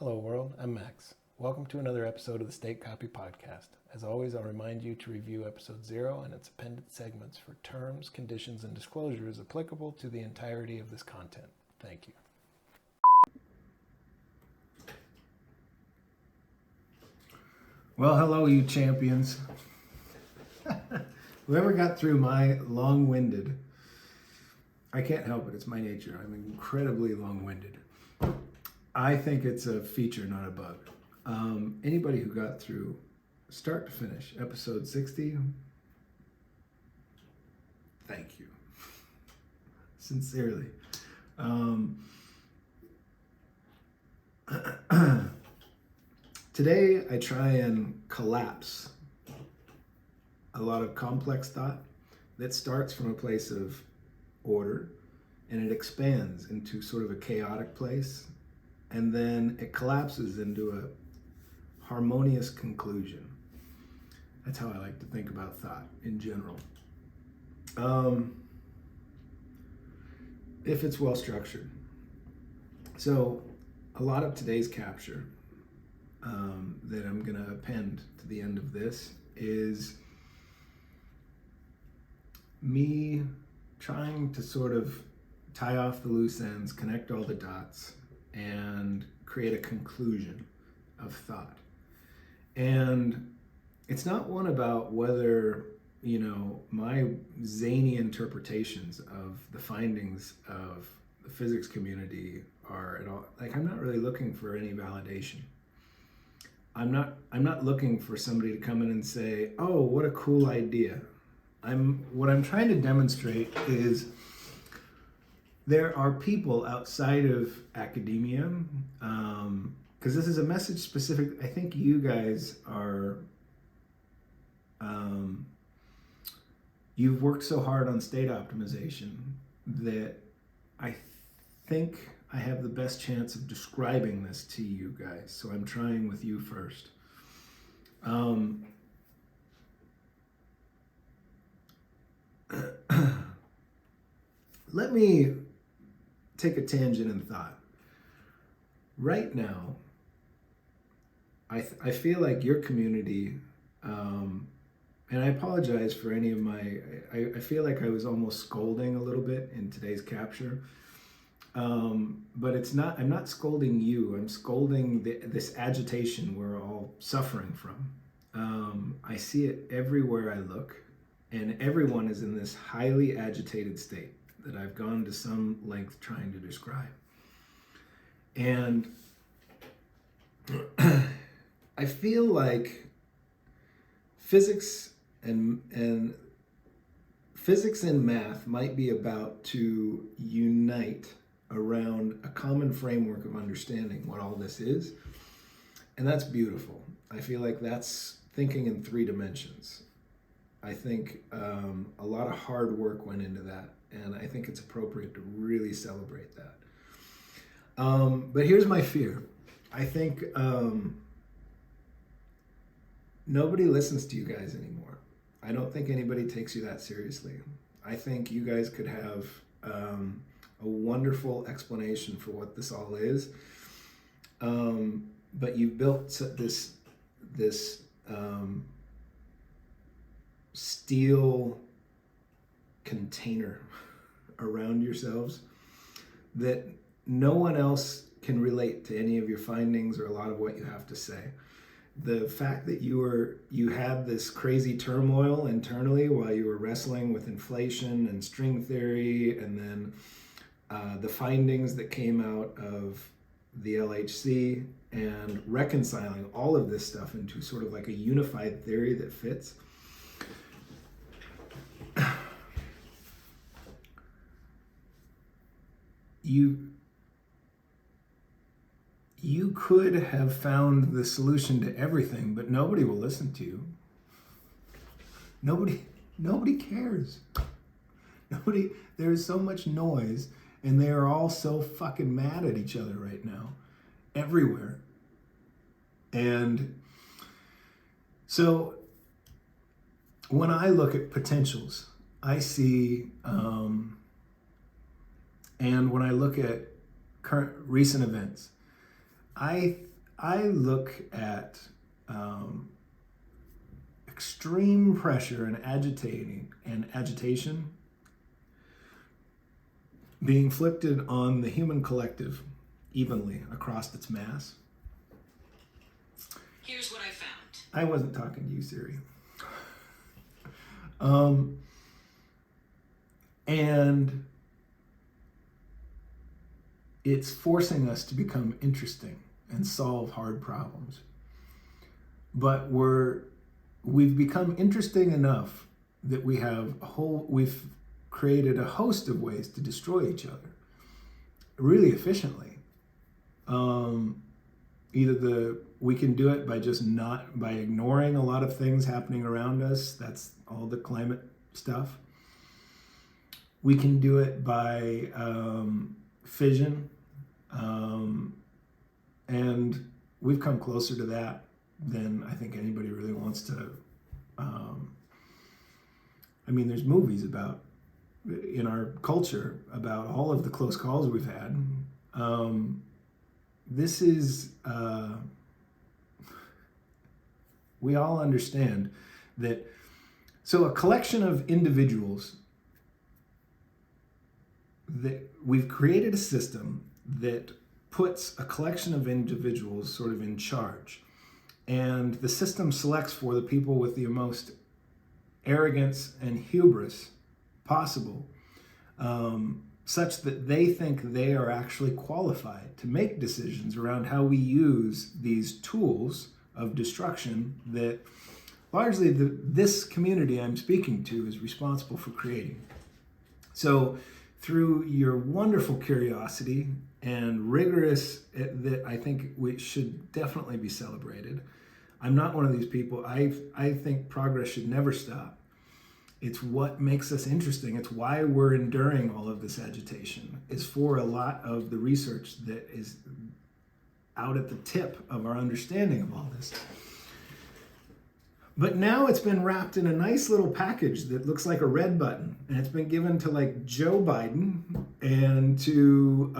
Hello world, I'm Max. Welcome to another episode of the State Copy Podcast. As always, I'll remind you to review episode 0 and its appended segments for terms, conditions, and disclosures applicable to the entirety of this content. Thank you. Well, hello you champions. Whoever got through my long-winded, I can't help it, it's my nature. I'm incredibly long-winded. I think it's a feature, not a bug. Anybody who got through start to finish episode 60, thank you. Sincerely. Today I try and collapse a lot of complex thought that starts from a place of order and it expands into sort of a chaotic place. And then it collapses into a harmonious conclusion. That's how I like to think about thought in general. If it's well structured. So a lot of today's capture that I'm gonna append to the end of this is me trying to sort of tie off the loose ends, connect all the dots, and create a conclusion of thought. And it's not one about whether, my zany interpretations of the findings of the physics community are at all, I'm not really looking for any validation. I'm not looking for somebody to come in and say, oh, what a cool idea. What I'm trying to demonstrate is there are people outside of academia, because this is a message specific. I think you guys are, you've worked so hard on state optimization that I think I have the best chance of describing this to you guys. So I'm trying with you first. Let me take a tangent in thought. Right now, I feel like your community, and I apologize for any of I feel like I was almost scolding a little bit in today's capture, but I'm not scolding you, I'm scolding this agitation we're all suffering from. I see it everywhere I look, and everyone is in this highly agitated state that I've gone to some length trying to describe. And I feel like physics and math might be about to unite around a common framework of understanding what all this is. And that's beautiful. I feel like that's thinking in 3 dimensions. I think a lot of hard work went into that. And I think it's appropriate to really celebrate that. But here's my fear. I think nobody listens to you guys anymore. I don't think anybody takes you that seriously. I think you guys could have a wonderful explanation for what this all is. But you've built this steel container around yourselves that no one else can relate to any of your findings or a lot of what you have to say. The fact that you had this crazy turmoil internally while you were wrestling with inflation and string theory, and then the findings that came out of the LHC, and reconciling all of this stuff into sort of like a unified theory that fits. You could have found the solution to everything, but nobody will listen to you. Nobody cares. There's so much noise, and they are all so fucking mad at each other right now, everywhere. And so when I look at potentials, I see, and when I look at recent events, I I look at extreme pressure and agitation being inflicted on the human collective evenly across its mass. Here's what I found. I wasn't talking to you, Siri. And it's forcing us to become interesting and solve hard problems. But we've become interesting enough that we've created a host of ways to destroy each other really efficiently. We can do it by ignoring a lot of things happening around us. That's all the climate stuff. We can do it by fission, and we've come closer to that than I think anybody really wants to. There's movies in our culture about all of the close calls we've had. We all understand that. So a collection of individuals, that we've created a system that puts a collection of individuals sort of in charge. And the system selects for the people with the most arrogance and hubris possible, such that they think they are actually qualified to make decisions around how we use these tools of destruction that largely this community I'm speaking to is responsible for creating. So through your wonderful curiosity and rigorous, that I think we should definitely be celebrated. I'm not one of these people. I think progress should never stop. It's what makes us interesting. It's why we're enduring all of this agitation. It's for a lot of the research that is out at the tip of our understanding of all this. But now it's been wrapped in a nice little package that looks like a red button, and it's been given to like Joe Biden and to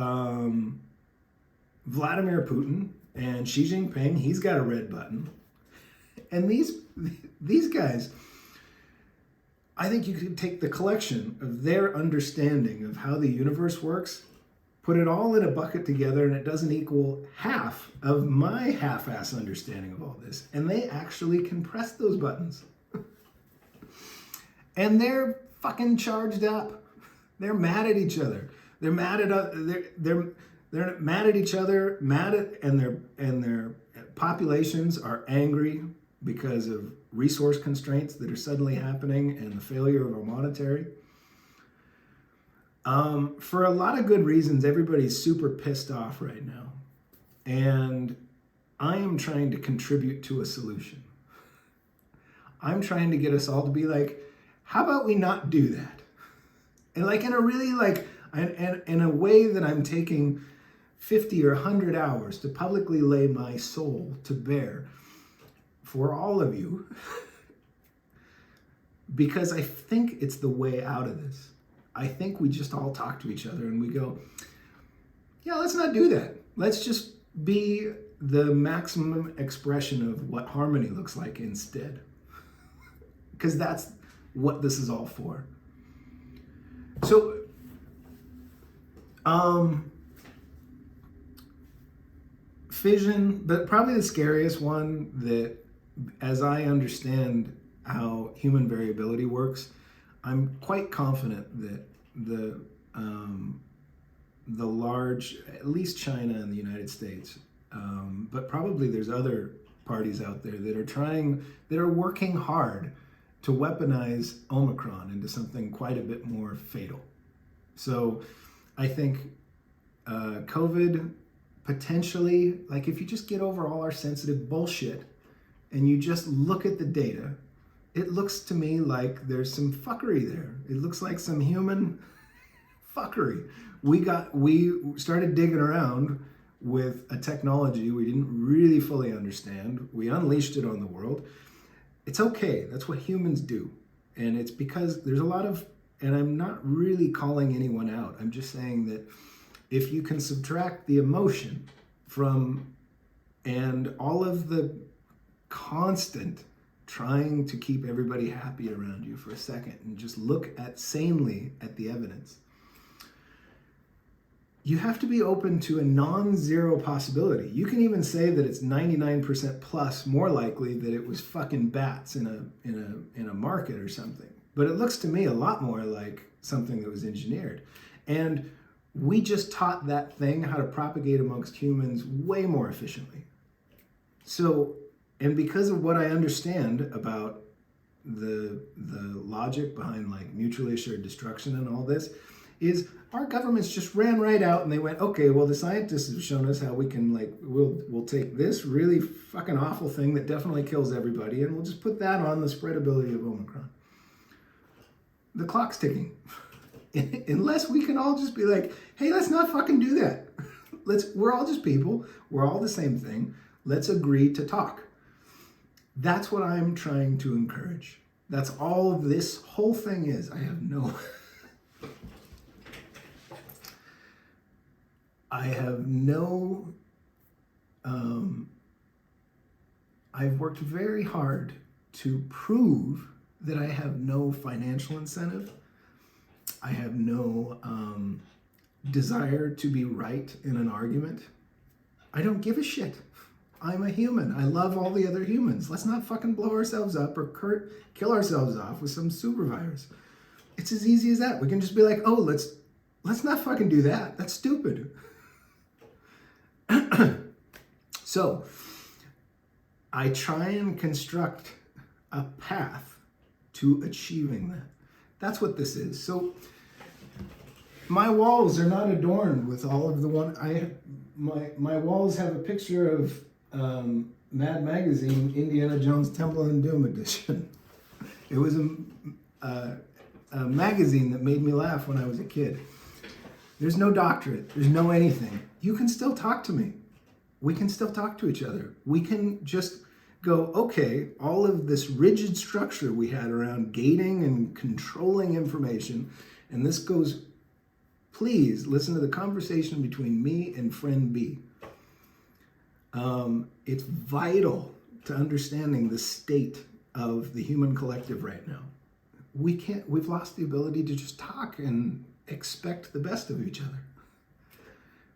Vladimir Putin and Xi Jinping. He's got a red button, and these guys, I think you could take the collection of their understanding of how the universe works, put it all in a bucket together, and it doesn't equal half of my half-ass understanding of all this. And they actually can press those buttons. And they're fucking charged up. They're mad at each other. They're mad at each other, and their populations are angry because of resource constraints that are suddenly happening and the failure of our monetary. For a lot of good reasons, everybody's super pissed off right now. And I am trying to contribute to a solution. I'm trying to get us all to be like, how about we not do that? And like in a really in a way that I'm taking 50 or 100 hours to publicly lay my soul to bear for all of you, because I think it's the way out of this. I think we just all talk to each other and we go, yeah, let's not do that. Let's just be the maximum expression of what harmony looks like instead. Because that's what this is all for. So, fission, but probably the scariest one that, as I understand how human variability works, I'm quite confident that the large, at least China and the United States, but probably there's other parties out there that are working hard to weaponize Omicron into something quite a bit more fatal. So I think COVID potentially, like if you just get over all our sensitive bullshit and you just look at the data, it looks to me like there's some fuckery there. It looks like some human fuckery. We started digging around with a technology we didn't really fully understand. We unleashed it on the world. It's okay. That's what humans do. And it's because there's a lot of, and I'm not really calling anyone out. I'm just saying that if you can subtract the emotion from and all of the constant trying to keep everybody happy around you for a second and just look at sanely at the evidence. You have to be open to a non-zero possibility. You can even say that it's 99% plus more likely that it was fucking bats in a market or something. But it looks to me a lot more like something that was engineered. And we just taught that thing how to propagate amongst humans way more efficiently. So, and because of what I understand about the logic behind like mutually assured destruction and all this, is our governments just ran right out and they went, okay, well, the scientists have shown us how we can, like, we'll take this really fucking awful thing that definitely kills everybody and we'll just put that on the spreadability of Omicron. The clock's ticking. Unless we can all just be like, hey, let's not fucking do that. We're all just people. We're all the same thing. Let's agree to talk. That's what I'm trying to encourage. That's all this whole thing is. I have no... I've worked very hard to prove that I have no financial incentive. I have no desire to be right in an argument. I don't give a shit. I'm a human. I love all the other humans. Let's not fucking blow ourselves up or kill ourselves off with some super virus. It's as easy as that. We can just be like, oh, let's not fucking do that. That's stupid. So, I try and construct a path to achieving that. That's what this is. So, my walls are not adorned with all of the my walls have a picture of Mad Magazine, Indiana Jones Temple and Doom edition. It was a magazine that made me laugh when I was a kid. There's no doctorate. There's no anything. You can still talk to me. We can still talk to each other. We can just go, okay, all of this rigid structure we had around gating and controlling information, and this goes, please listen to the conversation between me and friend B. It's vital to understanding the state of the human collective right now. We've lost the ability to just talk and expect the best of each other.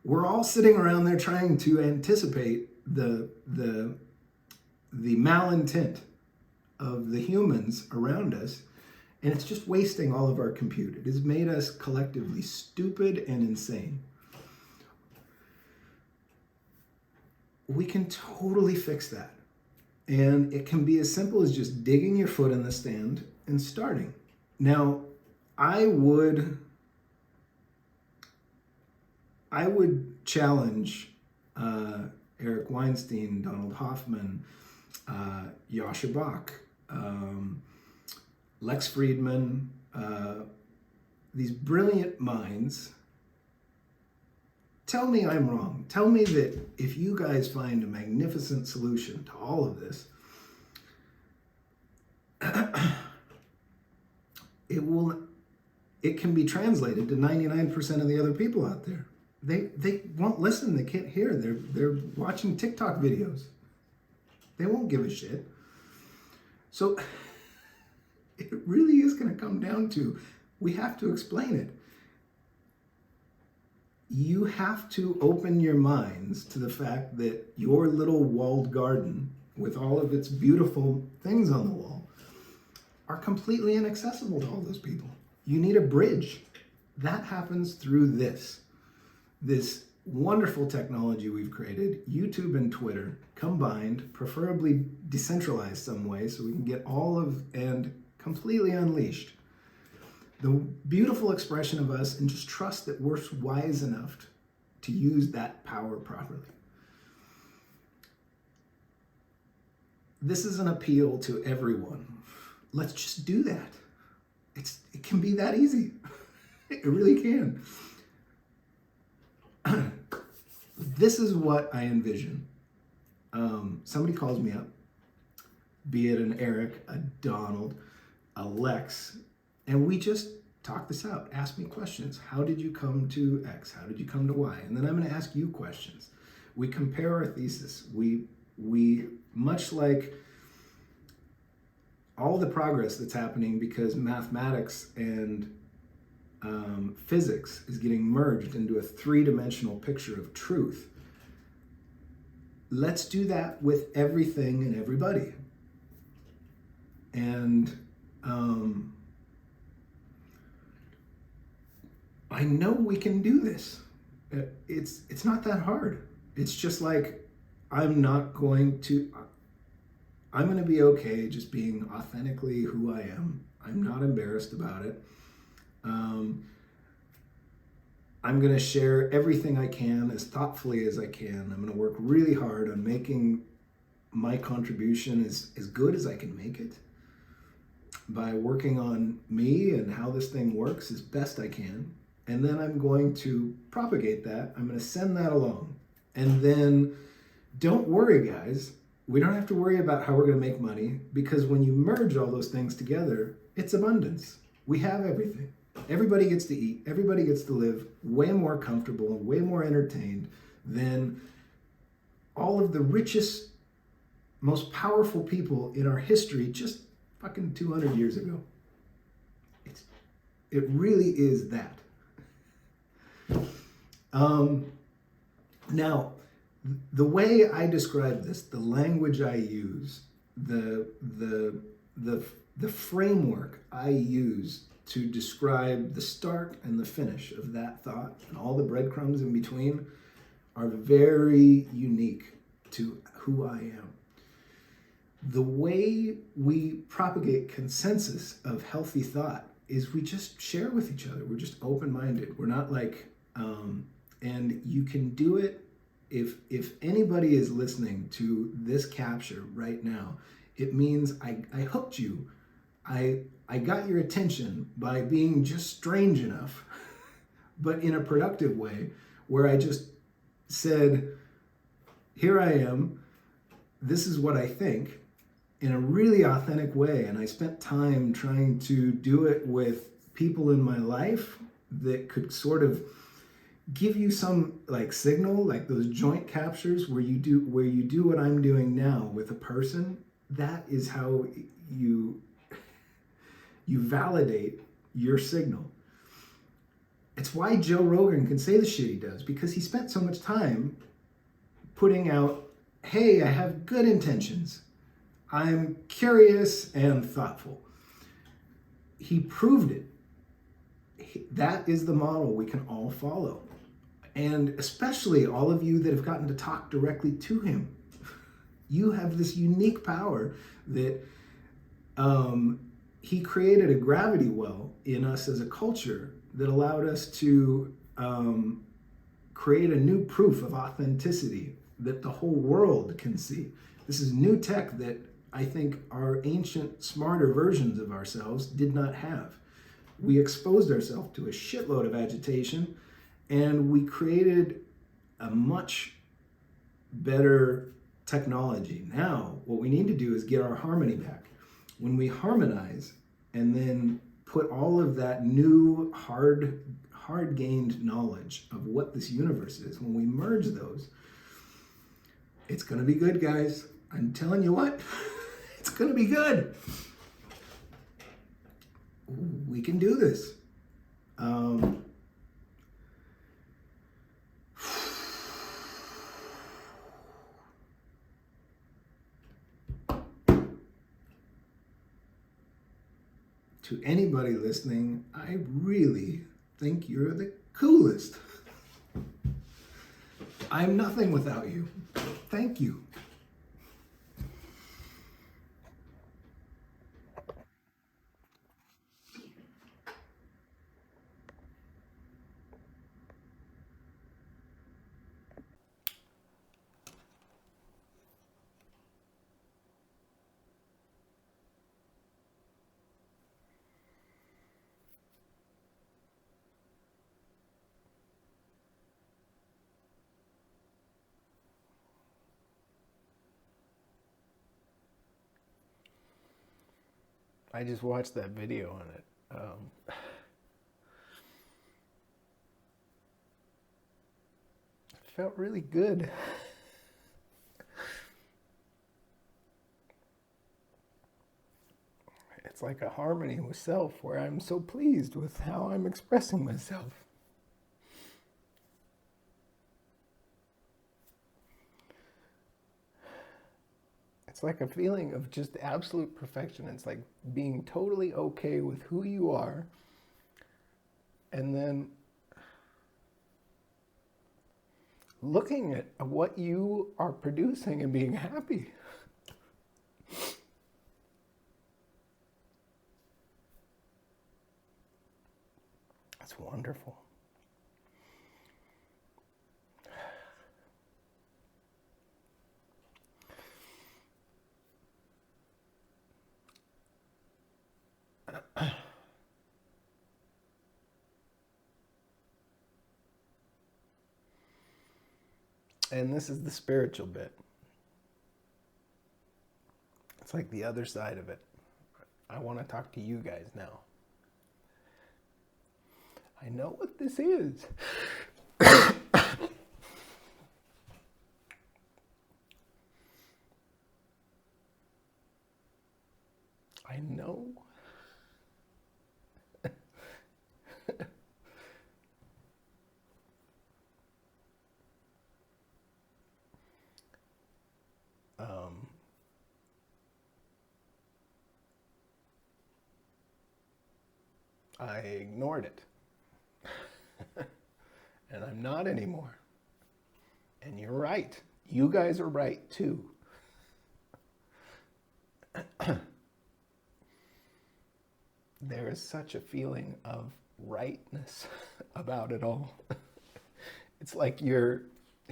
We're all sitting around there trying to anticipate the malintent of the humans around us, and it's just wasting all of our compute. It has made us collectively stupid and insane. We can totally fix that. And it can be as simple as just digging your foot in the sand and starting. Now, I would challenge Eric Weinstein, Donald Hoffman, Yasha Bach, Lex Friedman, these brilliant minds. Tell me I'm wrong. Tell me that if you guys find a magnificent solution to all of this, it can be translated to 99% of the other people out there. They won't listen. They can't hear. They're watching TikTok videos. They won't give a shit. So it really is going to come down to, we have to explain it. You have to open your minds to the fact that your little walled garden with all of its beautiful things on the wall are completely inaccessible to all those people. You need a bridge. That happens through this wonderful technology we've created, YouTube and Twitter combined, preferably decentralized some way so we can get all of and completely unleashed the beautiful expression of us, and just trust that we're wise enough to use that power properly. This is an appeal to everyone. Let's just do that. It can be that easy. It really can. This is what I envision. Somebody calls me up, be it an Eric, a Donald, a Lex, and we just talk this out. Ask me questions. How did you come to X? How did you come to Y? And then I'm going to ask you questions. We compare our thesis. We much like all the progress that's happening because mathematics and physics is getting merged into a three-dimensional picture of truth. Let's do that with everything and everybody. And I know we can do this. It's not that hard. It's just like I'm going to be okay just being authentically who I am. I'm not embarrassed about it. I'm going to share everything I can as thoughtfully as I can. I'm going to work really hard on making my contribution as good as I can make it by working on me and how this thing works as best I can. And then I'm going to propagate that. I'm going to send that along. And then don't worry, guys. We don't have to worry about how we're going to make money, because when you merge all those things together, it's abundance. We have everything. Everybody gets to eat. Everybody gets to live way more comfortable, way more entertained than all of the richest, most powerful people in our history just fucking 200 years ago. It really is that. Now, the way I describe this, the language I use, the framework I use to describe the start and the finish of that thought and all the breadcrumbs in between are very unique to who I am. The way we propagate consensus of healthy thought is we just share with each other. We're just open-minded. We're not like, and you can do it if anybody is listening to this capture right now. It means I hooked you. I got your attention by being just strange enough, but in a productive way, where I just said, here I am, this is what I think, in a really authentic way. And I spent time trying to do it with people in my life that could sort of give you some like signal, like those joint captures where you do what I'm doing now with a person. That is how you validate your signal. It's why Joe Rogan can say the shit he does, because he spent so much time putting out, hey, I have good intentions. I'm curious and thoughtful. He proved it. That is the model we can all follow. And especially all of you that have gotten to talk directly to him. You have this unique power that he created a gravity well in us as a culture that allowed us to create a new proof of authenticity that the whole world can see. This is new tech that I think our ancient, smarter versions of ourselves did not have. We exposed ourselves to a shitload of agitation, and we created a much better technology. Now, what we need to do is get our harmony back. When we harmonize and then put all of that new hard-gained knowledge of what this universe is, when we merge those, it's going to be good, guys. I'm telling you what, it's going to be good. We can do this. To anybody listening, I really think you're the coolest. I'm nothing without you. Thank you. I just watched that video on it. It felt really good. It's like a harmony with self where I'm so pleased with how I'm expressing myself. It's like a feeling of just absolute perfection. It's like being totally okay with who you are, and then looking at what you are producing and being happy. That's wonderful. And this is the spiritual bit. It's like the other side of it. I want to talk to you guys now. I know what this is. I know. I ignored it. And I'm not anymore. And you're right. You guys are right too. There is such a feeling of rightness about it all. It's like you're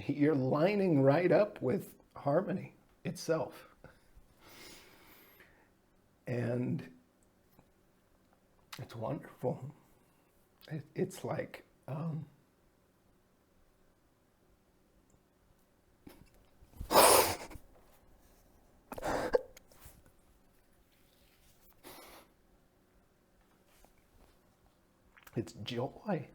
lining right up with harmony itself. And it's wonderful. It's like it's joy.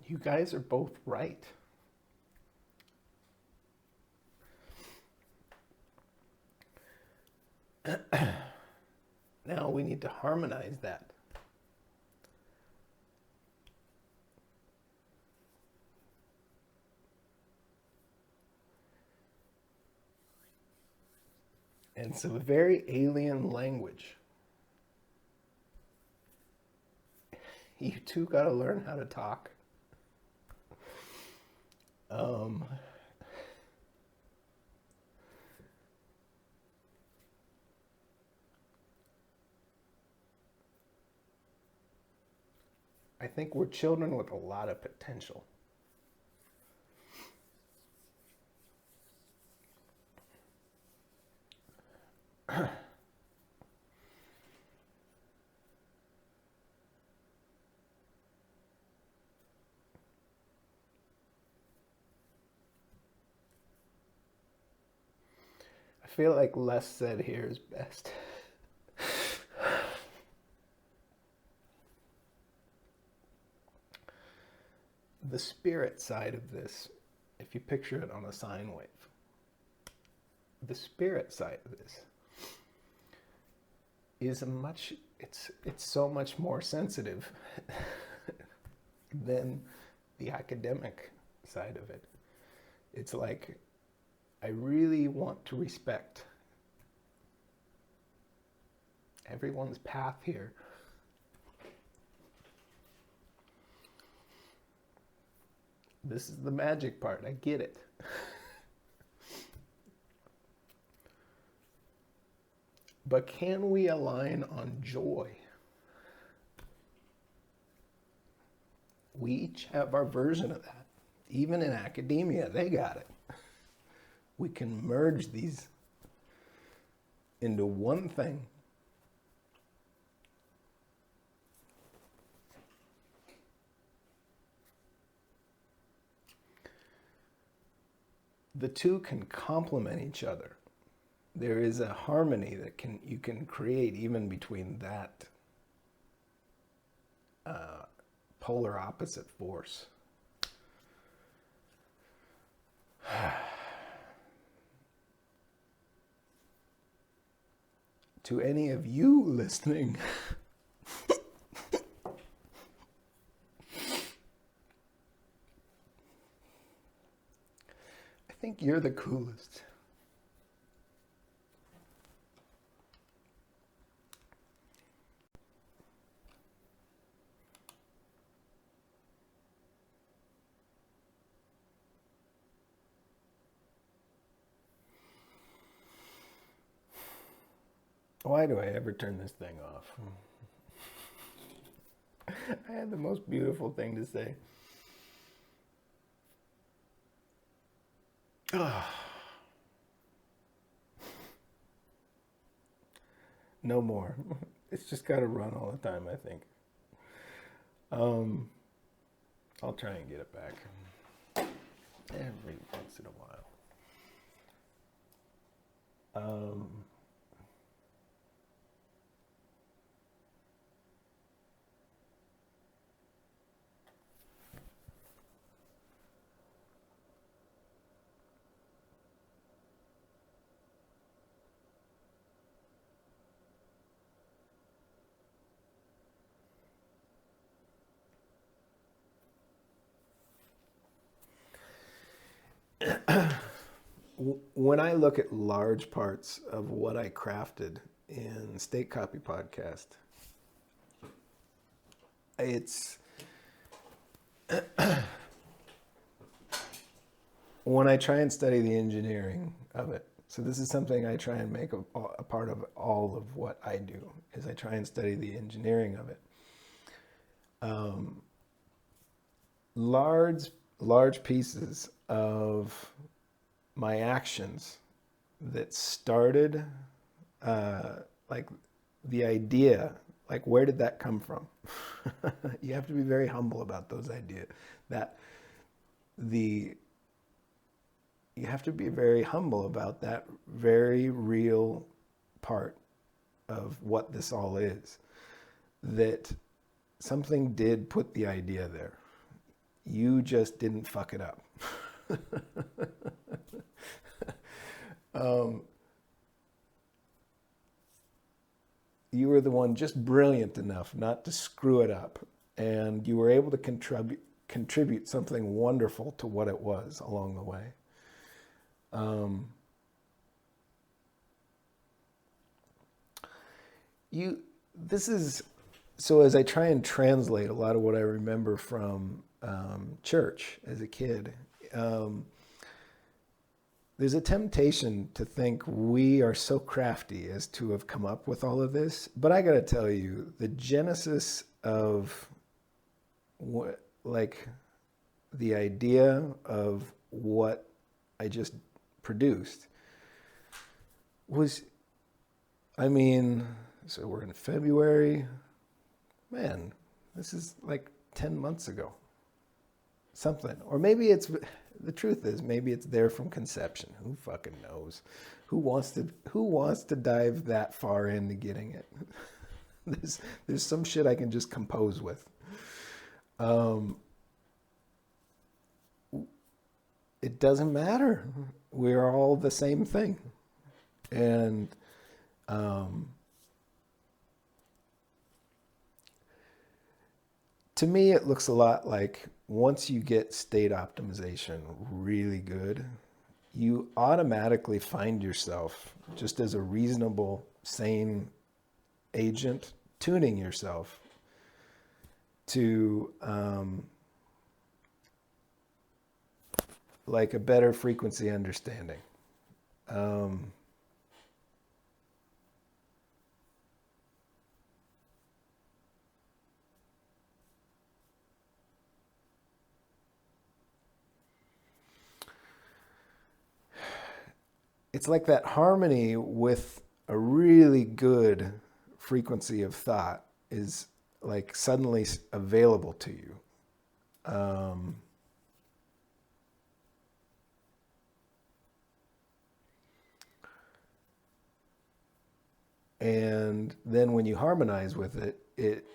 You guys are both right. Now we need to harmonize that. And it's a very alien language. You two got to learn how to talk. I think we're children with a lot of potential. I feel like less said here is best. The spirit side of this, if you picture it on a sine wave, the spirit side of this is it's so much more sensitive than the academic side of it. It's like, I really want to respect everyone's path here. This is the magic part. I get it. But can we align on joy? We each have our version of that. Even in academia, they got it. We can merge these into one thing. The two can complement each other. there is a harmony that you can create even between that polar opposite force. To any of you listening, I think you're the coolest. Why do I ever turn this thing off? I had the most beautiful thing to say. No more. It's just got to run all the time, I think. I'll try and get it back every once in a while. When I look at large parts of what I crafted in State Copy Podcast, it's when I try and study the engineering of it. So this is something I try and make a part of all of what I do, is I try and study the engineering of it. Large pieces of my actions that started, like the idea, like where did that come from? You have to be very humble about those ideas. You have to be very humble about that very real part of what this all is. That something did put the idea there. You just didn't fuck it up. You were the one just brilliant enough not to screw it up, and you were able to contribute something wonderful to what it was along the way. So as I try and translate a lot of what I remember from church as a kid, there's a temptation to think we are so crafty as to have come up with all of this. But I got to tell you, the genesis of what, like the idea of what I just produced was, so we're in February. Man, this is like 10 months ago. Something. Or maybe the truth is, maybe it's there from conception. Who fucking knows? Who wants to dive that far into getting it? There's some shit I can just compose with. It doesn't matter. We're all the same thing. And to me, it looks a lot like once you get state optimization really good, you automatically find yourself, just as a reasonable, sane agent, tuning yourself to like a better frequency understanding. It's like that harmony with a really good frequency of thought is like suddenly available to you. And then when you harmonize with it, it's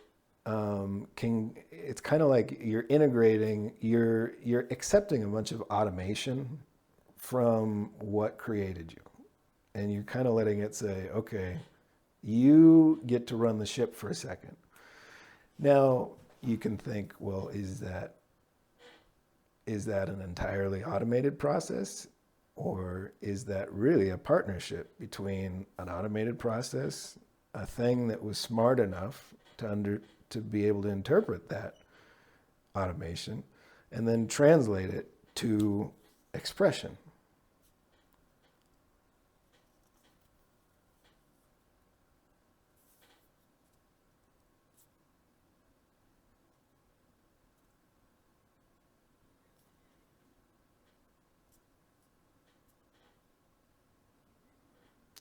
kind of like you're integrating, you're accepting a bunch of automation from what created you. And you're kind of letting it say, okay, you get to run the ship for a second. Now you can think, well, is that an entirely automated process? Or is that really a partnership between an automated process, a thing that was smart enough to be able to interpret that automation, and then translate it to expression?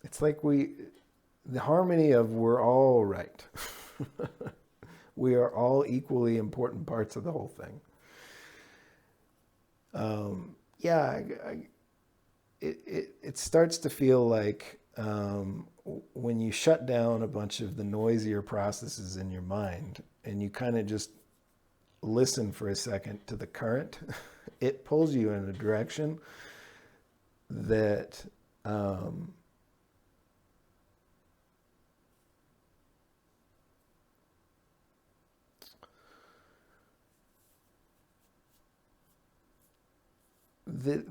It's like the harmony of we're all right. We are all equally important parts of the whole thing. Yeah, it starts to feel like when you shut down a bunch of the noisier processes in your mind and you kind of just listen for a second to the current, it pulls you in a direction that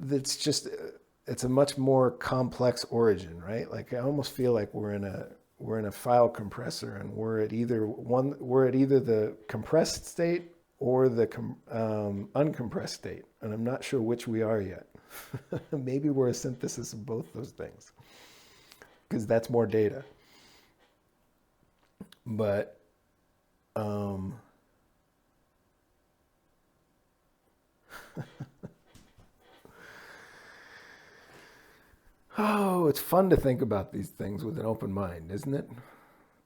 that's just, it's a much more complex origin, right? Like I almost feel like we're in a file compressor, and we're at either the compressed state or the uncompressed state, and I'm not sure which we are yet. Maybe we're a synthesis of both those things, because that's more data. But oh, it's fun to think about these things with an open mind, isn't it?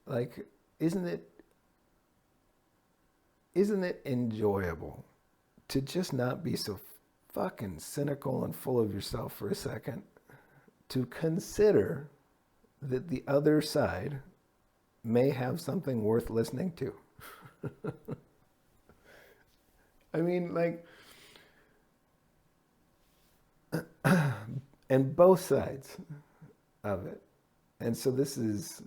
Like, isn't it enjoyable to just not be so fucking cynical and full of yourself for a second, to consider that the other side may have something worth listening to? I mean, like, and both sides of it. And so this is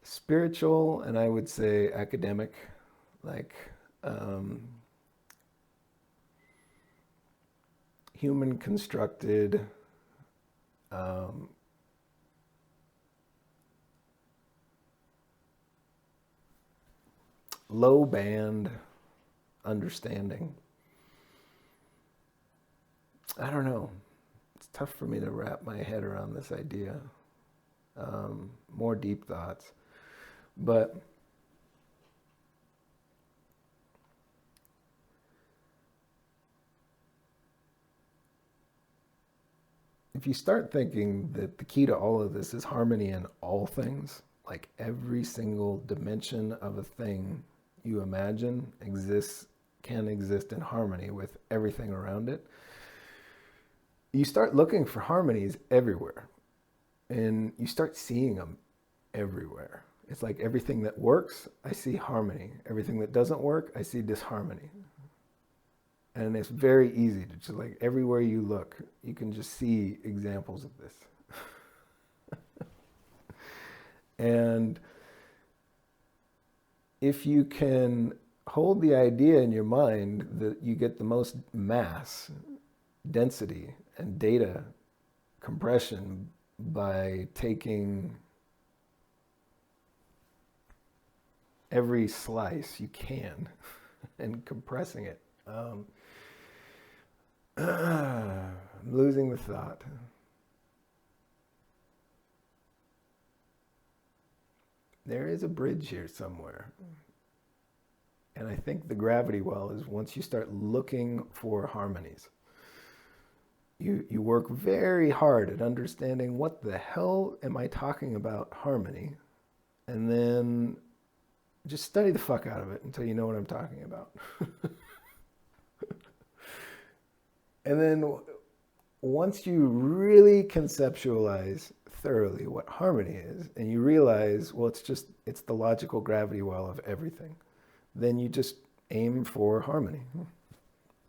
spiritual, and I would say academic, like human constructed low band understanding. I don't know. It's tough for me to wrap my head around this idea. More deep thoughts. But if you start thinking that the key to all of this is harmony in all things, like every single dimension of a thing you imagine can exist in harmony with everything around it, you start looking for harmonies everywhere, and you start seeing them everywhere. It's like everything that works, I see harmony. Everything that doesn't work, I see disharmony. And it's very easy to just, like, everywhere you look, you can just see examples of this. And if you can hold the idea in your mind that you get the most mass, density, and data compression by taking every slice you can and compressing it. I'm losing the thought. There is a bridge here somewhere. And I think the gravity well is once you start looking for harmonies. You work very hard at understanding what the hell am I talking about harmony, and then just study the fuck out of it until you know what I'm talking about. And then once you really conceptualize thoroughly what harmony is, and you realize, well, it's the logical gravity well of everything, then you just aim for harmony.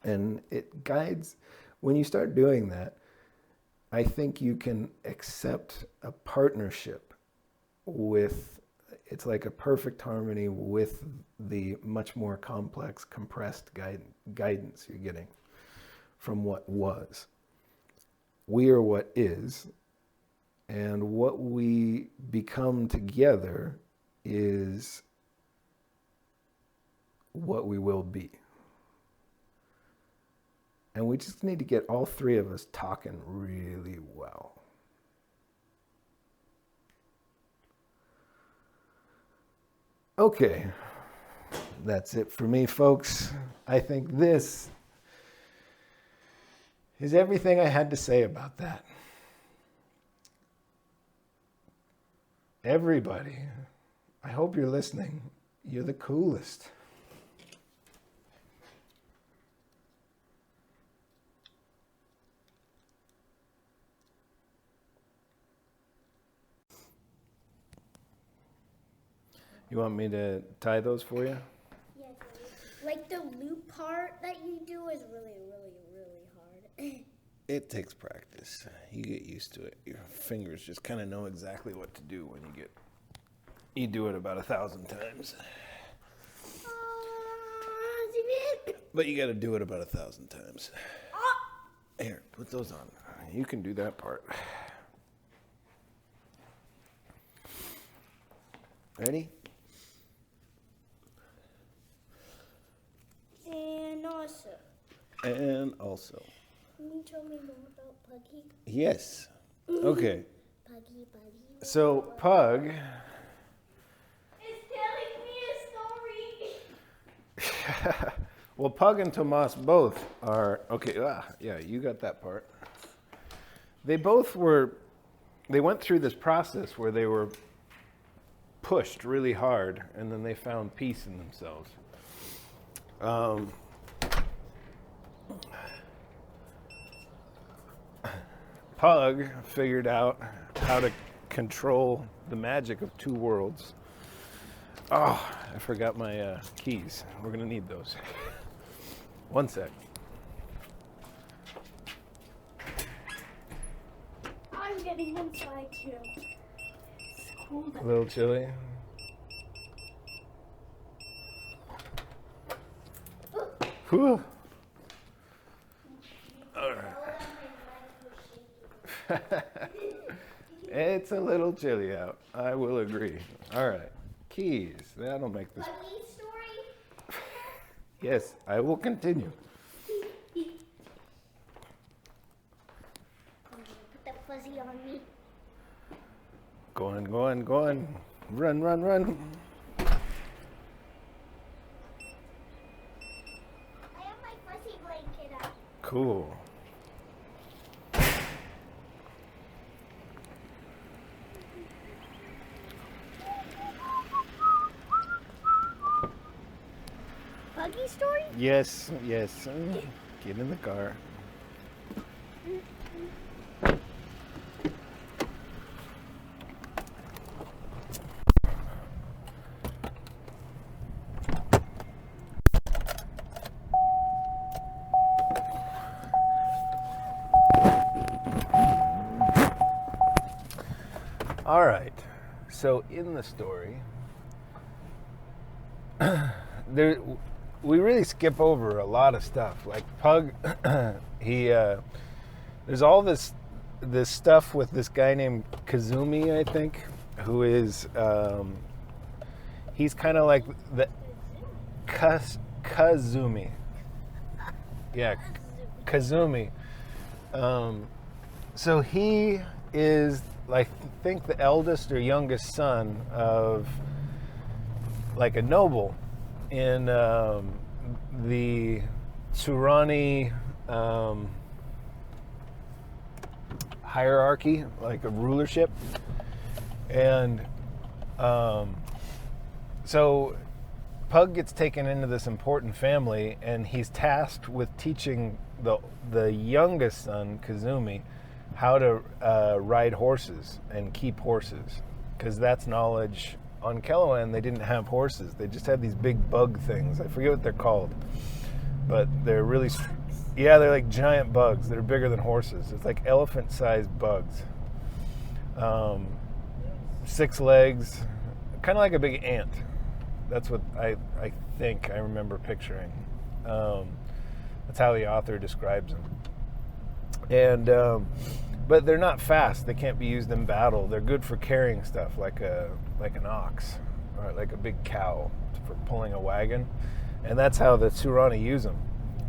And it guides, when you start doing that, I think you can accept a partnership with, it's like a perfect harmony with the much more complex, compressed guidance you're getting from what was. We are what is, and what we become together is what we will be. And we just need to get all three of us talking really well. Okay, that's it for me, folks. I think this is everything I had to say about that. Everybody, I hope you're listening. You're the coolest. You want me to tie those for you? Yeah, please. Like the loop part that you do is really, really, really hard. It takes practice. You get used to it. Your fingers just kind of know exactly what to do when you do it about 1,000 times. But you got to do it about 1,000 times. Here, put those on. You can do that part. Ready? And also. Can you tell me more about Puggy? Yes. Okay. Puggy. So, Pug. It's telling me a story. Well, Pug and Tomas both are, okay, yeah, you got that part. They went through this process where they were pushed really hard, and then they found peace in themselves. Pug figured out how to control the magic of two worlds. Oh, I forgot my keys. We're going to need those. One sec. I'm getting inside too. It's cold. A little chilly. Whew. All right. It's a little chilly out. I will agree. All right. Keys. That'll make this. Puggy story? Yes, I will continue. Put that fuzzy on me. Go on. Run. I have my fuzzy blanket up. Cool. Puggy story? Yes. Get in the car. All right. So in the story, we really skip over a lot of stuff. Like Pug, there's all this stuff with this guy named Kazumi, I think, who is he's kind of like the Kazumi. Yeah, Kazumi. So he is, like, I think the eldest or youngest son of like a noble in the Tsurani hierarchy, like a rulership. And so Pug gets taken into this important family, and he's tasked with teaching the youngest son, Kazumi, how to ride horses and keep horses, because that's knowledge. On Kellowan, they didn't have horses. They just had these big bug things. I forget what they're called, but they're really, yeah, they're like giant bugs that are bigger than horses. It's like elephant-sized bugs. 6 legs, kind of like a big ant. That's what I think I remember picturing. That's how the author describes them. And but they're not fast. They can't be used in battle. They're good for carrying stuff, like an ox or like a big cow for pulling a wagon. And that's how the Tsurani use them.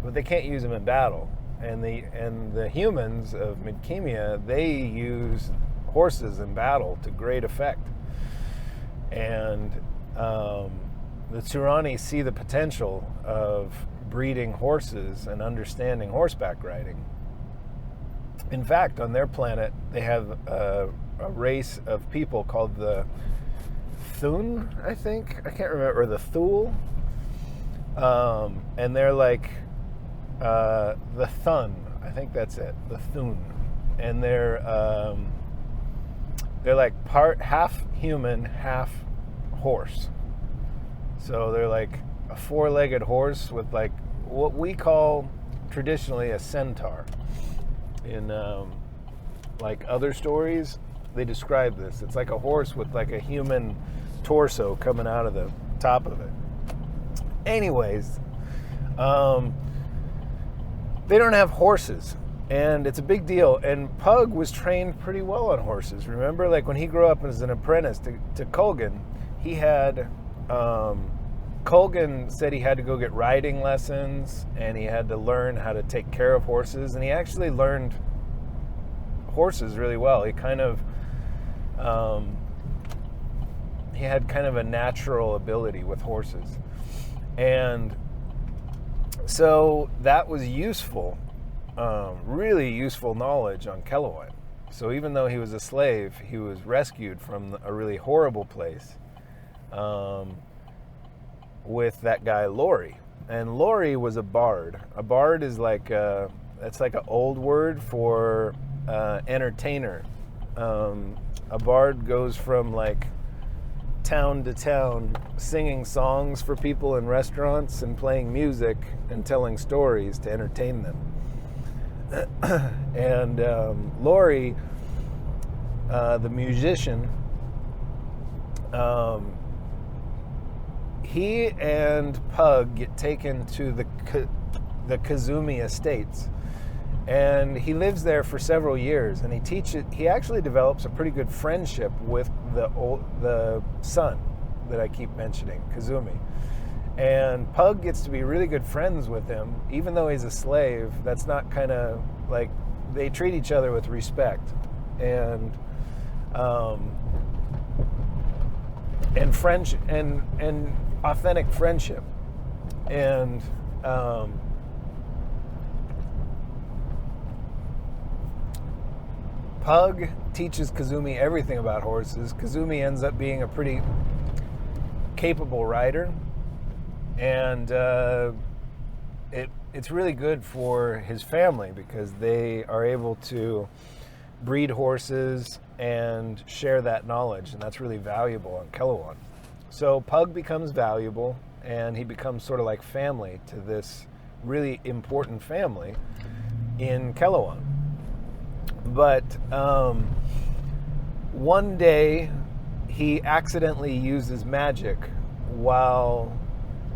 But they can't use them in battle. And the humans of Midkemia, they use horses in battle to great effect. And the Tsurani see the potential of breeding horses and understanding horseback riding. In fact, on their planet, they have a race of people called the Thun, I think. I can't remember, or the Thule. And they're like the Thun. I think that's it, the Thun. And they're like half human, half horse. So they're like a 4-legged horse with like what we call traditionally a centaur. In like other stories, they describe this. It's like a horse with like a human torso coming out of the top of it. Anyways, they don't have horses, and it's a big deal. And Pug was trained pretty well on horses. Remember, like when he grew up as an apprentice to Colgan, he had Colgan said he had to go get riding lessons, and he had to learn how to take care of horses, and he actually learned horses really well. He kind of he had kind of a natural ability with horses, and so that was useful, really useful knowledge on Kellowan. So even though he was a slave, he was rescued from a really horrible place with that guy Lori. And Lori was a bard. A bard is like it's like an old word for entertainer. A bard goes from like town to town singing songs for people in restaurants and playing music and telling stories to entertain them. And Lori, the musician, he and Pug get taken to the Kazumi estates, and he lives there for several years. And he actually develops a pretty good friendship with the son that I keep mentioning, Kazumi. And Pug gets to be really good friends with him, even though he's a slave. That's not kind of like, they treat each other with respect and French and authentic friendship. And Pug teaches Kazumi everything about horses. Kazumi ends up being a pretty capable rider, and it's really good for his family because they are able to breed horses and share that knowledge, and that's really valuable on Kellowan. So Pug becomes valuable, and he becomes sort of like family to this really important family in Kellowan. But one day he accidentally uses magic while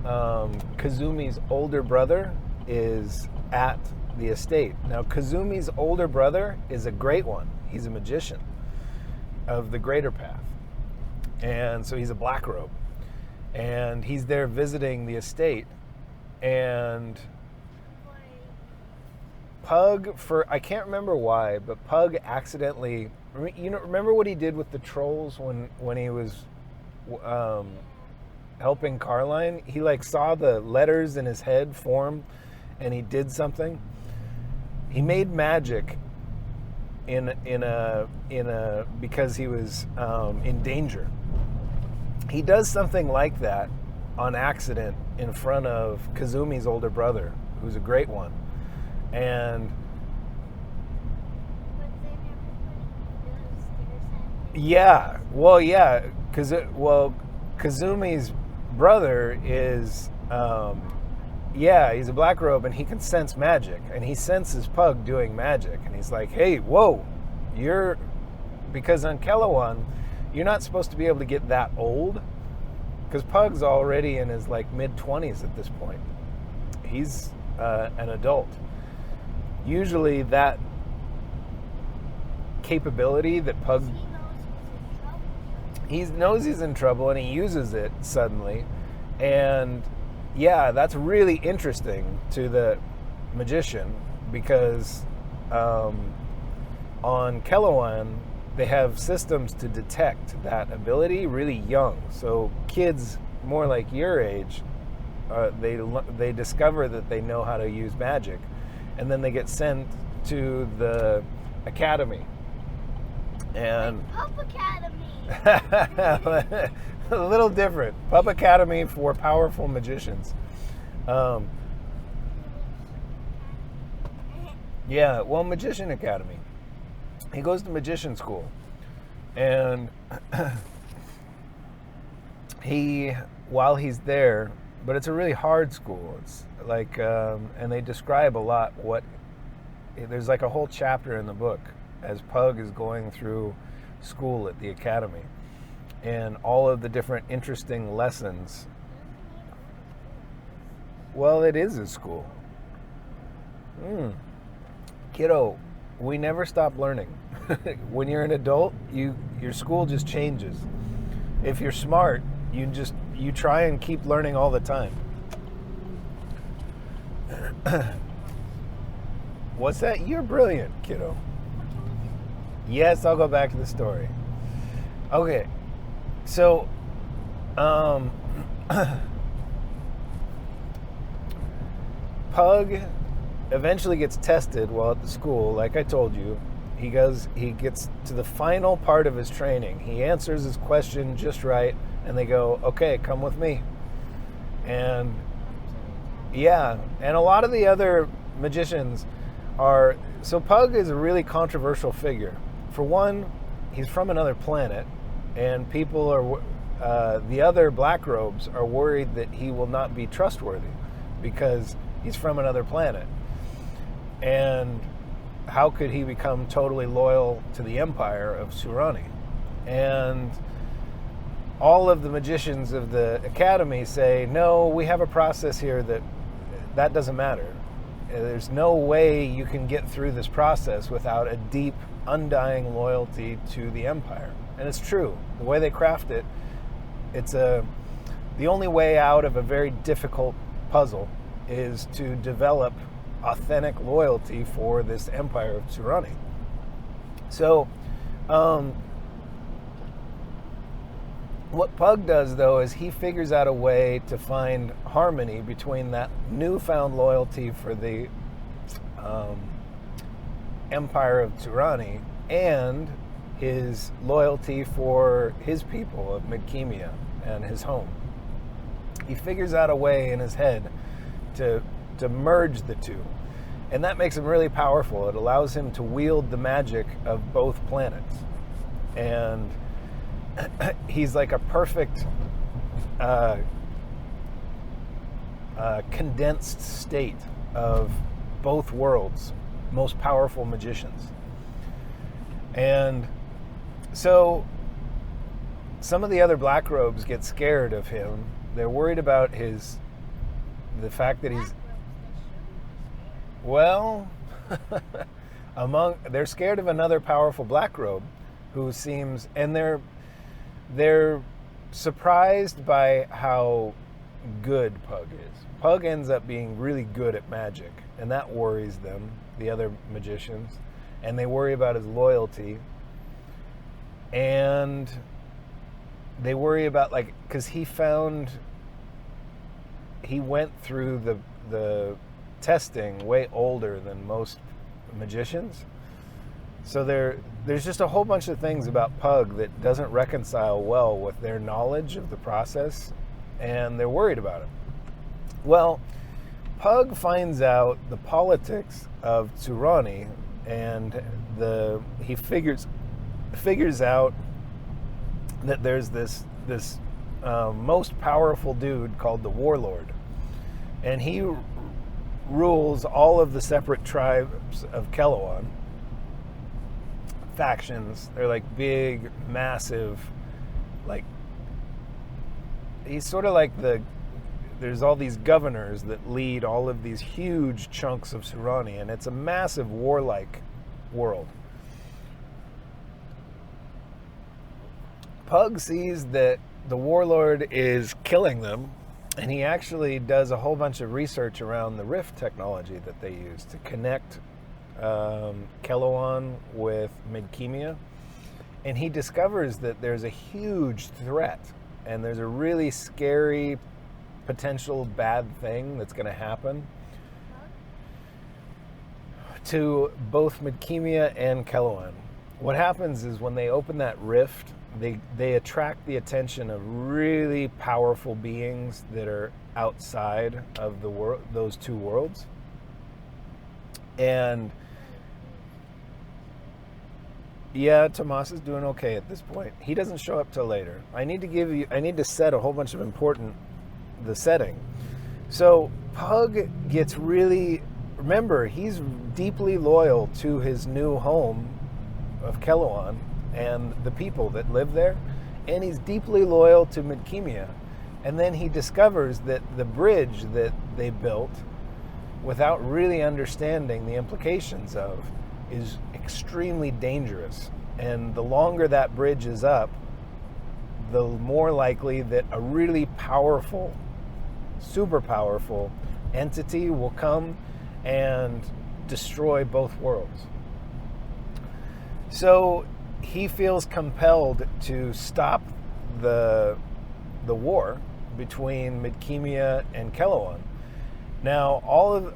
Kazumi's older brother is at the estate. Now, Kazumi's older brother is a great one. He's a magician of the Greater Path. And so he's a black robe. And he's there visiting the estate. And Pug, I can't remember why, but Pug accidentally, remember what he did with the trolls when he was helping Carline? He like saw the letters in his head form, and he did something. He made magic because he was in danger. He does something like that on accident in front of Kazumi's older brother, who's a great one. And But then everybody does. yeah, Kazumi's brother is, he's a black robe, and he can sense magic, and he senses Pug doing magic, and he's like, hey, whoa, because on Kelowon, you're not supposed to be able to get that old, because Pug's already in his like mid-20s at this point. He's an adult. Usually that capability that Pug, he knows he's in trouble, and he uses it suddenly. And yeah, that's really interesting to the magician, because on Kelowon, they have systems to detect that ability really young. So kids more like your age, they discover that they know how to use magic, and then they get sent to the academy. And Pub Academy. a little different. Pub Academy for powerful magicians. Magician Academy. He goes to magician school, and while he's there, but it's a really hard school. It's like, and they describe a lot there's like a whole chapter in the book as Pug is going through school at the academy, and all of the different interesting lessons. Well, it is a school. Kiddo, we never stop learning. When you're an adult, your school just changes. If you're smart, you try and keep learning all the time. What's that? You're brilliant, kiddo. Yes, I'll go back to the story. Okay, so Pug eventually gets tested while at the school. Like I told you, he gets to the final part of his training. He answers his question just right, and they go, okay, come with me. And yeah, and a lot of the other magicians so Pug is a really controversial figure. For one, he's from another planet, and people the other black robes are worried that he will not be trustworthy because he's from another planet. And how could he become totally loyal to the empire of Surani? And all of the magicians of the academy say, no, we have a process here that doesn't matter. There's no way you can get through this process without a deep, undying loyalty to the empire. And it's true. The way they craft it, the only way out of a very difficult puzzle is to develop authentic loyalty for this empire of Surani. So, what Pug does, though, is he figures out a way to find harmony between that newfound loyalty for the empire of Turani and his loyalty for his people of Midkemia and his home. He figures out a way in his head to merge the two. And that makes him really powerful. It allows him to wield the magic of both planets. And he's like a perfect condensed state of both worlds' most powerful magicians. And so some of the other black robes get scared of him. They're worried about the fact that he's, well, they're scared of another powerful black robe who seems, and they're surprised by how good Pug is. Pug ends up being really good at magic, and that worries them, the other magicians, and they worry about his loyalty, and they worry about, because he went through the testing way older than most magicians. So there's just a whole bunch of things about Pug that doesn't reconcile well with their knowledge of the process and they're worried about him. Well, Pug finds out the politics of Tsurani, and he figures out that there's this most powerful dude called the Warlord, and he rules all of the separate tribes of Keloan. Factions. They're like big, massive, like, he's sort of like there's all these governors that lead all of these huge chunks of Tsurani, and it's a massive warlike world. Pug sees that the Warlord is killing them, and he actually does a whole bunch of research around the rift technology that they use to connect Keloan with Midkemia, and he discovers that there's a huge threat, and there's a really scary potential bad thing that's going to happen to both Midkemia and Keloan. What happens is when they open that rift, they attract the attention of really powerful beings that are outside of the world, those two worlds. And yeah, Tomas is doing okay at this point. He doesn't show up till later. I need to set a whole bunch of the setting. So Pug gets remember, he's deeply loyal to his new home of Keloan and the people that live there, and he's deeply loyal to Midkemia. And then he discovers that the bridge that they built, without really understanding the implications of, is extremely dangerous. And the longer that bridge is up, the more likely that a really powerful, super powerful entity will come and destroy both worlds. So he feels compelled to stop the war between Midkemia and Keloan. Now,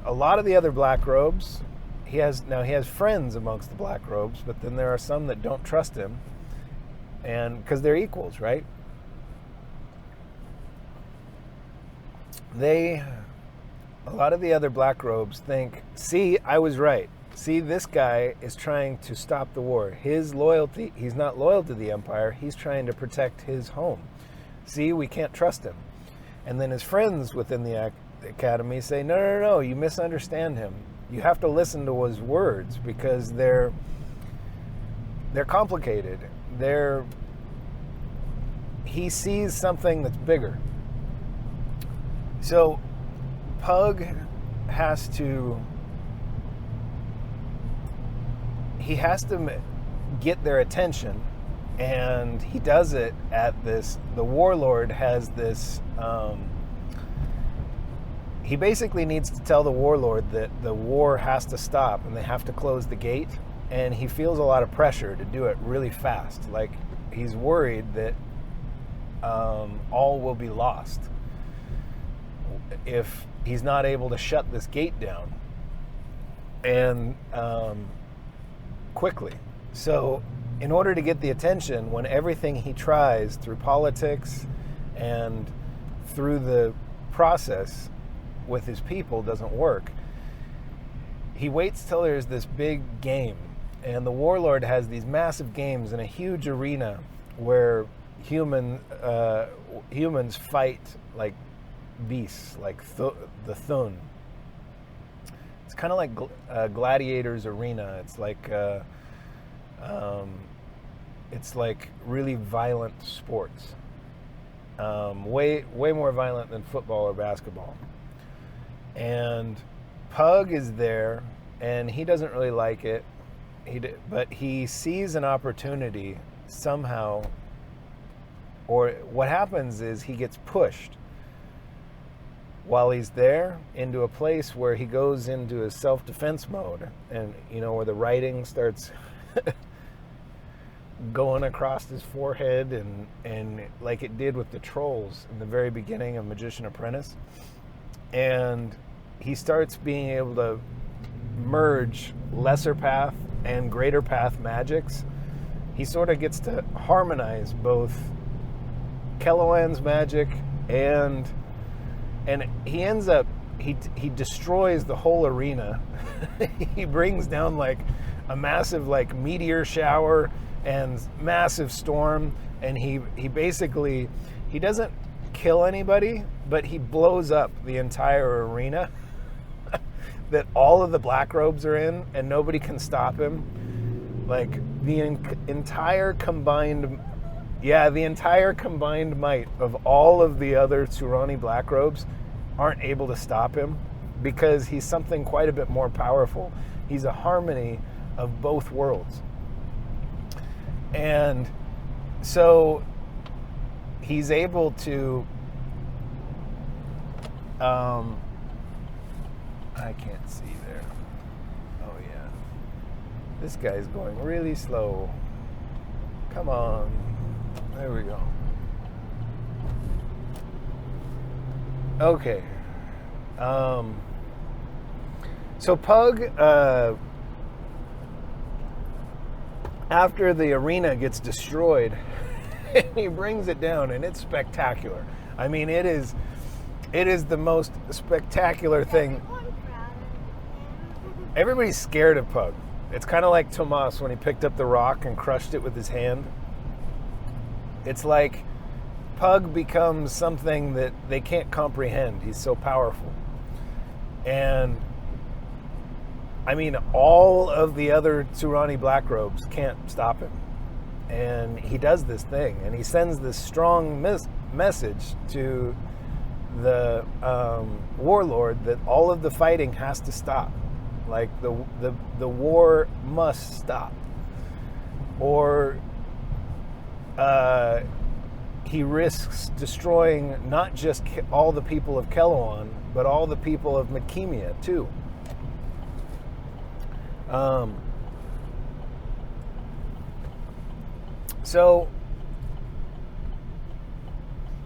a lot of the other Black Robes, he has friends amongst the Black Robes, but then there are some that don't trust him, and because they're equals, right? A lot of the other Black Robes think, see, I was right. See, this guy is trying to stop the war. His loyalty, he's not loyal to the Empire, he's trying to protect his home. See, we can't trust him. And then his friends within the Academy say, no, you misunderstand him. You have to listen to his words because they're complicated. He sees something that's bigger. So Pug has to get their attention, and he does it at the Warlord has this, he basically needs to tell the Warlord that the war has to stop and they have to close the gate, and he feels a lot of pressure to do it really fast. Like, he's worried that all will be lost if he's not able to shut this gate down and quickly. So in order to get the attention, when everything he tries through politics and through the process with his people doesn't work, he waits till there's this big game, and the Warlord has these massive games in a huge arena where humans fight like beasts, like the Thun. It's kind of like Gladiator's arena. It's like really violent sports, way more violent than football or basketball. And Pug is there, and he doesn't really like it. But he sees an opportunity somehow, or what happens is he gets pushed while he's there into a place where he goes into a self-defense mode, and where the writing starts going across his forehead, and like it did with the trolls in the very beginning of Magician Apprentice. And he starts being able to merge lesser path and greater path magics. He sort of gets to harmonize both Keloan's magic and he ends up he destroys the whole arena. He brings down like a massive like meteor shower and massive storm, and he basically, he doesn't kill anybody, but he blows up the entire arena that all of the black robes are in, and nobody can stop him. Like the entire combined might of all of the other Tsurani black robes aren't able to stop him, because he's something quite a bit more powerful. He's a harmony of both worlds. And so he's able to I can't see there. Oh yeah. This guy's going really slow. Come on. There we go. Okay. So Pug, after the arena gets destroyed, he brings it down, and it's spectacular. I mean, it is the most spectacular thing. Everybody's scared of Pug. It's kind of like Tomas when he picked up the rock and crushed it with his hand. It's like Pug becomes something that they can't comprehend. He's so powerful. And I mean, all of the other Tsurani black robes can't stop him. And he does this thing, and he sends this strong message to the warlord that all of the fighting has to stop. Like the war must stop, or he risks destroying not just all the people of Keloan, but all the people of Midkemia too. So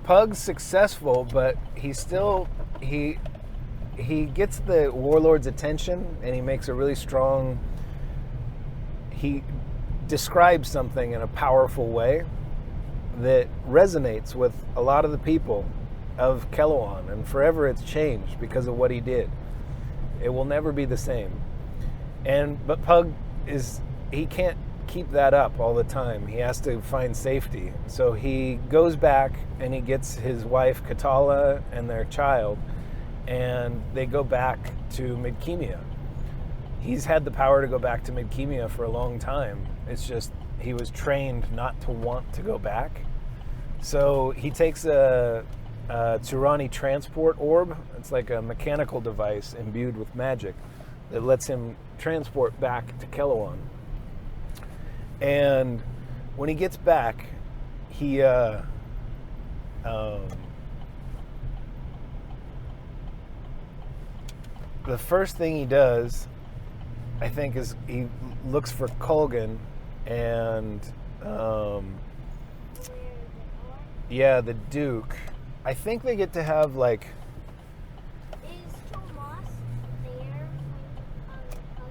Pug's successful, but he gets the warlord's attention, and he makes a really strong, he describes something in a powerful way that resonates with a lot of the people of Keloan, and forever it's changed because of what he did. It will never be the same. But Pug he can't keep that up all the time. He has to find safety. So he goes back, and he gets his wife Katala and their child, and they go back to Midkemia. He's had the power to go back to Midkemia for a long time. It's just he was trained not to want to go back. So he takes a Tsurani transport orb. It's like a mechanical device imbued with magic that lets him transport back to Keloan. And when he gets back, he the first thing he does, I think, is he looks for Kulgan, and the Duke. I think they get to have like. Is Tomas there when Pug gets back?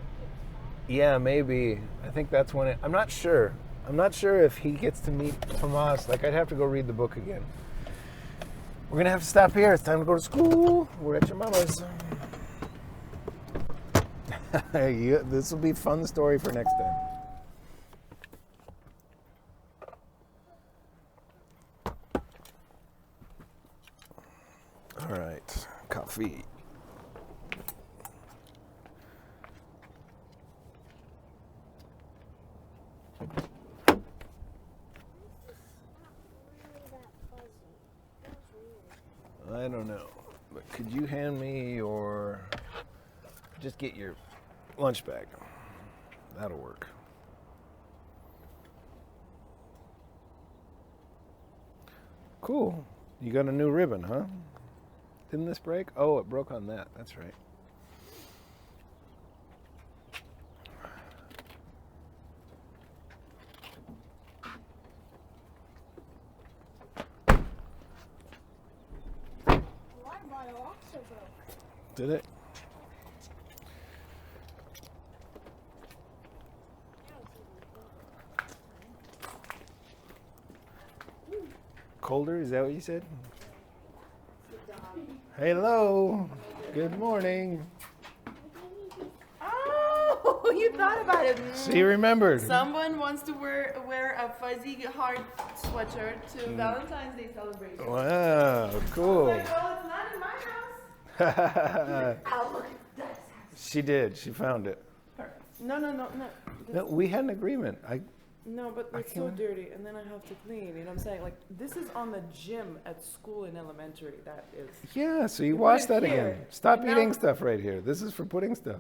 Yeah, maybe. I think that's when it. I'm not sure. I'm not sure if he gets to meet Tomas. Like, I'd have to go read the book again. We're gonna have to stop here. It's time to go to school. We're at your mama's. This will be a fun story for next time. All right, coffee. I don't know, but could you hand me your, just get your lunch bag. That'll work. Cool. You got a new ribbon, huh? Didn't this break? Oh, it broke on that. That's right. The water bottle also broke. Did it? Colder? Is that what you said? Hello. Good morning. Oh, you thought about it. She remembered. Someone wants to wear a fuzzy heart sweatshirt to Valentine's Day celebration. Wow, I was cool. like, well, it's not in my house. Oh, look at that. She did. She found it. No. No, we had an agreement. No, but it's so dirty, and then I have to clean. You know what I'm saying? Like, this is on the gym at school in elementary. That is. Yeah, so you You wash put it that here, again. Stop and now- eating stuff right here. This is for putting stuff.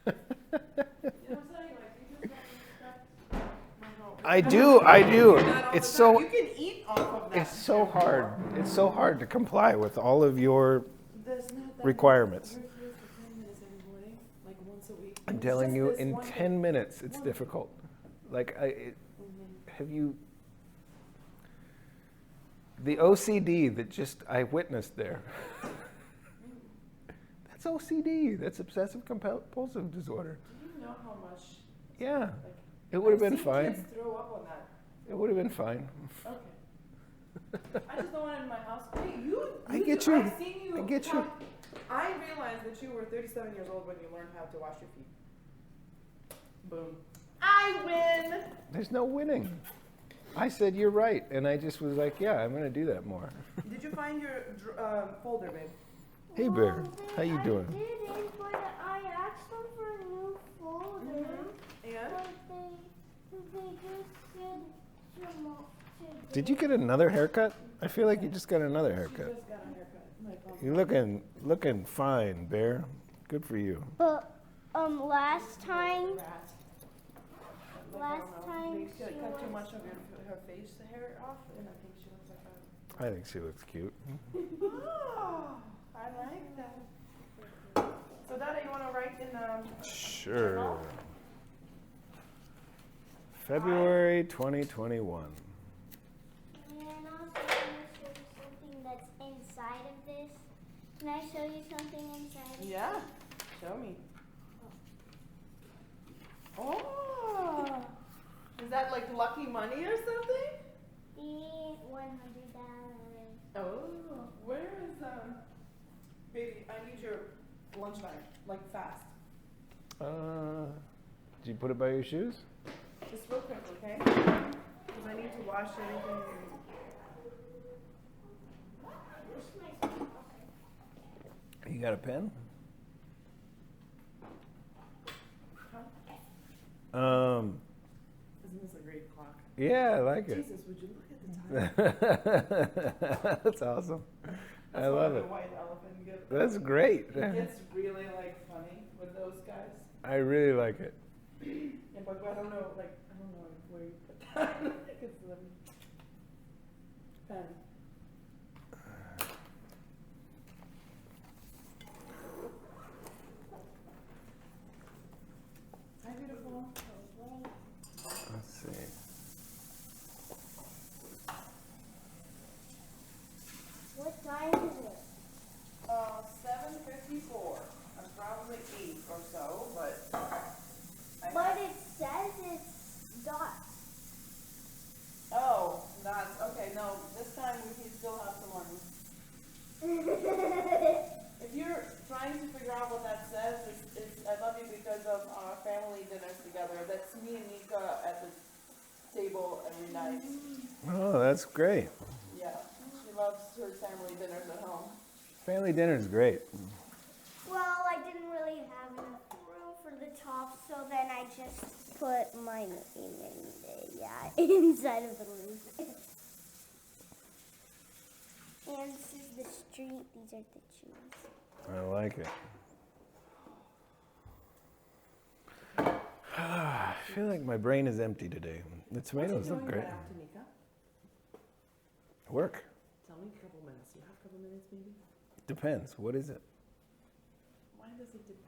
You know what I'm saying? Like, you just gotta respect my home. I do. Not all It's the so time. You can eat off of that. it's so hard. It's so hard to comply with all of your There's not that requirements. We're here for 10 minutes every morning, like once a week. I'm It's telling just you, this in one 10 day. minutes, it's difficult. Like, have you... The OCD that just I witnessed there. That's OCD. That's obsessive compulsive disorder. Do you know how much? Yeah, Like, it would have I've been seen fine. Kids throw up on that. It would have been fine. Okay. I just don't want it in my house. Hey, I get you. I've seen you. I get you. I realized that you were 37 years old when you learned how to wash your feet. Boom. I win. There's no winning. I said, you're right. And I just was like, yeah, I'm going to do that more. Did you find your folder, babe? Hey, Bear. How you doing? I didn't, but I asked them for a new folder. And? But they just said to Did you get another haircut? I feel like you just got another haircut. Just got a haircut. No problem. You're looking fine, Bear. Good for you. But last time Rat. she They cut too was- much of her face hair off, and I think she looks like a. I think she looks cute. Oh, I like that. So, Dada, you want to write in Sure. journal? February 2021. And also, I'm going to show you something that's inside of this. Can I show you something inside of Yeah, show me. Oh, is that like lucky money or something? the $100? Oh, where is baby? I need your lunch bag, like fast. Did you put it by your shoes? Just real quick, okay? Because I need to wash everything. You got a pen? Isn't this a great clock? Yeah, I like it. Jesus, would you look at the time? That's awesome. I That's love why it. the white elephant gets. That's great. It's really like funny with those guys. I really like it. Yeah, but I don't know, like, I don't know where you put that. It's the pen. Hi, beautiful. Let's see. What time is it? 7:54. I'm probably 8 or so, but. But it says it's dots. Oh, that's okay. No, this time we still have to learn. If you're trying to figure out what that says, it's I love you because of our family dinners together. That's me and Nika at the table every night. Oh, that's great. Yeah, she loves her family dinners at home. Family dinner is great. Well, I didn't really have enough room for the top, so then I just put my name inside of the roof. And this is the street. These are the trees. I like it. I feel like my brain is empty today. The tomatoes look great. After Nika, Work. tell me a couple minutes. You have a couple minutes, maybe? Depends. What is it? Why does it depend?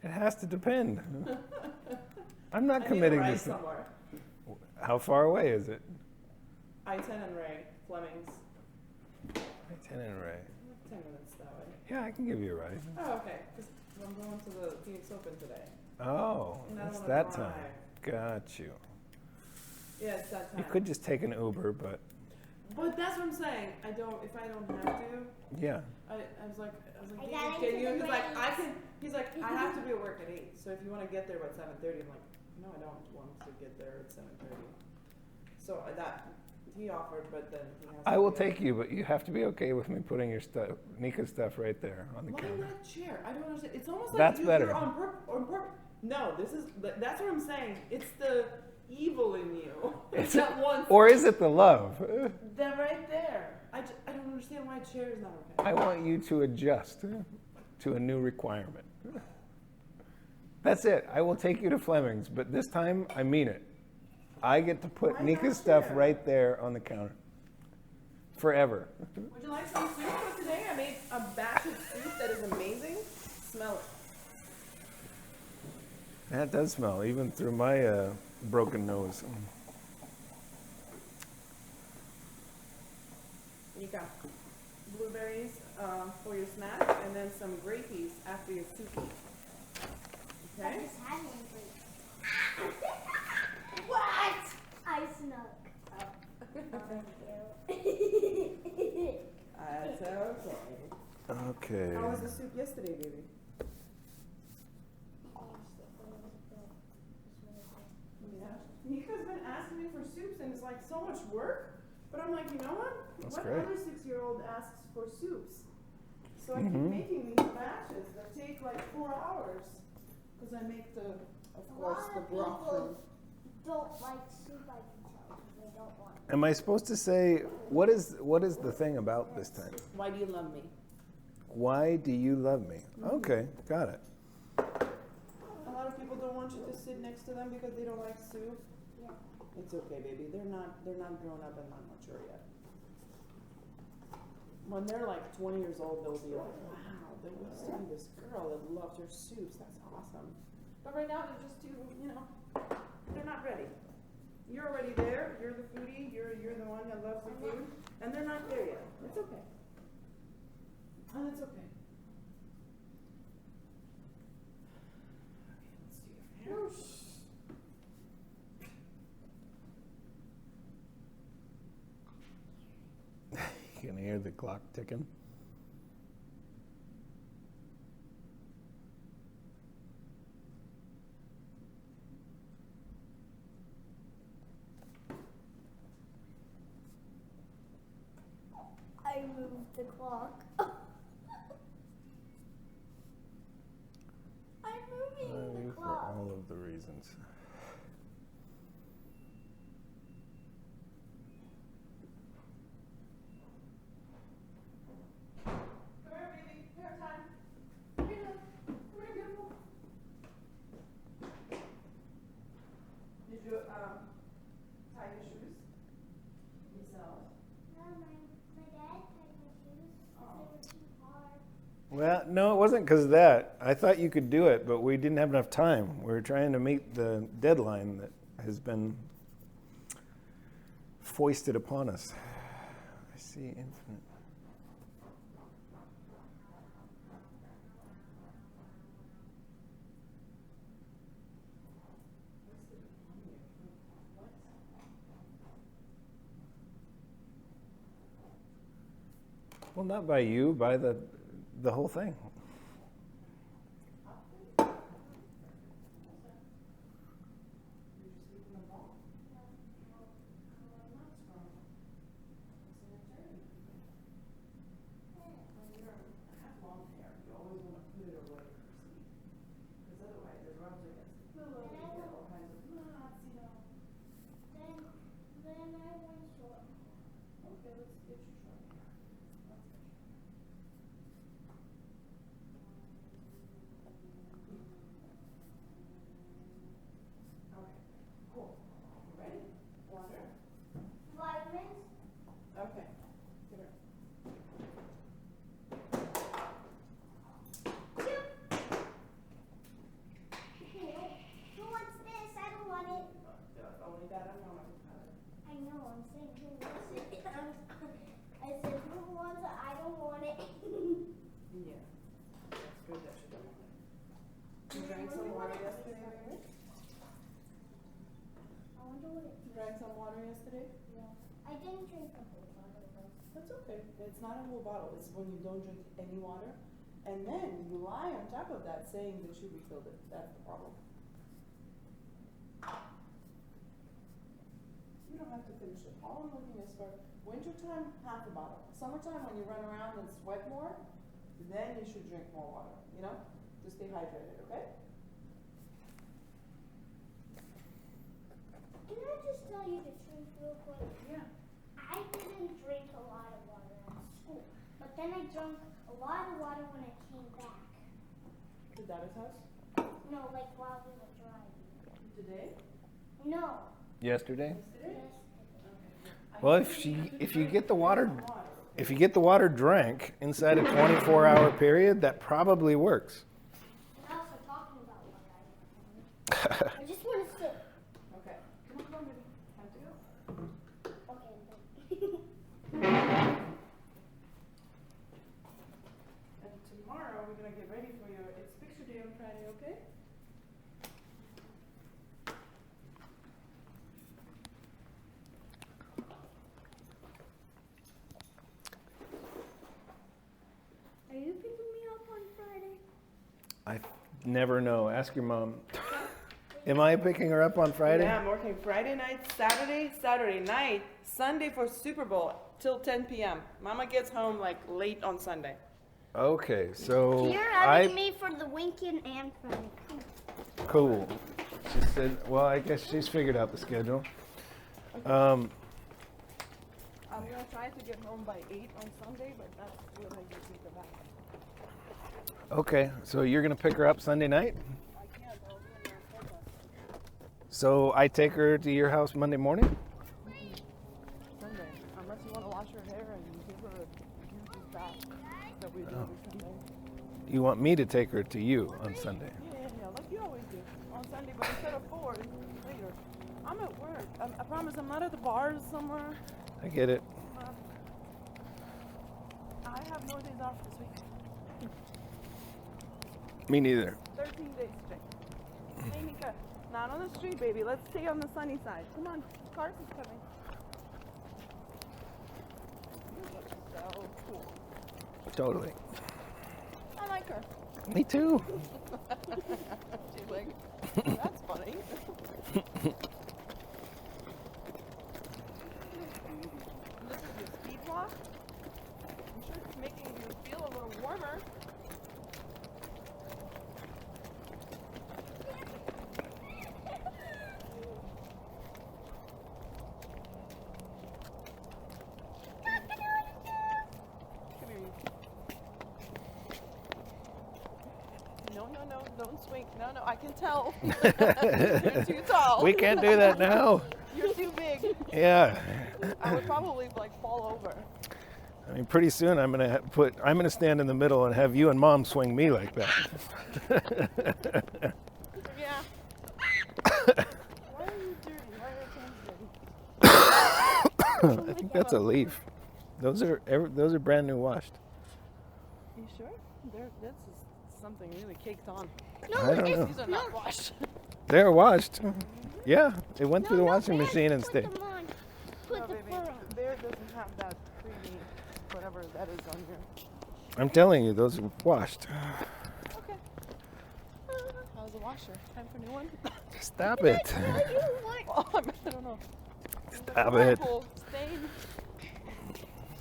It has to depend. I'm not I committing need to this. ride somewhere. How far away is it? I-10 and Ray, Fleming's. 10 and Ray. 10 minutes that way. Yeah, I can give you a ride. Oh, okay. Because I'm going to the Phoenix Open today. Oh, And I don't it's wanna that drive. time. Got you. Yeah, it's that time. You could just take an Uber, but But that's what I'm saying. If I don't have to, Yeah. I was like, I "Dude, got can into you?" the He's like, "I race. can." He's like, "I have to be at work at 8. So if you want to get there by 7:30, I'm like, "No, I don't want to get there at 7:30." So he offered, but then he has. I to will be take you, but you have to be okay with me putting your stuff, Nika's stuff, right there on the Why counter. that chair? I don't understand. It's almost like That's better. you're on purpose. No, that's what I'm saying. It's the evil in you. It's that one. Or is it the love? That right there. I don't understand why a chair is not okay. I want you to adjust to a new requirement. That's it. I will take you to Fleming's, but this time I mean it. I get to put Why Nika's not stuff share? right there on the counter. Forever. Would you like some soup for today? I made a batch of soup that is amazing. Smell it. That does smell, even through my broken nose. You got blueberries for your snack, and then some grapies after your soup. I Okay? just had one for What? I snuck. Oh, thank you. That's okay. Okay. How was the soup yesterday, baby? Yeah. Nika's been asking me for soups, and it's like so much work. But I'm like, you know what? That's What great. other 6-year-old asks for soups? So I keep Mhm. making these batches that take like 4 hours. Because I make of A course, lot the of broth people from. don't like soup, I can tell, because they don't want it. Am I supposed to say, what is the thing about this time? Why do you love me? Why do you love me? Okay, got it. A lot of people don't want you to sit next to them because they don't like soup. Yeah. It's okay, baby. They're not grown up and not mature yet. When they're like 20 years old, they'll be like, wow, there used to be this girl that loved her soups. That's awesome. But right now, they're just too, they're not ready. You're already there. You're the foodie. You're the one that loves the food. And they're not there yet. It's okay. And it's okay. Okay, let's do your hair. You can hear the clock ticking. I moved the clock. I'm moving the For clock. all of the reasons. Come here, baby. Hair time. Come here, love. Come here, beautiful. Did you tie your shoes yourself? No, my dad tied my shoes because they were too hard. Well, no, it wasn't because of that. I thought you could do it, but we didn't have enough time. We were trying to meet the deadline that has been foisted upon us. I see infinite. Well, not by you, by the whole thing. You're just leaving them all. That's wrong. It's an eternity. When you have long hair, you always want to put it away for sleep. Because otherwise it rubs against the pillow, you get all kinds of knots, Then I went short. Okay, let's get you short hair. Let's get you. okay. It's not a whole bottle. It's when you don't drink any water. And then you lie on top of that saying that you refilled it. That's the problem. You don't have to finish it. All I'm looking is for wintertime, half a bottle. Summertime, when you run around and sweat more, then you should drink more water, you know? To stay hydrated, okay? Can I just tell you the truth real quick? Yeah. I didn't drink a lot of water at school, but then I drank a lot of water when I came back. To Dada's house? No, like while we were driving. Today? No. Yesterday? Yesterday? Yes. Okay. Well, if you get the water drank inside a 24-hour period, that probably works. And also talking about water. I just want to sip. Okay. Come on, baby. Time to go. Okay. And tomorrow we're gonna get ready for your It's Picture Day on Friday, okay? Are you picking me up on Friday? I never know. Ask your mom. Am I picking her up on Friday? Yeah, I'm working Friday night, Saturday night, Sunday for Super Bowl till 10 p.m. Mama gets home like late on Sunday. Okay, so You're having me for the weekend and Friday. Cool. She said, well, I guess she's figured out the schedule. I'm gonna try to get home by 8 on Sunday, but that's when I usually go back. Okay, so you're going to pick her up Sunday night? I can't, I'll be in my hotel. So I take her to your house Monday morning? Sunday, unless you want to wash her hair and give her a juicy bath that we do every Sunday. You want me to take her to you on Sunday? Yeah, like you always do on Sunday, but instead of 4, it's later. I'm at work. I promise I'm not at the bars somewhere. I get it. I have no days off this week. Me neither. 13 days straight. Hey, Nika, not on the street, baby. Let's stay on the sunny side. Come on, Carson's coming. You look so cool. Totally. I like her. Me too. She's like, that's funny. This is your speed walk. I'm sure it's making you feel a little warmer. Come here, you. No, don't swing. No, I can tell. You're too tall. We can't do that now. You're too big. Yeah. I would probably like fall over. I mean, pretty soon I'm gonna stand in the middle and have you and Mom swing me like that. Yeah. Why are you dirty? Why are your hands dirty? I think that's a leaf. Those are brand new washed. You sure? This is something really caked on. I don't know. These are not washed. They're washed. Yeah, it went through the washing machine and stayed. Put them on. No, Put the baby. fur on. Bear doesn't have that creamy, whatever that is on here. I'm telling you, those are washed. Okay. How's the washer? Time for a new one? Stop it. Tell you what. Oh, I don't know. Stop it. Purple stain.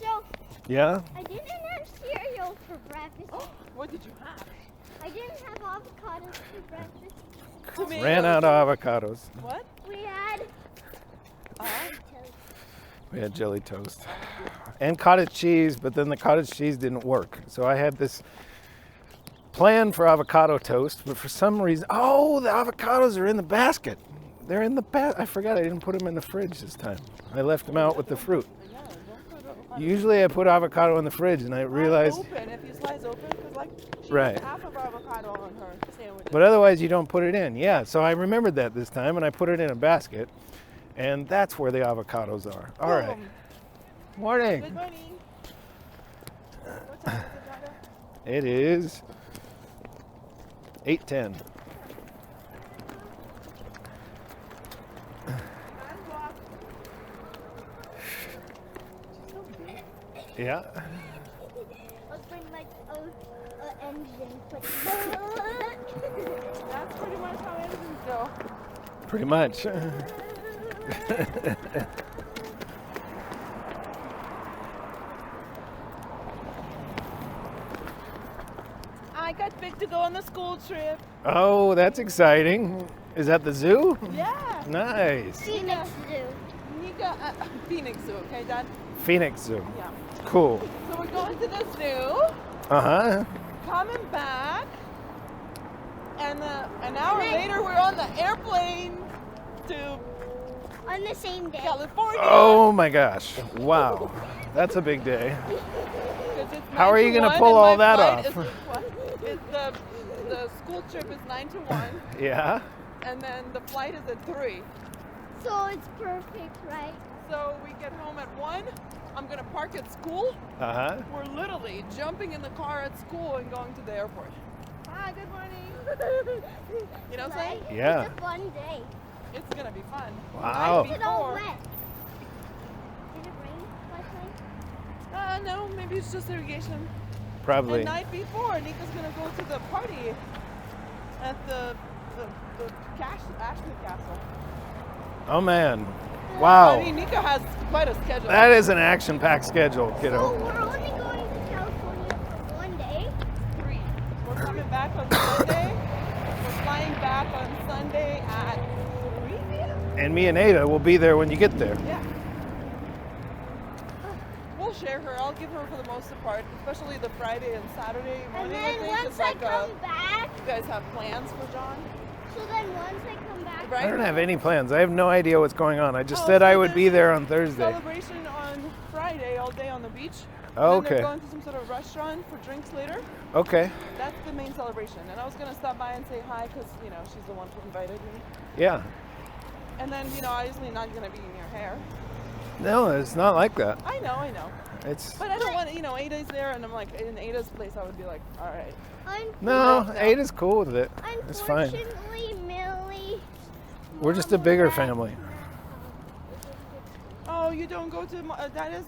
So, Yeah? I didn't have cereal for breakfast. What did you have? I didn't have avocados for breakfast. Tomatoes. Ran out of avocados. What? We had toast. We had jelly toast. And cottage cheese, but then the cottage cheese didn't work. So I had this plan for avocado toast, but for some reason, the avocados are in the basket. They're in the basket. I forgot I didn't put them in the fridge this time. I left them out with the fruit. Yeah, don't put avocado. Usually I put avocado in the fridge and I realized, Open, if you slice open, because like she Right. has half of avocado on her sandwich. but otherwise you don't put it in. Yeah, so I remembered that this time and I put it in a basket. And that's where the avocados are. All right. Morning. Good morning. What time is it, Dada? It is 8:10. Nice walk. She's so big. Yeah. Let's bring like a engine. That's pretty much how engines go. Pretty much. I got picked to go on the school trip. Oh, that's exciting. Is that the zoo? Yeah. Nice. Phoenix Zoo. Nika, Phoenix Zoo, okay, Dad? Phoenix Zoo. Yeah. Cool. So we're going to the zoo, Uh-huh. coming back, and an hour later we're on the airplane to On the same day. California. Oh my gosh. Wow. That's a big day. 'Cause it's How are 9 you to gonna 1 pull and all my that flight off? The school trip is 9 to 1, Yeah. and then the flight is at 3. So it's perfect, right? So we get home at 1. I'm gonna park at school. Uh-huh. We're literally jumping in the car at school and going to the airport. Hi, good morning. You know what I'm saying? Right? Yeah. It's a fun day. It's gonna be fun. Wow. It's all wet. Did it rain last night? No, maybe it's just irrigation. Probably. The night before, Nika's gonna go to the party at the Ashton Castle. Oh man. Wow. I mean, Nika has quite a schedule. That is an action-packed schedule, So kiddo. we're only going to California for 1 day. 3. We're coming back on Sunday. We're flying back on Sunday at 3 p.m. And me and Ada will be there when you get there. Yeah. We'll share her. I'll give her for the most part, especially the Friday and Saturday And morning. I then think once it's I like come back, you guys have plans for John, so then once I come back, right? I don't have any plans. I have no idea what's going on. I just Oh, said so I would be there's there on Thursday. Celebration on Friday, all day on the beach. Oh, And then okay. they're going to some sort of restaurant for drinks later. Okay. That's the main celebration. And I was gonna stop by and say hi because she's the one who invited me. Yeah. And then obviously not gonna be in your hair. No, it's not like that. I know. It's But I don't want Ada's there, and I'm like in Ada's place. I would be like, all right. no. No. Ada's cool with it. It's fine. unfortunately, Millie. We're just a bigger family. Oh, you don't go to Dada's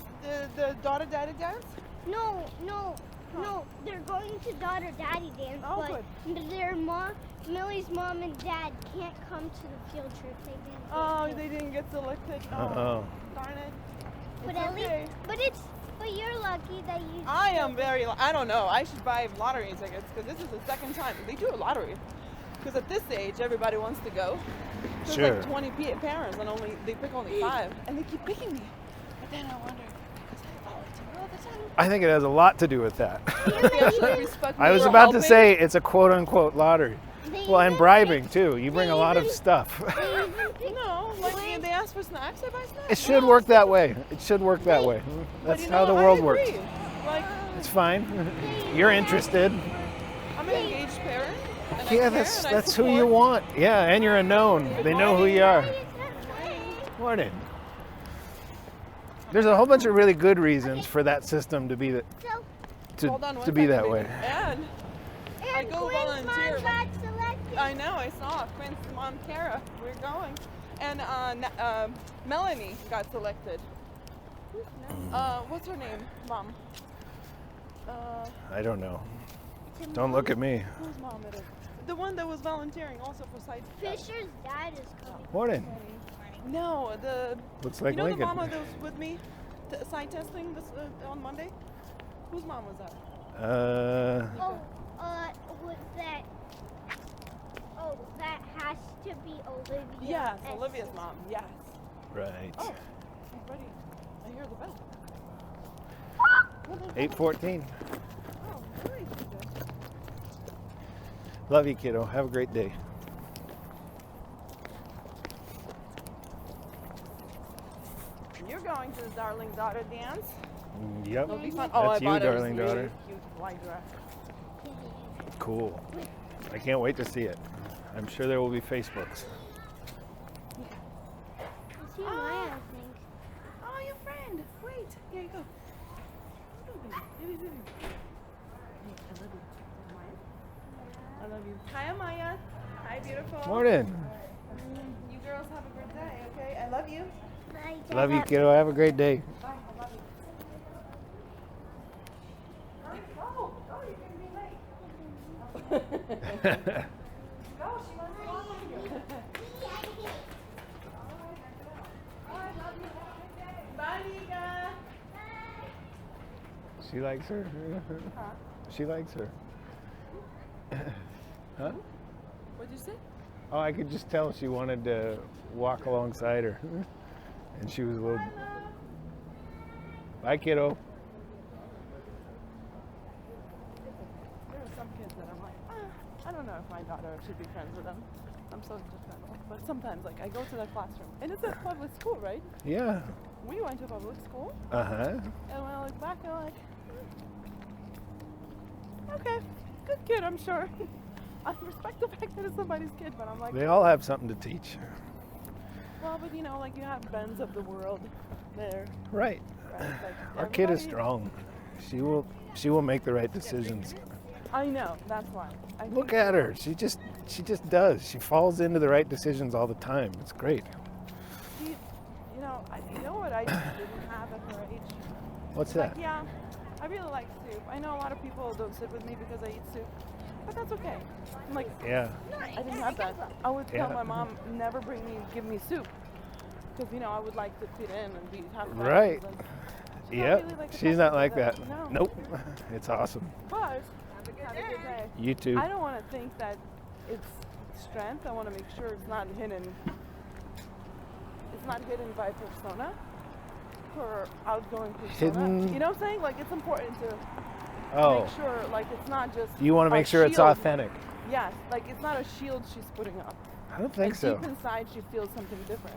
the daughter daddy dance? No, they're going to daughter daddy dance, Oh, but their mom, Millie's mom and dad can't come to the field trip. They didn't. Oh, get they didn't get selected. Uh-oh. Darn it. But It's at okay. least, but you're lucky that you. I am very. I don't know. I should buy lottery tickets because this is the second time they do a lottery. Because at this age, everybody wants to go. There's Sure. like 20 parents, and they pick only 5, and they keep picking me. But then I wonder, because I volunteer all the time. I think it has a lot to do with that. They actually respect me I was for about to helping. say it's a quote-unquote lottery. They Well, and even bribing pick- too. You bring a lot of stuff. They even pick No, like they ask for snacks, I buy snacks. It should work that way. It should work that way. But That's how the I world agree. works. Like, It's fine. You're interested. I'm an engaged parent. And I Yeah, care that's and I who you support. want. Yeah, and you're a known. They know who you are. Morning. There's a whole bunch of really good reasons for that system to be that So, Hold on one to be second, that baby. way. And I and go Quinn's volunteer. mom got selected. I know, I saw Quinn's mom, Kara. We're going. And Melanie got selected. What's her name, Mom? I don't know. Don't look at me. Whose mom it is? The one that was volunteering also for site. Fisher's dad is coming. Morning. No, the Looks like you know Lincoln. the mama that was with me site testing this on Monday. Whose mom was that? Oh, was that? Oh, that has to be Olivia. Yes, and Olivia's Sis- mom. Yes. Right. Oh, I'm ready. I hear the bell. 8:14. Oh, very good. Love you, kiddo. Have a great day. You're going to the darling daughter dance. Yep. It'll be fun. That's I you, bought her this darling really daughter. cute white dress. Cool. I can't wait to see it. I'm sure there will be Facebooks. I see Maya, I think. Oh, your friend. Wait. Here you go. Baby. I love you. Maya? I love you. Hi, Amaya. Hi, beautiful. Morning. You girls have a good day, okay? I love you. Bye, Love you, Dad. kiddo. Have a great day. Bye. I love you. she wants to walk with you. Bye, Nika. She likes her. Huh? She likes her. Huh? What'd you say? Oh, I could just tell she wanted to walk alongside her. And she was a little... Bye, kiddo. There are some kids that I'm like, I don't know if my daughter should be friends with them. I'm so judgmental. But sometimes, like, I go to their classroom, and it's a public school, right? Yeah. We went to public school, Uh-huh. and when I look back, I'm like, okay, good kid, I'm sure. I respect the fact that it's somebody's kid, but I'm like, They all have something to teach. well, but you know, like, you have Bens of the world there, Right. right? Like, Our kid is everybody- strong. She will make the right decisions. I know, that's why. I Look think- at her. She just does. She falls into the right decisions all the time. It's great. She, you know what I didn't have at her age? What's Like, that? yeah, I really like soup. I know a lot of people don't sit with me because I eat soup, but that's okay. I'm like, Yeah. I didn't have that. I would tell Yeah. my mom, never give me soup. Because, I would like to fit in and have friends. Right. And she's not Yep. really like the She's type not to do like that. No. Nope. It's awesome. But, have a good day. You too. I don't want to think that it's strength. I want to make sure it's not hidden. It's not hidden by persona. Or outgoing persona. Hidden- You know what I'm saying? Like, it's important to Oh. make sure, like, it's not just You want to a make sure it's shield. authentic. Yes, like, it's not a shield she's putting up. I don't think And so. deep inside, she feels something different.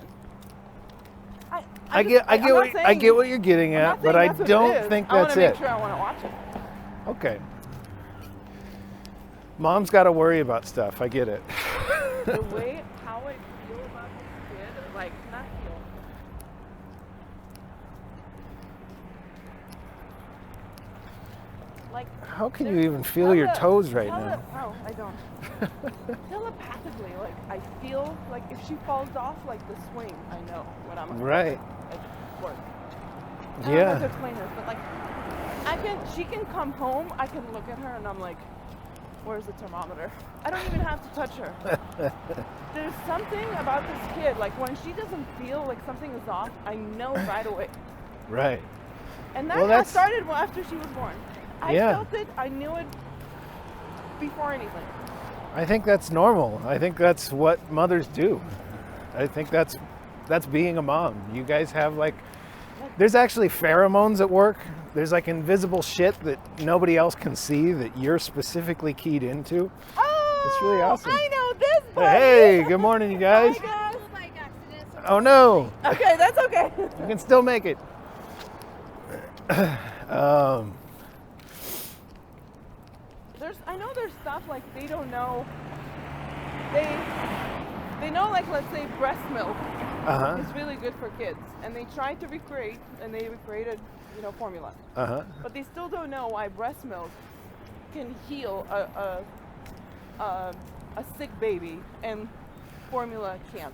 I I'm get not what you're getting I'm not at, but saying I that's what it don't is. think I want that's to make it. sure I want to watch it. Okay. Mom's got to worry about stuff. I get it. The way how I feel about this kid, like not feel. Like How can you there's even feel your toes right now? No, I don't. Telepathically, like I feel like if she falls off like the swing, I know what I'm Right. at work. I don't know how to Yeah. explain this, but like she can come home, I can look at her and I'm like, where's the thermometer? I don't even have to touch her. There's something about this kid, like when she doesn't feel like something is off, I know right away. Right. And that Well, that's- started after she was born. I Yeah. felt it, I knew it before anything. I think that's normal. I think that's what mothers do. I think that's being a mom. You guys have there's actually pheromones at work. There's like invisible shit that nobody else can see that you're specifically keyed into. Oh, It's really awesome. I know this buddy. Hey, good morning, you guys. Hi, guys. Oh no, Okay, that's okay. you can still make it. I know there's stuff like they don't know. They know, like, let's say breast milk Uh-huh. is really good for kids, and they tried to recreate, and they recreated, formula. Uh-huh. But they still don't know why breast milk can heal a sick baby, and formula can't.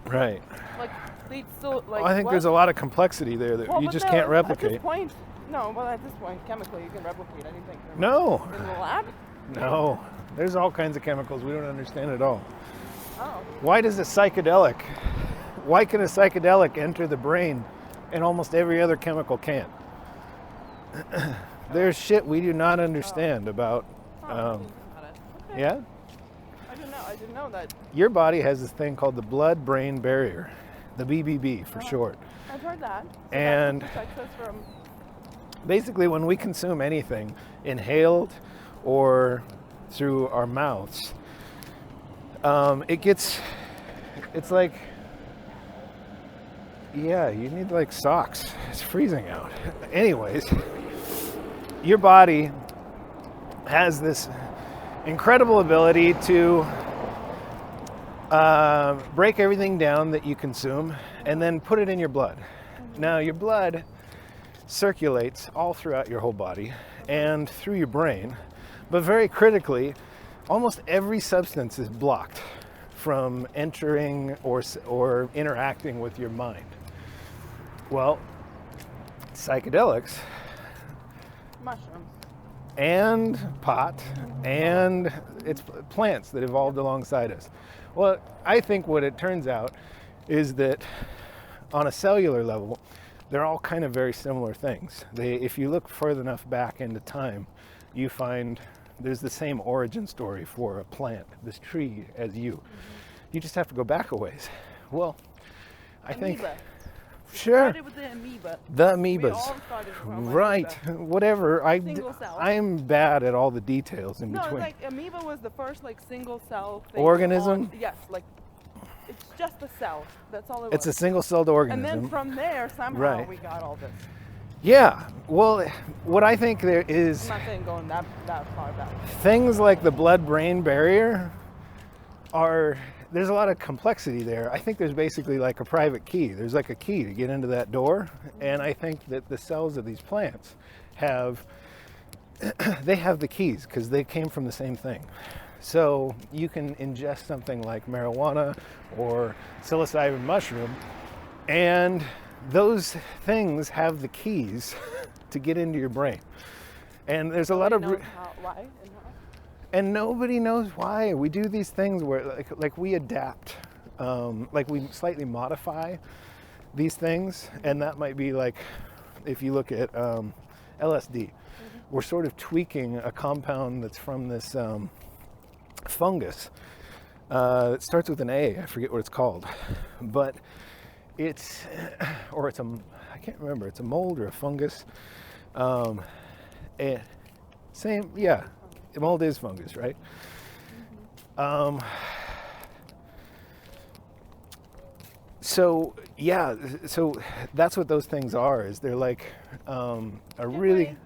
Right. Like they still like. Well, I think what? there's a lot of complexity there that Well, you but just no, can't At replicate. this point, no. Well, at this point, chemically, you can replicate anything. No. In the lab? No. There's all kinds of chemicals we don't understand at all. Oh. Why can a psychedelic enter the brain and almost every other chemical can't? There's shit we do not understand about. I didn't think about it. Okay. Yeah? I didn't know that. Your body has this thing called the blood-brain barrier, the BBB for short. I've heard that. So And- that protects us from. Basically, when we consume anything, inhaled or through our mouths, it's like, yeah, you need like socks. It's freezing out. Anyways, your body has this incredible ability to break everything down that you consume and then put it in your blood. Now, your blood circulates all throughout your whole body and through your brain, but very critically, almost every substance is blocked from entering or interacting with your mind. Well, psychedelics Mushrooms. and pot, and it's plants that evolved alongside us. Well, I think what it turns out is that on a cellular level, they're all kind of very similar things. If you look further enough back into time, you find there's the same origin story for a plant, this tree, as you. You just have to go back a ways. Well, I think... Amoeba. Sure. Started with the amoeba. The We amoebas. all started from Right. amoeba. Whatever. Single cell. I'm bad at all the details in No, between. like amoeba was the first like single cell thing. Organism? Yes, like it's just a cell. That's all it was. It's a single-celled organism. And then from there, somehow Right. we got all this. Yeah. Well, what I think there is... I'm not saying going that far back. Things like the blood-brain barrier there's a lot of complexity there. I think there's basically like a private key. There's like a key to get into that door. And I think that the cells of these plants they have the keys because they came from the same thing. So you can ingest something like marijuana or psilocybin mushroom, and those things have the keys to get into your brain. And there's a lot of... Why and how? And nobody knows why. We do these things where like we adapt, like we slightly modify these things. And that might be like, if you look at LSD, we're sort of tweaking a compound that's from this fungus. It starts with an A, I forget what it's called. But I can't remember, it's a mold or a fungus. Mold is fungus, right? So that's what those things are. Is they're like a really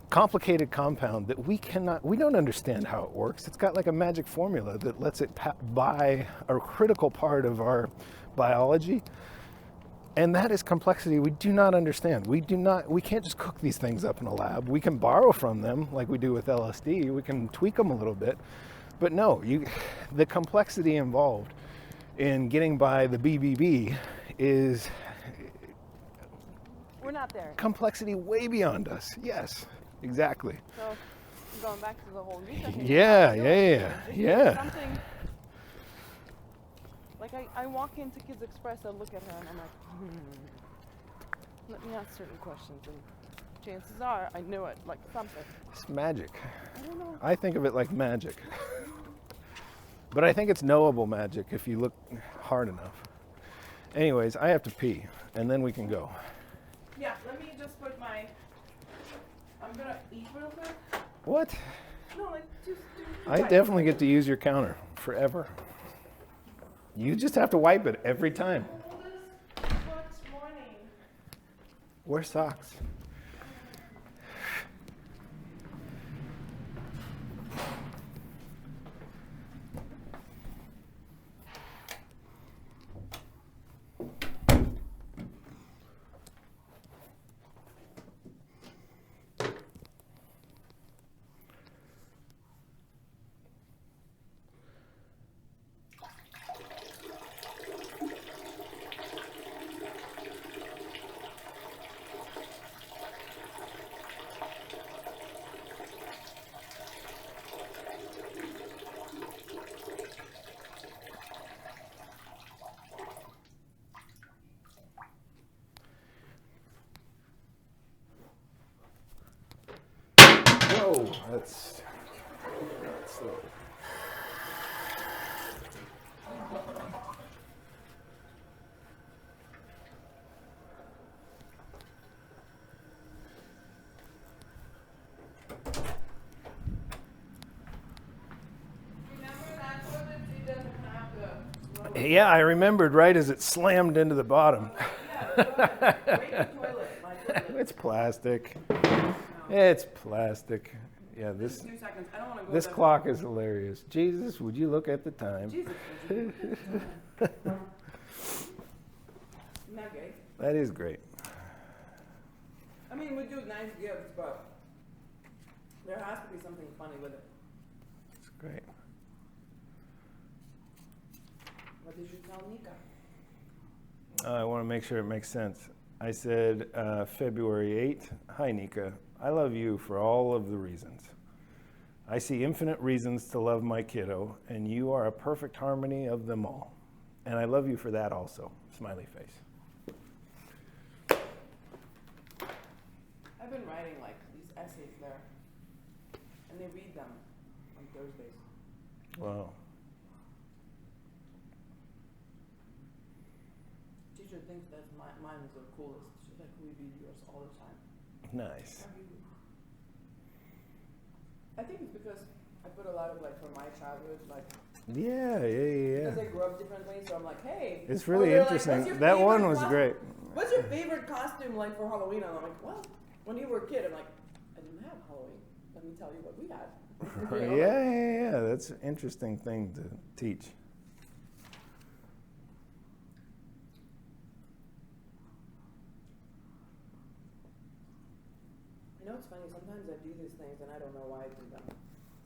complicated compound that we don't understand how it works. It's got like a magic formula that lets it buy a critical part of our biology. And that is complexity we do not understand. We can't just cook these things up in a lab. We can borrow from them like we do with LSD. We can tweak them a little bit. But no, the complexity involved in getting by the BBB is... We're not there. Complexity way beyond us. Yes, exactly. So, going back to the whole Nika thing. Yeah. Something... Like I walk into Kids Express, I look at her and I'm like, let me ask certain questions, and chances are I knew it, like something. It's magic. I don't know. I think of it like magic. But I think it's knowable magic if you look hard enough. Anyways, I have to pee, and then we can go. Yeah, let me just put I'm gonna eat real quick. What? No, like just do I definitely get to use your counter forever. You just have to wipe it every time. Oldest morning. Wear socks. Whoa, that's slow. Yeah, I remembered right as it slammed into the bottom. It's plastic. It's plastic. Yeah, this 2 seconds. I don't want to go. this clock is hilarious. Jesus, would you look at the time? Jesus. Isn't that great? That is great. I mean, we do nice gifts, but there has to be something funny with it. It's great. What did you tell Nika? I want to make sure it makes sense. I said February 8th. Hi, Nika. I love you for all of the reasons. I see infinite reasons to love my kiddo, and you are a perfect harmony of them all. And I love you for that also. Smiley face. I've been writing like these essays there, and they read them on Thursdays. Wow. Teacher thinks that mine is the coolest. She's like, we read yours all the time. Nice. I think it's because I put a lot of like from my childhood, like Yeah. because I grew up differently. So I'm like, hey. It's really they're interesting. Like, that one was great. What's your favorite costume like for Halloween? And I'm like, well, when you were a kid, I'm like, I didn't have Halloween. Let me tell you what we had. You know, Yeah. That's an interesting thing to teach. You know, it's funny. Sometimes I do these things and I don't know why I do them.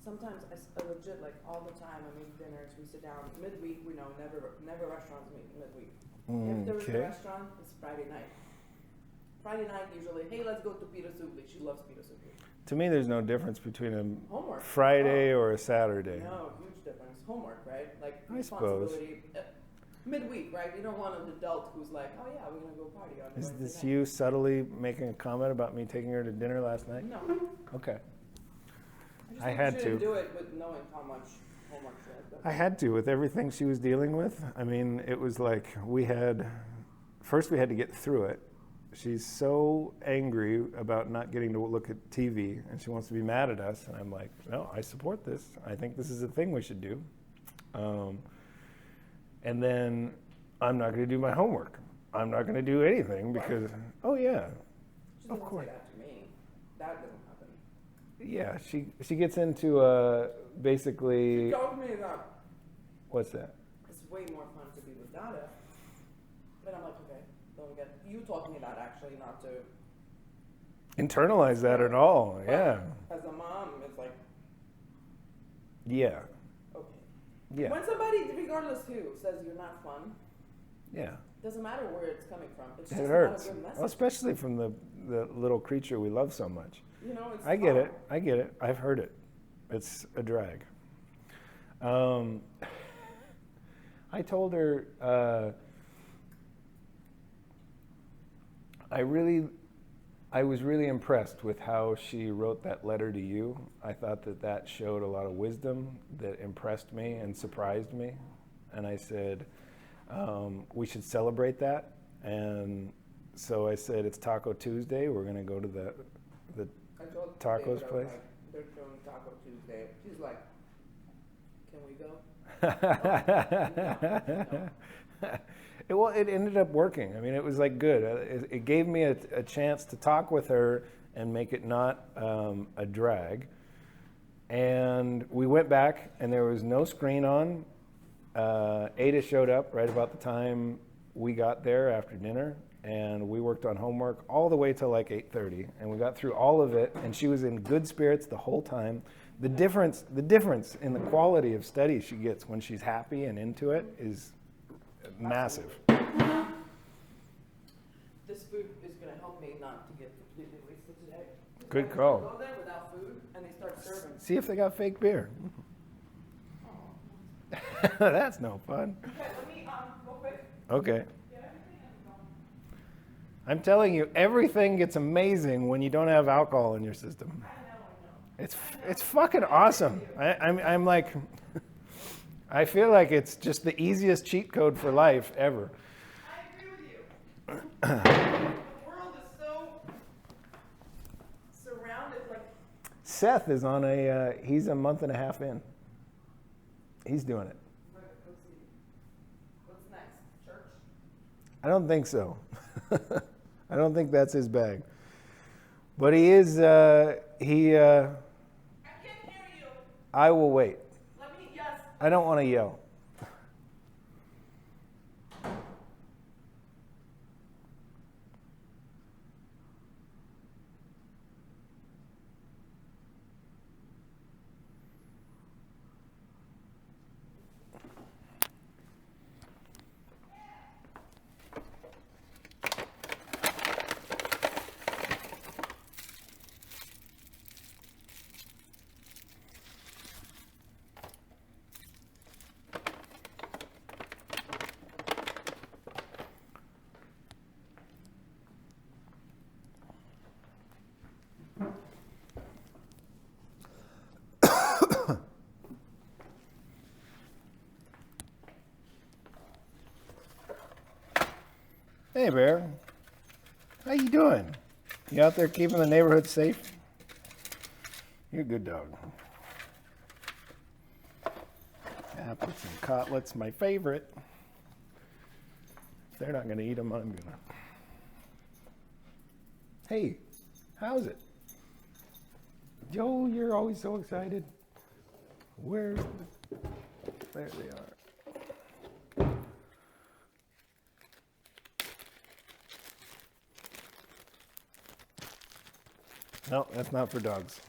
Sometimes I legit, like all the time, I'm eating dinners. We sit down midweek. We know never restaurants meet midweek. If there is a restaurant, it's Friday night. Friday night usually. Hey, let's go to pita soup. She loves pita soup. To me, there's no difference between a Homework. Friday or a Saturday. No, huge difference. Homework, right? Like I suppose. responsibility. Midweek, right? You don't want an adult who's like, oh yeah, we're gonna go party on Is Wednesday this night. you subtly making a comment about me taking her to dinner last night? No. Okay. just I think had you shouldn't to. do it with knowing how much homework she has. I had to, with everything she was dealing with. I mean, it was like we had to get through it. She's so angry about not getting to look at TV, and she wants to be mad at us. And I'm like, no, I support this. I think this is a thing we should do. And then I'm not going to do my homework. I'm not going to do anything because, oh yeah, She of doesn't course. say that to me. That doesn't happen. Yeah, she gets into basically, She told me that what's that? it's way more fun to be with Dada. But I'm like, okay, don't get you talking about actually not to. Internalize that at all, yeah. As a mom, it's like, Yeah, okay. yeah, When somebody, regardless who, says you're not fun, yeah. doesn't matter where it's coming from. It's It just hurts, not a good message. well, especially from the little creature we love so much. You know, it's I get fun. it. I get it. I've heard it. It's a drag. I told her I was really impressed with how she wrote that letter to you. I thought that showed a lot of wisdom that impressed me and surprised me. And I said, we should celebrate that. And so I said, it's Taco Tuesday. We're going to go to the I told Tacos David, I was place? like, they're showing Taco Tuesday. She's like, can we go? Well, it ended up working. I mean, it was like good. It gave me a chance to talk with her and make it not a drag. And we went back, and there was no screen on. Ada showed up right about the time we got there after dinner, and we worked on homework all the way till like 8:30, and we got through all of it. And she was in good spirits the whole time. The difference in the quality of study she gets when she's happy and into it is massive. This food is going to help me not to get completely wasted today. Good I just call. Go there without food, and they start serving. See if they got fake beer. Oh. That's no fun. Okay, let me go quick. Okay. Get everything and go. I'm telling you, everything gets amazing when you don't have alcohol in your system. I know. It's fucking awesome. I'm like, I feel like it's just the easiest cheat code for life ever. I agree with you. The world is so surrounded, like, Seth is on he's a month and a half in. He's doing it. let's see. What's next? Church? I don't think so. I don't think that's his bag. But he is, I can't hear you. I will wait. Let me, yes. I don't want to yell. Bear. How you doing? You out there keeping the neighborhood safe? You're a good dog. Apples and cotlets, my favorite. If they're not going to eat them, I'm going to. Hey, how's it? Joe, you're always so excited. Where's the... There they are. No, that's not for dogs.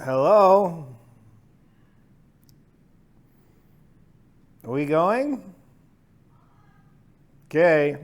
Hello? Are we going? Okay.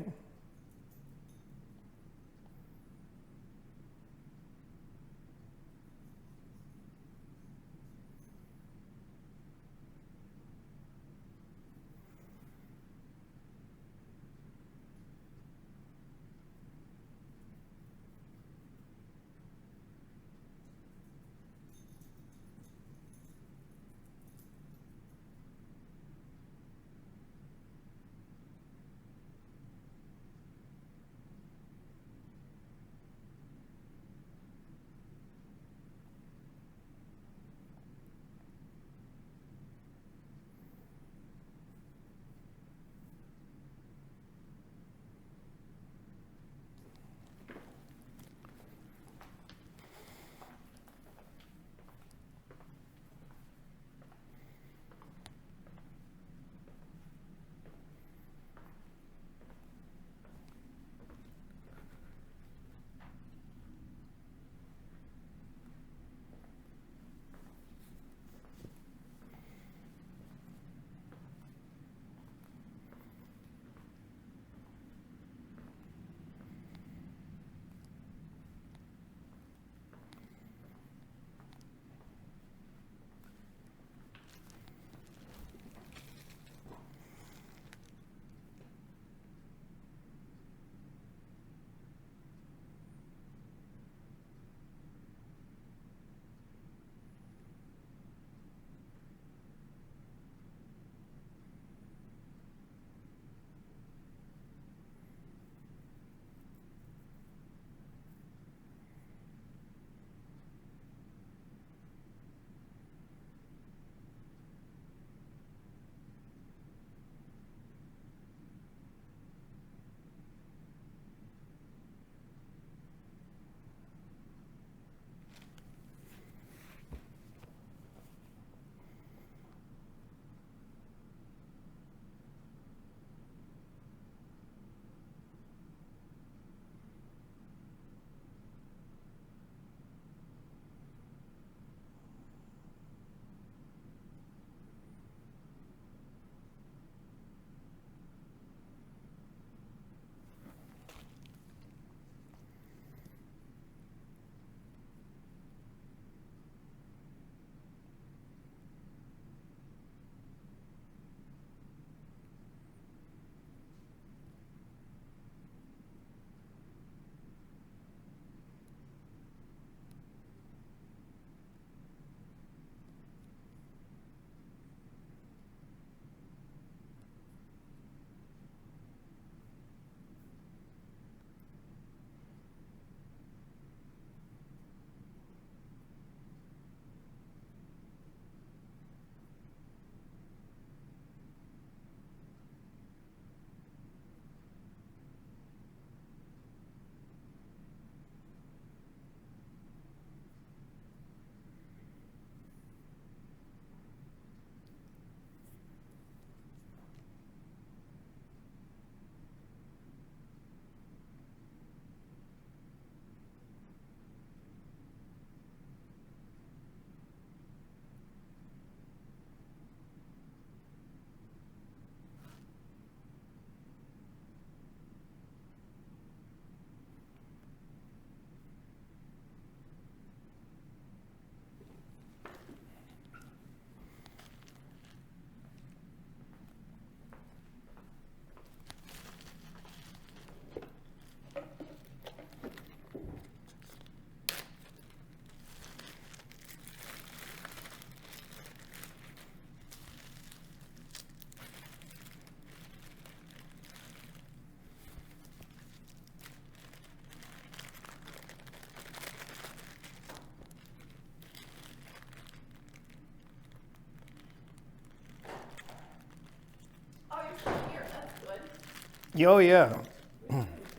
Oh, yeah.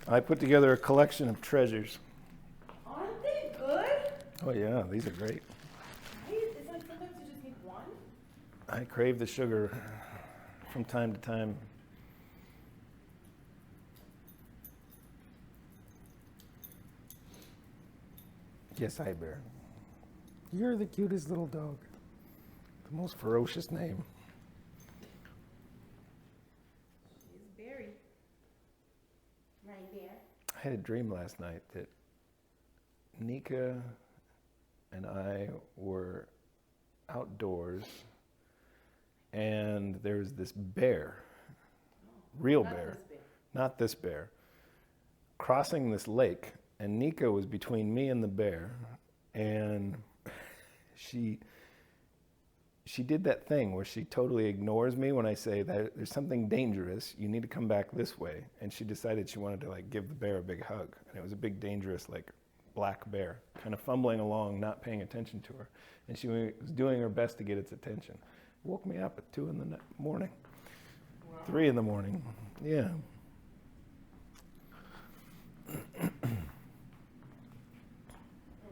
I put together a collection of treasures. Aren't they good? Oh, yeah, these are great. Right? It's like sometimes you just need one. I crave the sugar from time to time. Yes, I bear. You're the cutest little dog. The most ferocious name. She's Barry. My bear. I had a dream last night that Nika and I were outdoors and there was this bear, real Not bear, this big. not this bear, crossing this lake, and Nika was between me and the bear, and she did that thing where she totally ignores me when I say that there's something dangerous, you need to come back this way, and she decided she wanted to like give the bear a big hug, and it was a big dangerous like black bear, kind of fumbling along, not paying attention to her, and she was doing her best to get its attention. Woke me up at 2 in the morning, 3 in the morning, yeah. Okay,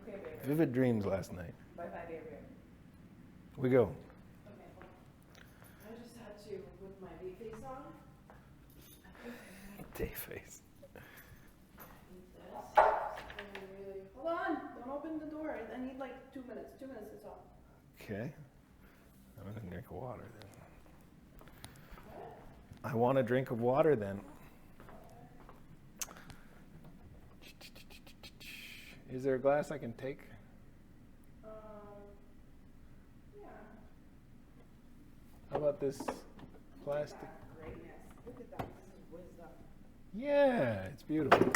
baby. Vivid dreams last night. Bye-bye, baby. We go. Okay, hold on. I just had to put my big face on. Day face. Hold on, don't open the door. I need like 2 minutes. 2 minutes is all. Okay. I'm gonna drink of water then. I want a drink of water then. Is there a glass I can take? Yeah. How about this plastic? Greatness. Look at that. This is wisdom. Yeah, it's beautiful.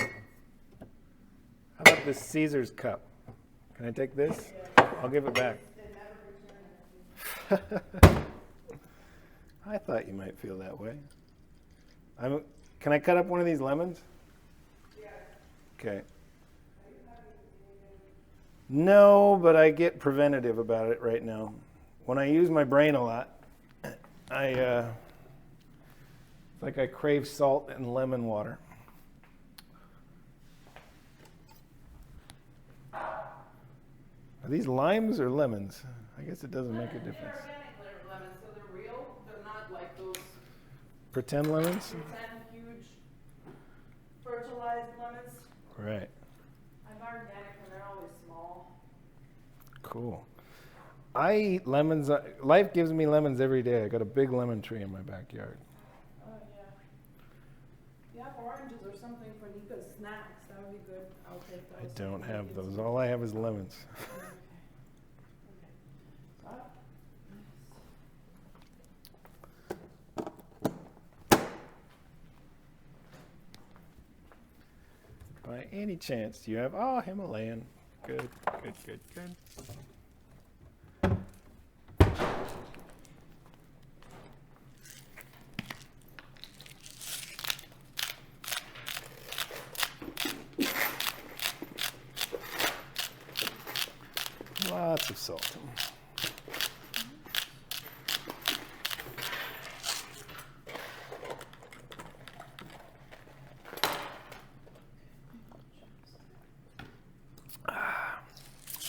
How about this Caesar's cup? Can I take this? I'll give it back. I thought you might feel that way. Can I cut up one of these lemons? Yes. Okay. No, but I get preventative about it right now. When I use my brain a lot, it's like I crave salt and lemon water. Are these limes or lemons? I guess it doesn't make a difference. They're organic lemons, so they're real. They're not like those Pretend lemons? pretend huge fertilized lemons. Right. I'm organic and they're always small. Cool. I eat lemons. Life gives me lemons every day. I got a big lemon tree in my backyard. Oh, yeah. You have oranges or something for Nika's snacks. That would be good. I'll take I those. don't have those. All I have is lemons. Okay. Okay. By any chance, do you have? Oh, Himalayan. Good, good, good, good. Lots of salt.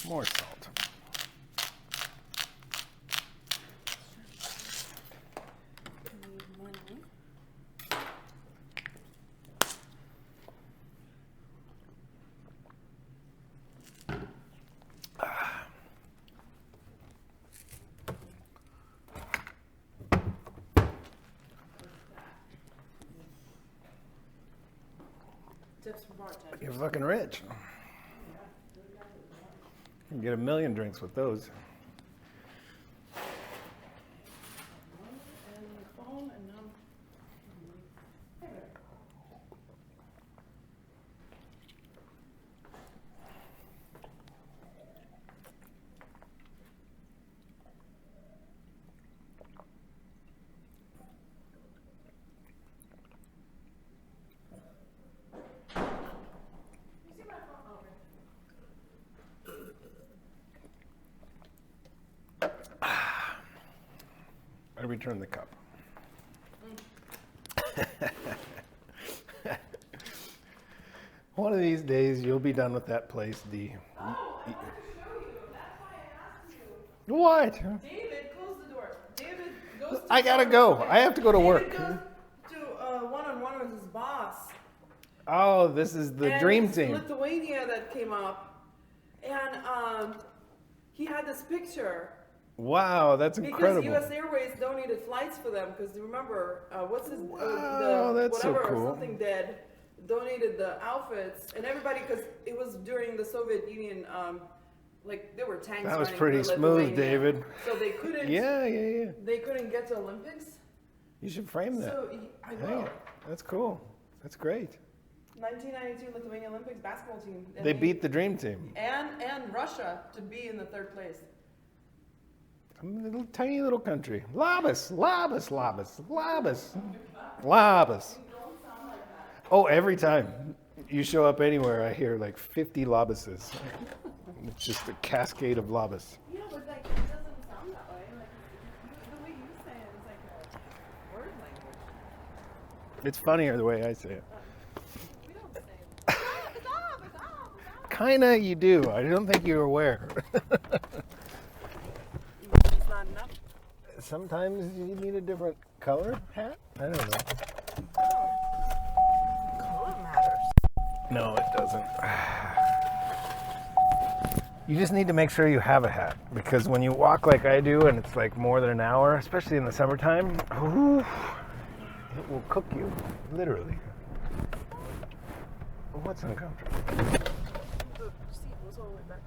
More salt. Tips from bartender. You're fucking rich. You can get 1 million drinks with those. And the phone and you see my phone? Oh, right. I return the cup. One of these days, you'll be done with that place, D. Oh, I wanted to show you. That's why I asked you. What? David, close the door. David goes to I gotta go. I have to go to work. David goes to one-on-one with his boss. Oh, this is the And dream it's team. Lithuania that came up. And he had this picture. Wow, that's incredible. Because U.S. Airways donated flights for them. Because remember, what's his Wow, that's so whatever cool. something dead donated the outfits and everybody because it was during the Soviet Union. Like there were tanks. That was running pretty through smooth, Lithuania, David. So they couldn't. Yeah. They couldn't get to Olympics. You should frame that. So I Hey, will. that's cool. That's great. 1992 Lithuania Olympics basketball team. And They beat the dream team. and Russia to be in the third place. A little tiny little country. Labas. Oh, every time you show up anywhere, I hear like 50 labases. It's just a cascade of labas. Yeah, but like it doesn't sound that way. Like the way you say it is like a word language. It's funnier the way I say it. We don't say it. Kinda you do. I don't think you're aware. It's not enough. Sometimes you need a different color hat? I don't know. Color matters. No, it doesn't. You just need to make sure you have a hat, because when you walk like I do and it's like more than an hour, especially in the summertime, ooh, it will cook you, literally. What's uncomfortable? The seat was all the way back.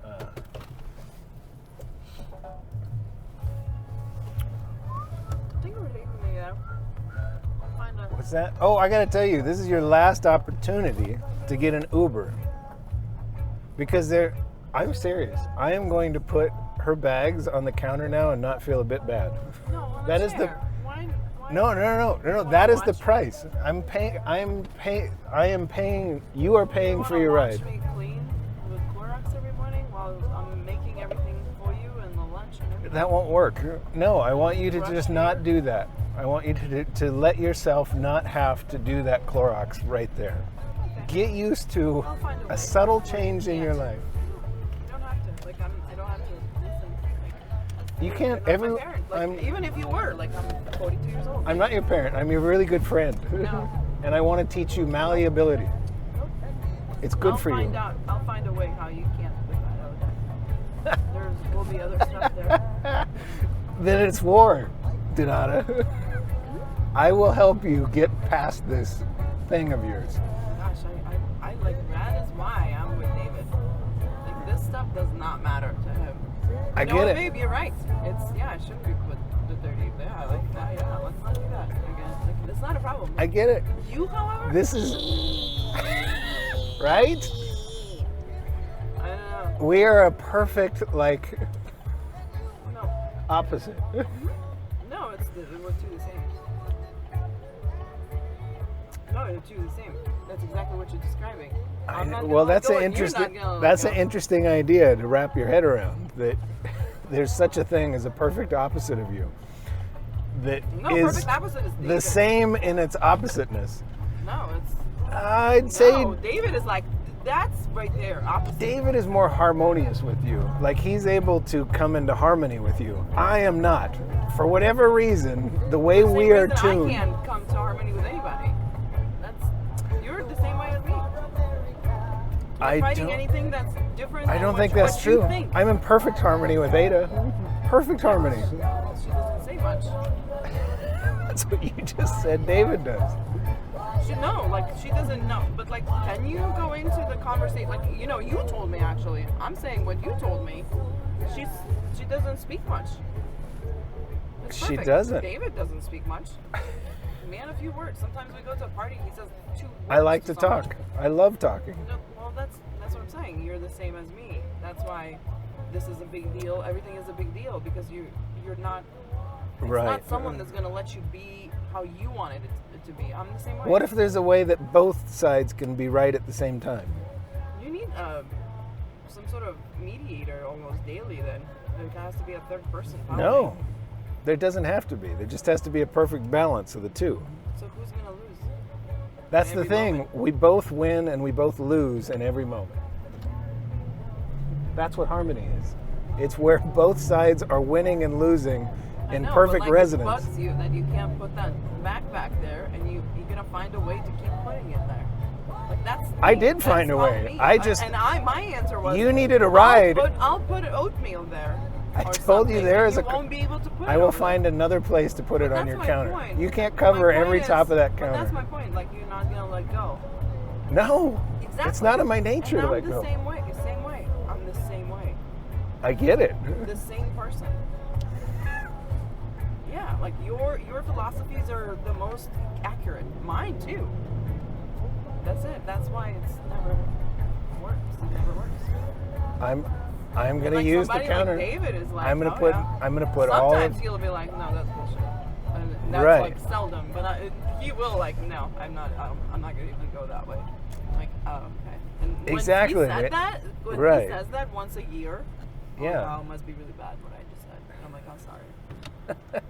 I think we're taking me out. I'll find a. What's that? Oh, I gotta tell you, this is your last opportunity to get an Uber. Because I'm serious. I am going to put her bags on the counter now and not feel a bit bad. No, on That the is the- chair. Why? No. That is the price. I am paying. You are paying for your ride. Watch me clean with Clorox every morning while I'm making everything for you and the lunch and everything. That won't work. No, I want you to just not do that. I want you to let yourself not have to do that Clorox right there. Get used to I'll find a way. a subtle change in your life. You don't have to. Like I don't have to listen. Like, You can't. I'm my parent. Like, even if you were, like I'm 42 years old. I'm not your parent. I'm your really good friend. No. And I want to teach you malleability. Nope. It's good for you. I'll find a way how you can't put that out. There will be other stuff there. Then it's war, Donata. I will help you get past this thing of yours. Gosh, I like that is why I'm with David. Like this stuff does not matter to him. I No, get it. Babe, you're right. I shouldn't be with the 30. Yeah, I like that. Yeah, let's not do that again. Like, it's not a problem. I get it. You, however, This is right. I don't know. We are a perfect No, opposite. no, we're two the same. No, you're two the same. That's exactly what you're describing. I'm not gonna Well, let that's go an and you're not interesting. gonna let That's go. an interesting idea to wrap your head around. That there's such a thing as a perfect opposite of you. That No, is perfect opposite is David. the same in its oppositeness. No, it's. I'd say No, David is like, that's right there, opposite. David is more harmonious with you. Like he's able to come into harmony with you. I am not. For whatever reason, the way Same we are reason tuned. I can't come to harmony with anybody. You're the same way as me. I Fighting don't- anything that's different. I than don't what think you- that's what you true. think. I'm in perfect harmony with Ada. Perfect harmony. She doesn't say much. That's what you just said David does. She doesn't know. But like, can you go into the conversation? Like, you told me actually. I'm saying what you told me. She doesn't speak much. It's She perfect. doesn't. David doesn't speak much. Man, a few words. Sometimes we go to a party. He says 2 words. I like to someone. talk. I love talking. No, well, that's what I'm saying. You're the same as me. That's why this is a big deal. Everything is a big deal because you're not. It's Right. not someone that's gonna let you be how you wanted it to be. I'm the same way. What if there's a way that both sides can be right at the same time? You need some sort of mediator almost daily? Then there has to be a third person. Probably. No. There doesn't have to be. There just has to be a perfect balance of the two. So who's gonna lose? That's In the every thing. moment. We both win and we both lose in every moment. That's what harmony is. It's where both sides are winning and losing I in know, perfect but like, resonance. It bugs you that you can't put that back there, and you're gonna find a way to keep putting it there. Like That's me. I did find That's a all way. me. My answer was, You needed a ride. I'll put oatmeal there. I or told you something, there and is you a. won't be able to put I it will over find another place to put it But on that's your my counter. point. You can't My cover point every is- top of that But counter. that's my point. Like, you're not gonna let go. No, Exactly. it's not in my nature And to let I'm the go. same way. Same way. I'm the same way. I get it. The same person. Yeah, like your philosophies are the most accurate. Mine too. That's it. That's why it's never works. It never works. I'm gonna Like use the somebody counter. Like David is like, I'm gonna oh, put yeah. I'm gonna put all Sometimes of he'll be like, no, that's bullshit. And that's Right. like seldom, but he will like, no, I'm not gonna even go that way. Like, oh, okay. And when Exactly. he said that, when Right. he says that once a year, Yeah. oh, wow, it must be really bad what I just said. And I'm like, I'm sorry.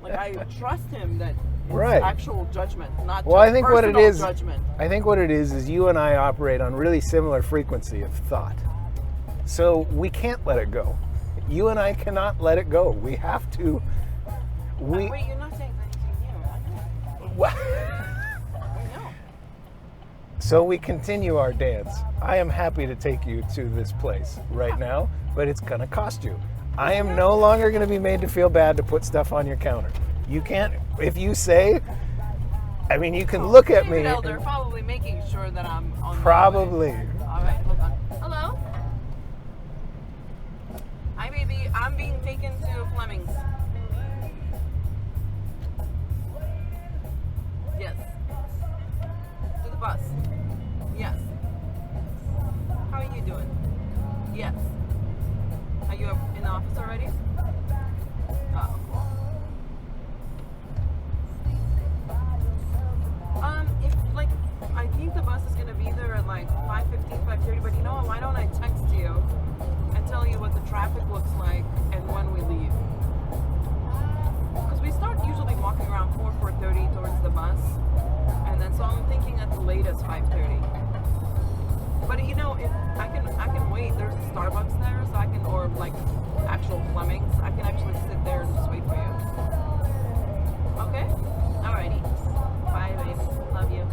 Like, I trust him that it's Right. actual judgment, not Well, just I think what it personal is judgment. I think what it is you and I operate on really similar frequency of thought. So we can't let it go. You and I cannot let it go. We have to Wait, you're not saying anything new. I know. So we continue our dance. I am happy to take you to this place right now, but it's gonna cost you. I am no longer gonna be made to feel bad to put stuff on your counter. You can't, if you say, I mean, you can look at me. David Elder probably making sure that I'm on Probably. the way. All right, hold on. Hello? Hi, baby. I'm being taken to Fleming's. Yes. To the bus. Yes. How are you doing? Yes. Are you in the office already? Oh, cool. If like, I think the bus is gonna be there at like 5:15, 5:30. But you know what? Why don't I text you and tell you what the traffic looks like and when we leave? Because we start usually walking around 4:30 towards the bus, and then so I'm thinking at the latest 5:30. But you know, if I can wait. There's a Starbucks there, so I can, or like actual Fleming's. I can actually sit there and just wait for you. Okay? Alrighty. Bye, baby. Love you.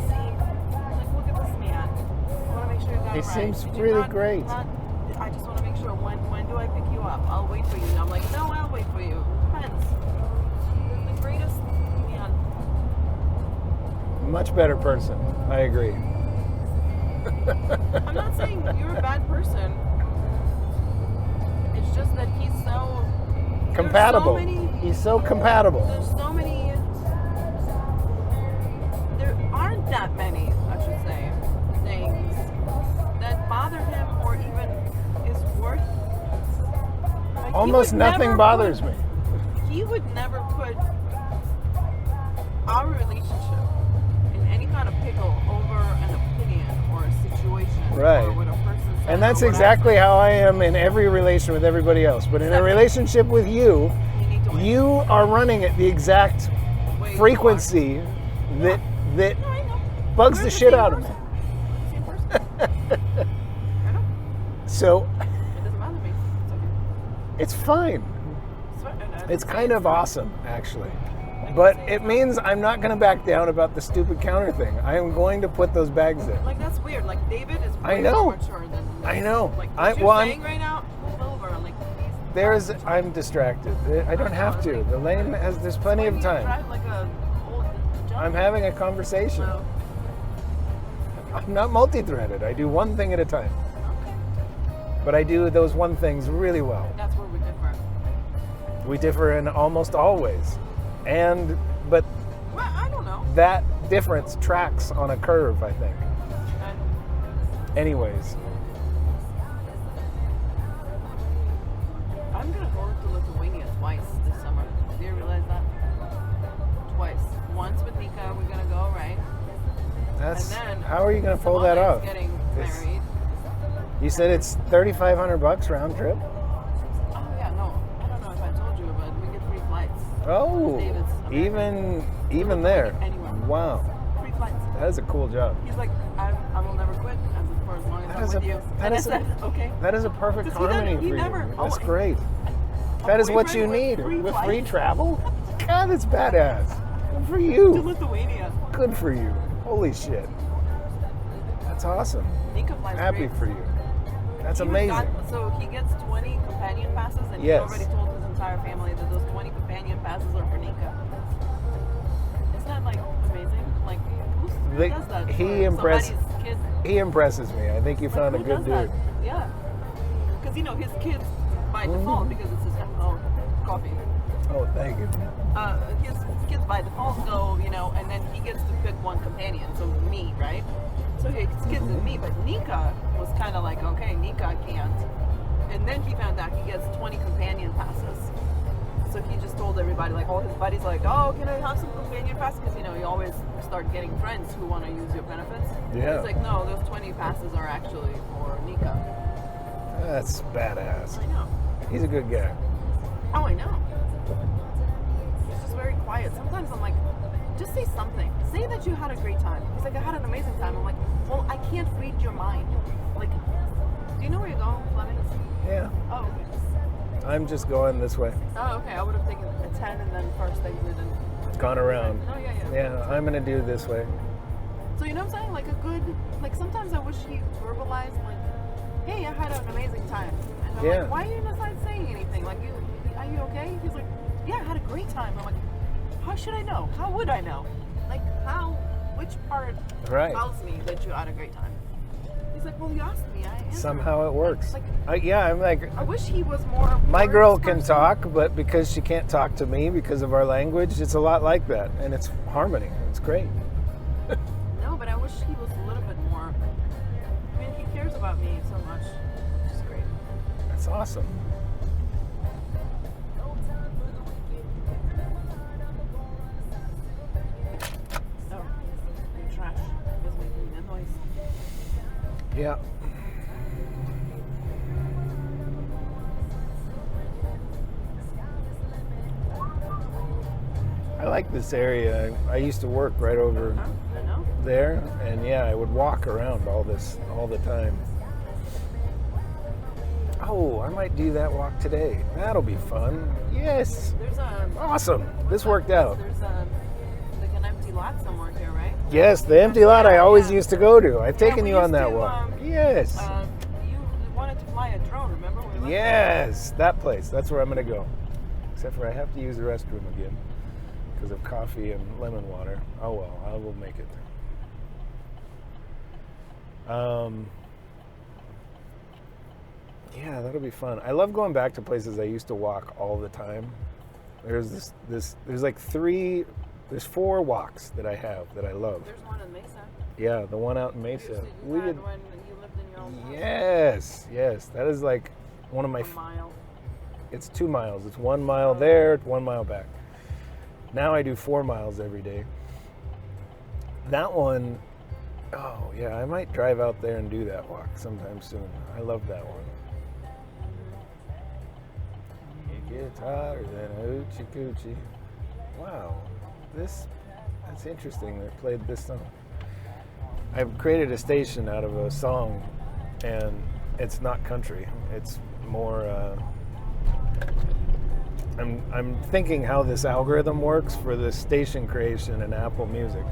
See, like, look at this man. I want to make sure you got He it right. seems Did you really not- great. I just want to make sure. When do I pick you up? I'll wait for you. And I'm like, no, I'll wait for you. Depends. The greatest man. Much better person. I agree. I'm not saying you're a bad person. It's just that he's so Compatible. There's so many, He's so compatible. there's so many. There aren't that many, I should say, things that bother him or even is worth. Like, he Almost would nothing never bothers put- me. He would never put our relationship in any kind of pickle over an opinion or a situation Right. or what a person said. And that's or what I exactly said. how I am in every relation with everybody else. But in a Exactly. relationship with you, You need to win. you are running at the exact Way you frequency that are. No, I know. bugs We're the the shit same out of me. person. We're the same person. I know. So It doesn't bother me. It's okay. it's fine. It's fine. I It's didn't say kind of fine. awesome, actually. But it means I'm not going to back down about the stupid counter thing. I am going to put those bags there. Like, that's weird. Like, David is I way know. more mature than I know. Like, I- what you're well, I'm- saying right now, move over. Like, please. I'm distracted. I don't have to. The lane has, there's plenty of You time. drive like a old I'm gentleman. having a conversation. So, I'm not multi-threaded. I do one thing at a time. But I do those one things really well. that's where we differ. We differ in almost all ways. But Well, I don't know. that difference tracks on a curve, I think. Anyways, I'm gonna go to Lithuania twice this summer. Do you realize that? Twice. Once with Nika, we're gonna go, right? that's And then how are you going to pull that Simone is off? Getting It's- married. You said it's $3,500 round trip. Oh yeah, no. I don't know if I told you, but we get 3 flights. Oh, David's American. even there. Anywhere. Wow, 3 flights. that is a cool job. He's like, I will never quit for as long as That I'm is with a- you. that And I is a- said, okay. That is a perfect Because he doesn't- harmony he for never- you. oh, That's he- great. That is what you boyfriend need with 3 with flights. free travel. God, that's badass. Good for To you. Lithuania. Good for you. Holy shit. That's awesome. Nika flies Happy great. for you. That's He amazing. so he gets 20 companion passes, and Yes. he already told his entire family that those 20 companion passes are for Nika. Isn't that like amazing? Like who does that? He for somebody's kid? He impresses me. I think you found a who good does dude. that? Yeah. Because his kids by default, because it's his coffee. Oh, thank you. His kids by default go, and then he gets to pick one companion, so me, right? So his kids is me, but Nika was kind of like, okay, Nika can't. And then he found out he gets 20 companion passes. So he just told everybody, like all his buddies, like, oh, can I have some companion passes? Because, you always start getting friends who want to use your benefits. Yeah. He's like, no, those 20 passes are actually for Nika. That's badass. I know. He's a good guy. Oh, I know. He's just very quiet. Sometimes I'm like, just say something. Say that you had a great time. He's like, I had an amazing time. I'm like, well, I can't read your mind. Like, do you know where you're going, Fleming? Yeah. Oh, okay. I'm just going this way. Oh, okay. I would have taken a 10 and then first exit and Gone around. Oh, yeah. Yeah, I'm going to do this way. So, you know what I'm saying? Like a good, like sometimes I wish he verbalized, like, hey, I had an amazing time. And I'm Yeah. like, why are you not saying anything? Like, are you okay? He's like, yeah, I had a great time. I'm like, how should I know? How would I know? Like, which part Right. tells me that you had a great time? He's like, well, you asked me. I answered. Somehow it works. Like, I'm like, I wish he was more. my words girl can person. talk, but because she can't talk to me because of our language, it's a lot like that. And it's harmony. It's great. No, but I wish he was a little bit more. I mean, he cares about me so much. Which is great. That's awesome. Oh, your trash is making a noise. Yeah. I like this area. I used to work right over Huh? I know. there, and yeah, I would walk around all the time. Oh, I might do that walk today. That'll be fun. Yes. There's a. Awesome. This worked out. There's like an empty lot somewhere here, right? Yes, the empty lot I always Yeah. used to go to. I've taken we you on used that to, walk. Yes. You wanted to fly a drone, remember? We went Yes, that place. That's where I'm going to go. Except for I have to use the restroom again because of coffee and lemon water. Oh well, I will make it. Yeah, that'll be fun. I love going back to places I used to walk all the time. There's there's 4 walks that I have that I love. There's one in Mesa. Yeah, the one out in Mesa. You We had did. when you lived in your own house. Yes. That is like one of my. A mile. It's 2 miles. It's 1 mile there, 1 mile back. Now I do 4 miles every day. That one, oh yeah, I might drive out there and do that walk sometime soon. I love that one. It gets hotter than a hoochie coochie. Wow, that's interesting that it played this song. I've created a station out of a song, and it's not country. It's more. I'm thinking how this algorithm works for the station creation in Apple Music.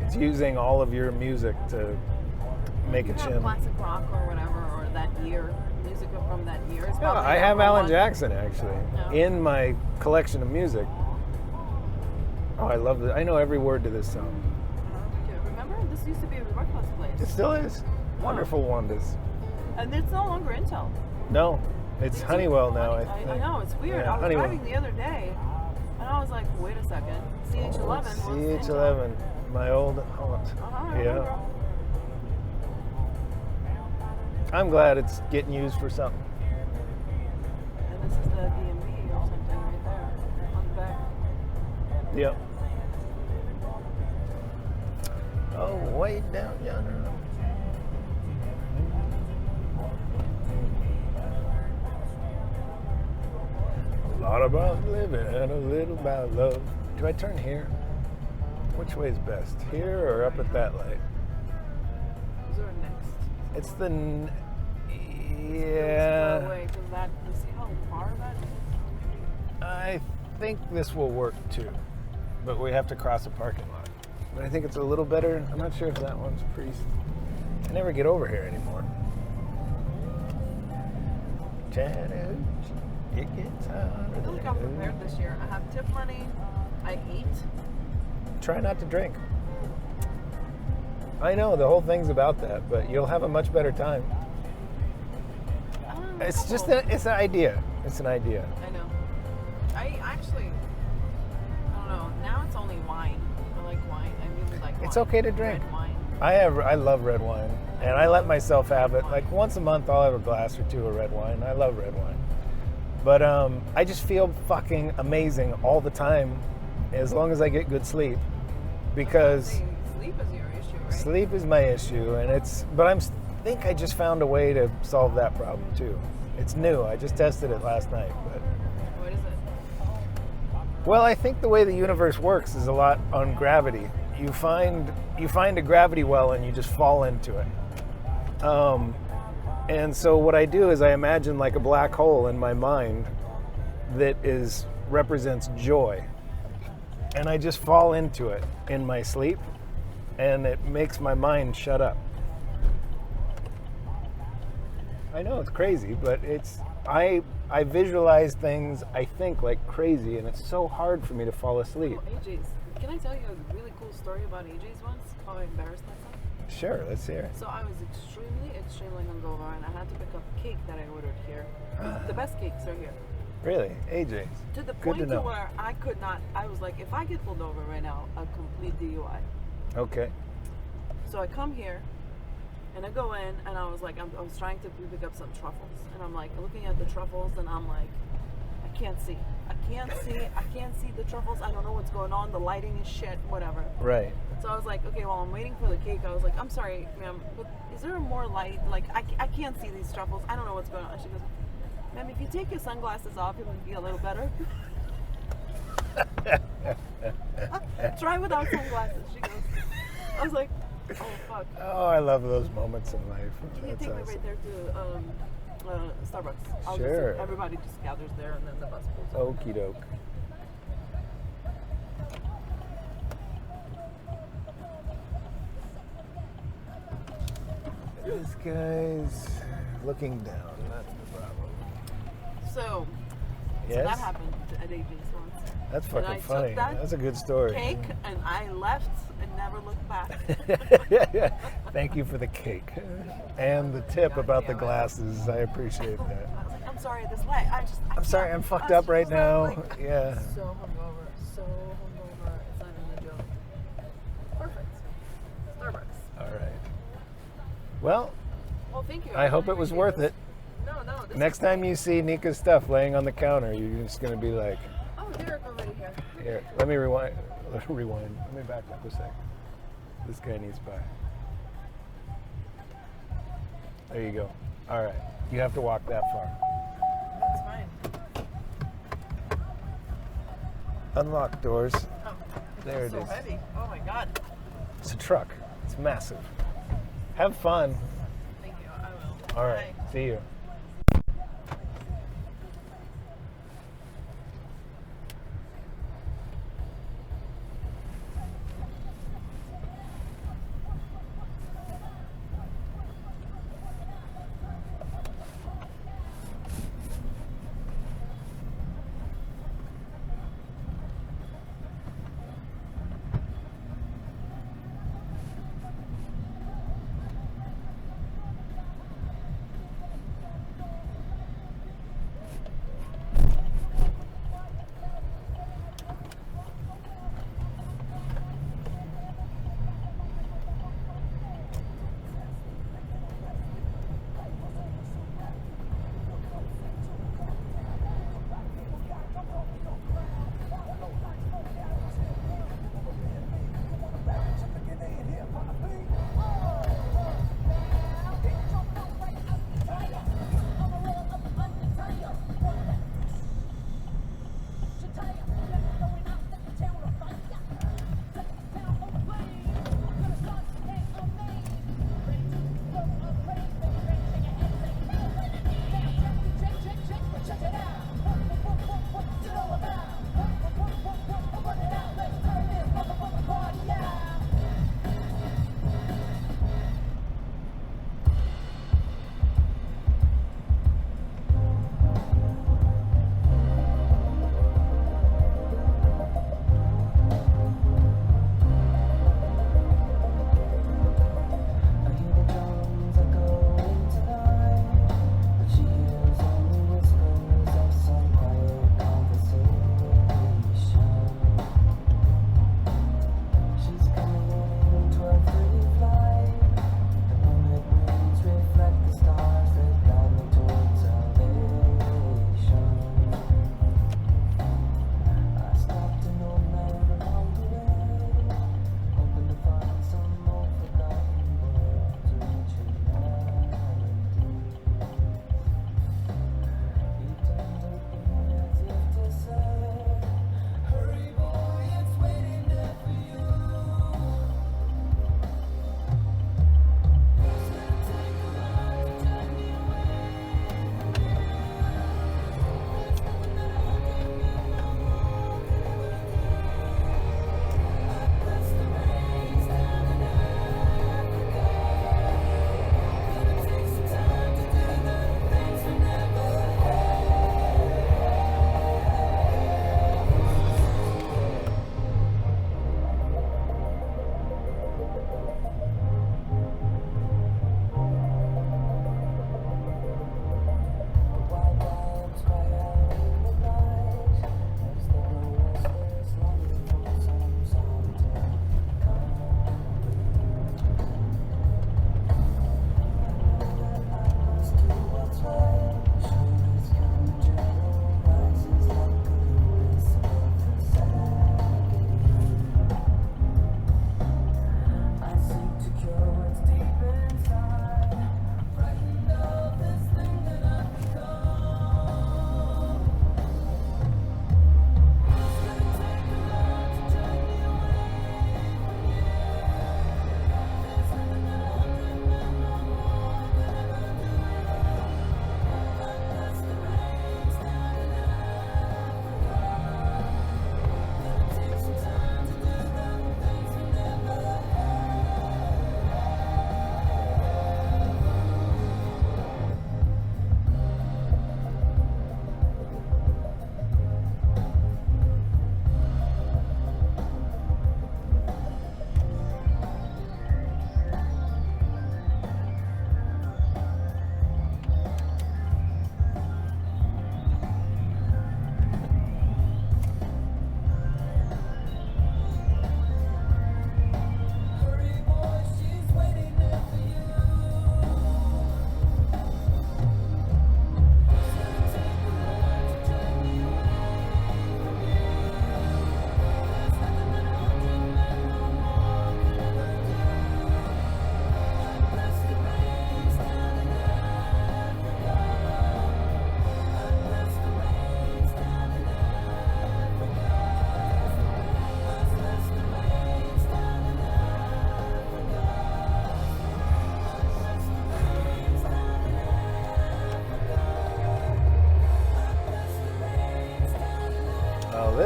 It's using all of your music to make You a have channel. classic rock or whatever, or that year, music from that year. It's Yeah, probably I have number Alan one. Jackson actually No. in my collection of music. Oh, I love it. I know every word to this song. Remember, this used to be a breakfast place. It still is. Wonderful Wandas. And it's no longer Intel. No, it's Honeywell now. I I think. know, it's weird. Yeah, I was Honeywell. driving the other day, and I was like, wait a second. CH11 was CH11, my old haunt. Uh-huh, Yeah. remember. I'm glad it's getting used for something. And this is the DMV or something right there on the back. Yep. Oh, way down yonder. A lot about living and a little about love. Do I turn here? Which way is best? Here or up at that light? Those are next. It's the. Yeah. Yeah. Because that, you see how far that is? I think this will work too. But we have to cross a parking lot. but I think it's a little better. I'm not sure if that one's priest. I never get over here anymore. Chattahoochee, it gets I feel like I'm harder. prepared this year. I have tip money. I eat. Try not to drink. I know the whole thing's about that, but you'll have a much better time. It's just it's an idea. It's an idea. I know. I actually, I don't know. Now it's only wine. I like wine. I really like wine. It's okay to drink. Red wine. I love red wine, and I let myself have it. Like once a month, I'll have a glass or two of red wine. I love red wine, but I just feel fucking amazing all the time, as long as I get good sleep, because Sleep is your issue, right? sleep is my issue, and but I think I just found a way to solve that problem too. It's new. I just tested it last night, but. What is it? Well, I think the way the universe works is a lot on gravity. You find a gravity well and you just fall into it. And so what I do is I imagine like a black hole in my mind that represents joy. And I just fall into it in my sleep, and it makes my mind shut up. I know it's crazy, but I visualize things, I think, like crazy, and it's so hard for me to fall asleep. Oh, AJ's. Can I tell you a really cool story about AJ's once? How I embarrassed myself? Sure, let's hear it. So I was extremely hungover, and I had to pick up cake that I ordered here. The best cakes are here. Really? AJ's. To the Good to point know. where I could not, I was like, if I get pulled over right now, a complete DUI. Okay. So I come here, and I go in, and I was like, I was trying to pick up some truffles. And I'm like, looking at the truffles, and I'm like, I can't see the truffles. I don't know what's going on. The lighting is shit, whatever. Right. So I was like, okay, while I'm waiting for the cake, I was like, I'm sorry, ma'am, but is there more light? Like, I can't see these truffles. I don't know what's going on. She goes, ma'am, if you take your sunglasses off, it would be a little better. Try without sunglasses, she goes. I was like, oh, fuck. Oh, I love those moments in life. Can you That's take me awesome. right there to Starbucks? Sure. Everybody just gathers there, and then the bus pulls up. Okie doke. This guy's looking down. That's the problem. So Yes? that happened at AJ's once. That's And I fucking took funny. that That's a good story. Cake, and I left and never looked back. Thank you for the cake. And the tip God about the damn it. glasses. I appreciate that. I was like, I'm sorry, this light. I'm sorry, I'm fucked up right now. Yeah. So hungover. It's not even a joke. Perfect. Starbucks. All right. Well, Well, thank you. I hope it really was appreciate worth this. it. No, this Next is time great. you see Nika's stuff laying on the counter, you're just going to be like, Oh, Derek already here. here, let me rewind. Let me back up a sec. This guy needs pie. There you go. All right. You have to walk that far. That's fine. Unlock doors. Oh, There it so is. heavy. Oh my God. It's a truck. It's massive. Have fun. Thank you. I will. All right. Bye. See you.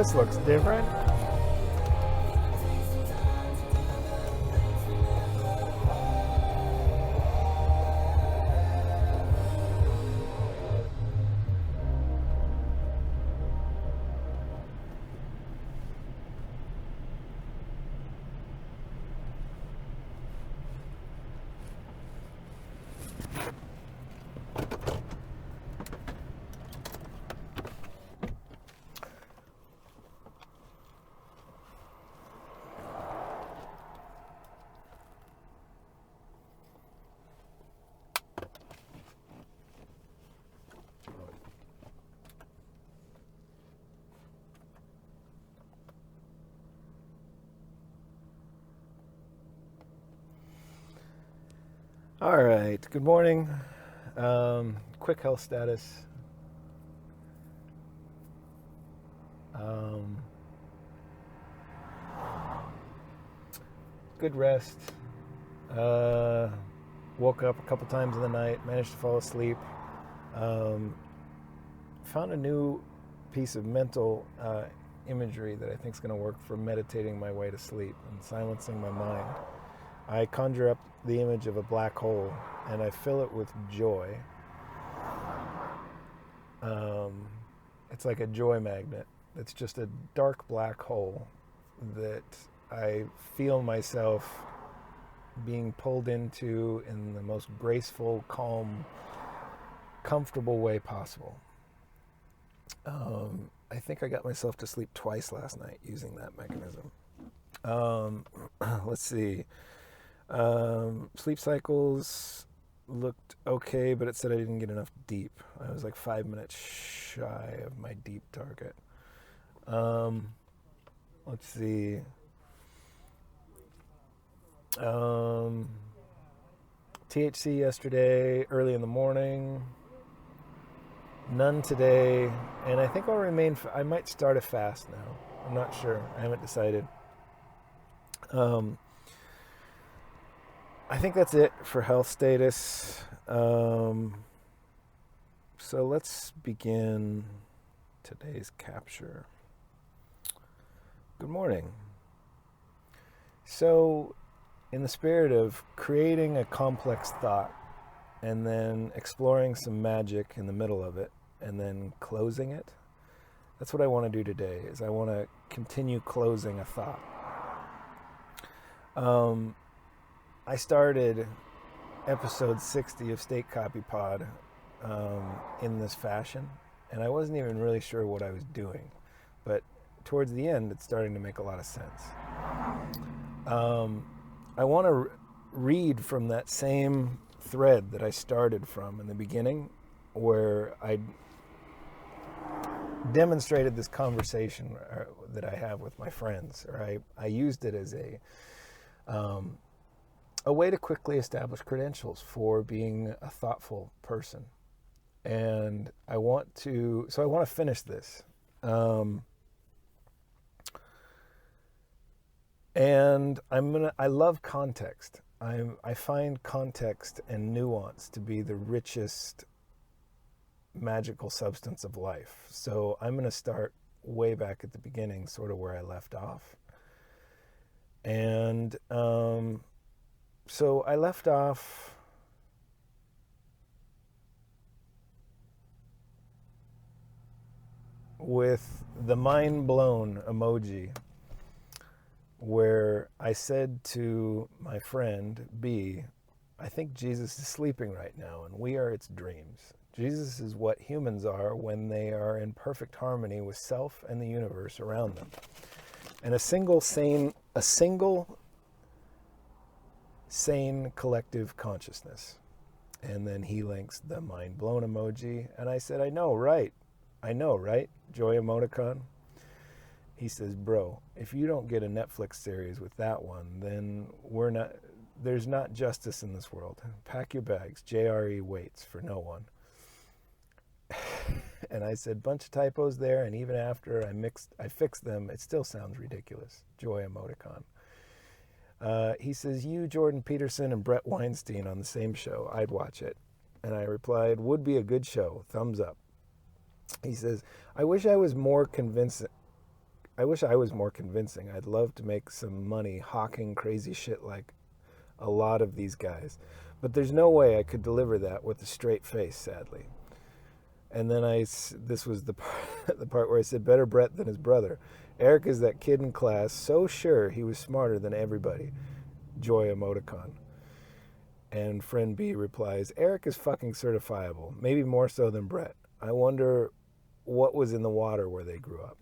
This looks different. All right, good morning. Quick health status. Good rest. Woke up a couple times in the night, managed to fall asleep. Found a new piece of mental imagery that I think is going to work for meditating my way to sleep and silencing my mind. I conjure up the image of a black hole and I fill it with joy. It's like a joy magnet. It's just a dark black hole that I feel myself being pulled into in the most graceful, calm, comfortable way possible. I think I got myself to sleep twice last night using that mechanism. Let's see. Sleep cycles looked okay, but it said I didn't get enough deep. I was like 5 minutes shy of my deep target. Let's see. THC yesterday, early in the morning. None today, and I think I'll remain. I might start a fast now. I'm not sure. I haven't decided. I think that's it for health status. So let's begin today's capture. Good morning. So, in the spirit of creating a complex thought and then exploring some magic in the middle of it and then closing it, that's what I want to do today. Is I want to continue closing a thought. I started episode 60 of State Copy Pod in this fashion, and I wasn't even really sure what I was doing, but towards the end it's starting to make a lot of sense. I want to read from that same thread that I started from in the beginning, where I demonstrated this conversation that I have with my friends, or I used it as a way to quickly establish credentials for being a thoughtful person. And I want to finish this. And I love context. I find context and nuance to be the richest magical substance of life. So I'm going to start way back at the beginning, sort of where I left off. And so I left off with the mind blown emoji, where I said to my friend B, I think Jesus is sleeping right now and we are its dreams. Jesus is what humans are when they are in perfect harmony with self and the universe around them. And a single sane collective consciousness. And then he links the mind blown emoji. And I said, I know, right? Joy emoticon. He says, bro, if you don't get a Netflix series with that one, then there's not justice in this world. Pack your bags. JRE waits for no one. And I said, bunch of typos there, and even after I fixed them, it still sounds ridiculous. Joy emoticon. He says, you, Jordan Peterson, and Brett Weinstein on the same show. I'd watch it. And I replied, would be a good show. Thumbs up. He says, I wish I was more convincing. I wish I was more convincing. I'd love to make some money hawking crazy shit like a lot of these guys. But there's no way I could deliver that with a straight face, sadly. And then this was the part, the part where I said, better Brett than his brother. Eric is that kid in class, so sure he was smarter than everybody. Joy emoticon. And friend B replies, Eric is fucking certifiable, maybe more so than Brett. I wonder what was in the water where they grew up.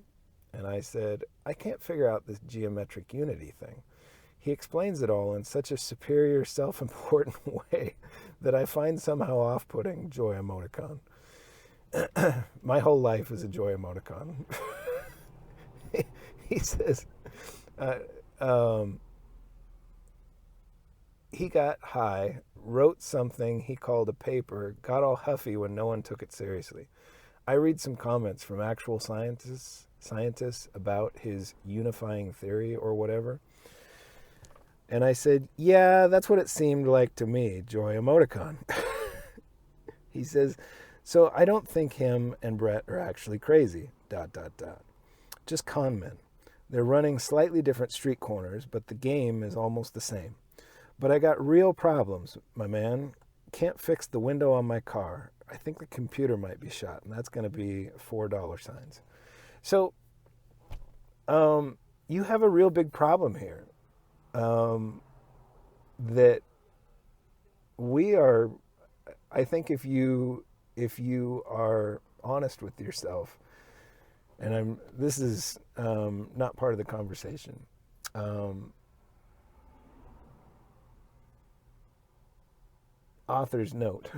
And I said, I can't figure out this geometric unity thing. He explains it all in such a superior, self-important way that I find somehow off-putting. Joy emoticon. My whole life is a joy emoticon. He says, he got high, wrote something he called a paper, got all huffy when no one took it seriously. I read some comments from actual scientists about his unifying theory or whatever. And I said, yeah, that's what it seemed like to me, joy emoticon. He says, so I don't think him and Brett are actually crazy, ... Just con men. They're running slightly different street corners, but the game is almost the same. But I got real problems, my man. Can't fix the window on my car. I think the computer might be shot, and that's going to be $4 signs. So, you have a real big problem here. That we are, I think if you are honest with yourself, and this is not part of the conversation. Author's note.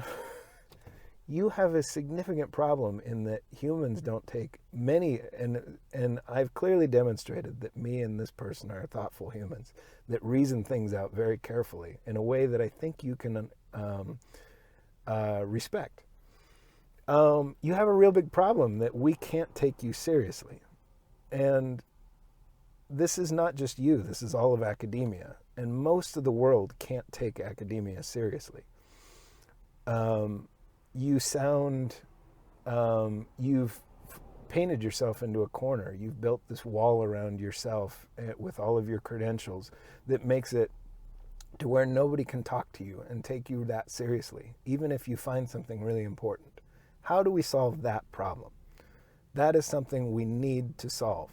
You have a significant problem in that humans don't take many, and I've clearly demonstrated that me and this person are thoughtful humans that reason things out very carefully in a way that I think you can respect. You have a real big problem that we can't take you seriously. And this is not just you, this is all of academia. And most of the world can't take academia seriously. You sound, you've painted yourself into a corner. You've built this wall around yourself with all of your credentials that makes it to where nobody can talk to you and take you that seriously, even if you find something really important. How do we solve that problem? That is something we need to solve.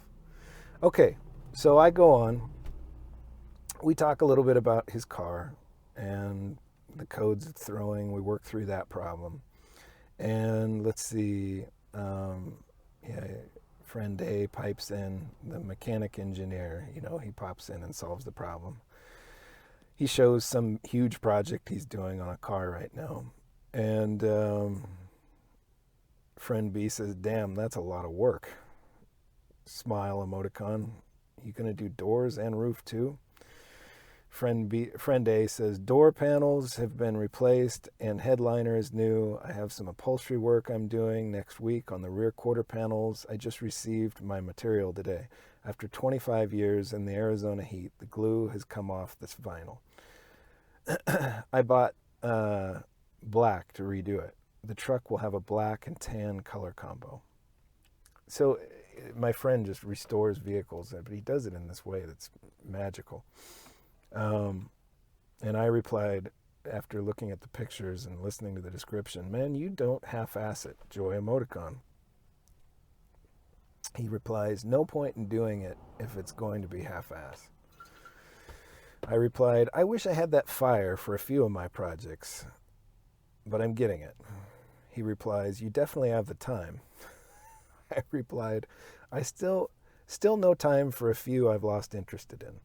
Okay, so I go on. We talk a little bit about his car and the codes it's throwing. We work through that problem. And let's see, friend A pipes in, the mechanic engineer, he pops in and solves the problem. He shows some huge project he's doing on a car right now. And friend B says, damn, that's a lot of work. Smile emoticon. You gonna do doors and roof too? Friend A says, door panels have been replaced and headliner is new. I have some upholstery work I'm doing next week on the rear quarter panels. I just received my material today. After 25 years in the Arizona heat, the glue has come off this vinyl. I bought black to redo it. The truck will have a black and tan color combo. So my friend just restores vehicles, but he does it in this way that's magical. And I replied, after looking at the pictures and listening to the description, man, you don't half-ass it, joy emoticon. He replies, no point in doing it if it's going to be half-ass. I replied, I wish I had that fire for a few of my projects, but I'm getting it. He replies, you definitely have the time. I replied, I still no time for a few I've lost interest in.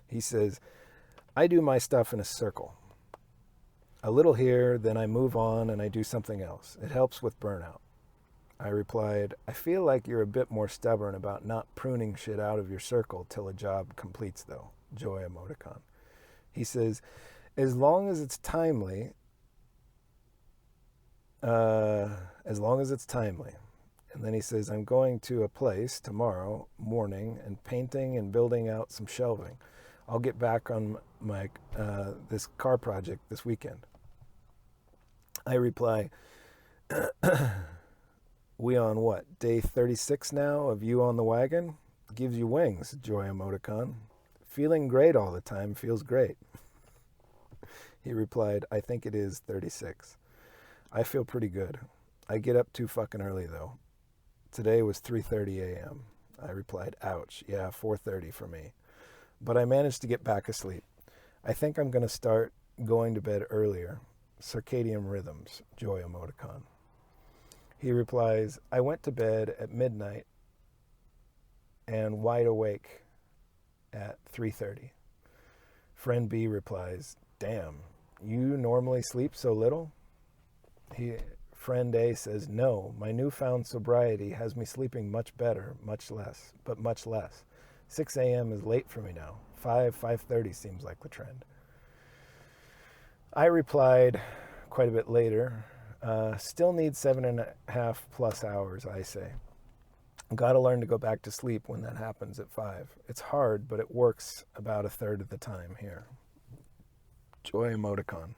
He says, I do my stuff in a circle. A little here, then I move on and I do something else. It helps with burnout. I replied, I feel like you're a bit more stubborn about not pruning shit out of your circle till a job completes though. Joy emoticon. He says, as long as it's timely, And then he says, I'm going to a place tomorrow morning and painting and building out some shelving. I'll get back on my this car project this weekend. I reply, we on what, day 36 now of you on the wagon? Gives you wings, joy emoticon. Feeling great all the time feels great. He replied, I think it is 36. I feel pretty good. I get up too fucking early though. Today was 3:30 a.m. I replied, ouch, yeah, 4:30 for me. But I managed to get back asleep. I think I'm going to start going to bed earlier. Circadian rhythms, joy emoticon. He replies, I went to bed at midnight and wide awake at 3:30. Friend B replies, damn, you normally sleep so little? Friend A says, no, my newfound sobriety has me sleeping much better, much less. 6 a.m. is late for me now. 5:30 seems like the trend. I replied quite a bit later, still need 7.5 plus hours, I say. Gotta learn to go back to sleep when that happens at 5. It's hard, but it works about a third of the time here. Joy emoticon.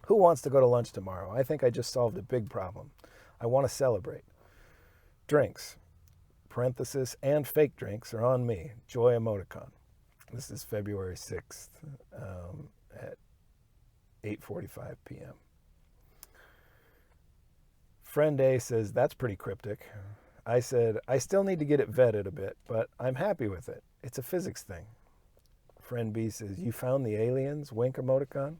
Who wants to go to lunch tomorrow? I think I just solved a big problem. I want to celebrate. Drinks, parenthesis, and fake drinks are on me. Joy emoticon. This is February 6th at 8:45 p.m. Friend A says, that's pretty cryptic. I said, I still need to get it vetted a bit, but I'm happy with it. It's a physics thing. Friend B says, you found the aliens? Wink emoticon.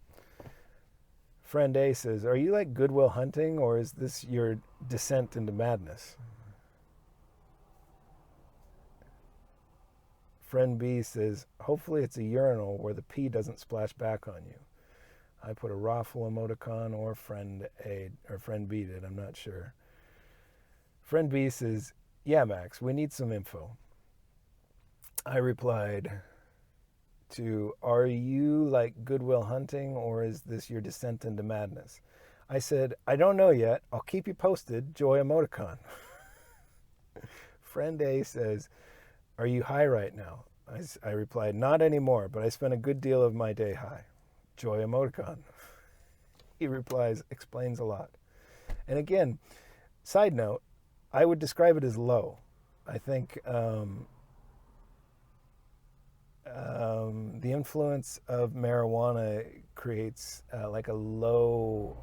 Friend A says, are you like Good Will Hunting, or is this your descent into madness? Friend B says, hopefully it's a urinal where the pee doesn't splash back on you. I put a raffle emoticon, or friend B did, I'm not sure. Friend B says, yeah, Max, we need some info. I replied to, are you like Good Will Hunting, or is this your descent into madness? I said, I don't know yet. I'll keep you posted. Joy emoticon. Friend A says, are you high right now? I replied, not anymore, but I spent a good deal of my day high. Joy emoticon. He replies, explains a lot. And again, side note, I would describe it as low. I think the influence of marijuana creates like a lower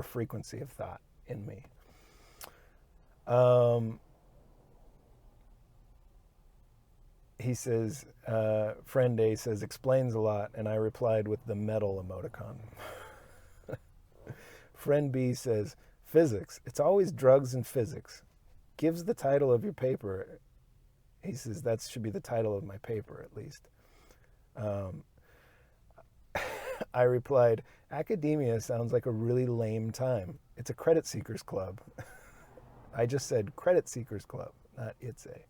frequency of thought in me. He says, friend A says, explains a lot, and I replied with the metal emoticon. Friend B says, physics, it's always drugs and physics. Gives the title of your paper. He says, that should be the title of my paper, at least. I replied, academia sounds like a really lame time. It's a credit seekers club. I just said credit seekers club, not it's a.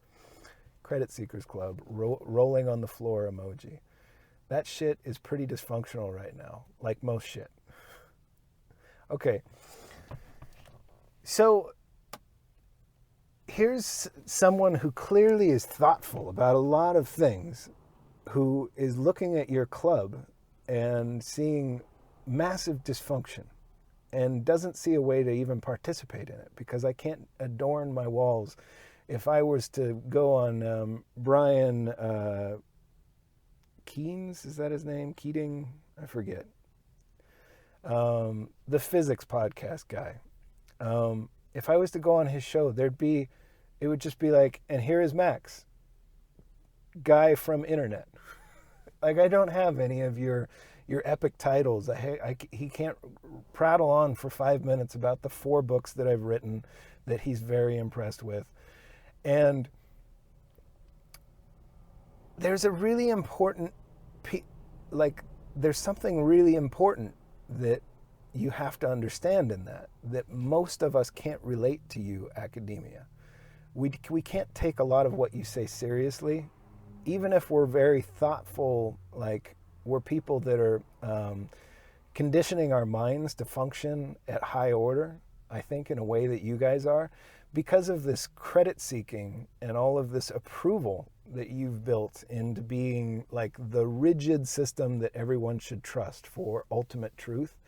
Credit seekers club, rolling on the floor emoji. That shit is pretty dysfunctional right now, like most shit. Okay. So here's someone who clearly is thoughtful about a lot of things, who is looking at your club and seeing massive dysfunction and doesn't see a way to even participate in it, because I can't adorn my walls. If I was to go on Brian Keynes, is that his name? Keating? I forget. The physics podcast guy. If I was to go on his show, it would just be like, and here is Max, guy from internet. Like, I don't have any of your epic titles. He can't prattle on for 5 minutes about the 4 books that I've written that he's very impressed with. And there's a really important, there's something really important that you have to understand in that most of us can't relate to you, academia. We can't take a lot of what you say seriously, even if we're very thoughtful, like we're people that are conditioning our minds to function at high order, I think, in a way that you guys are. Because of this credit seeking and all of this approval that you've built into being like the rigid system that everyone should trust for ultimate truth,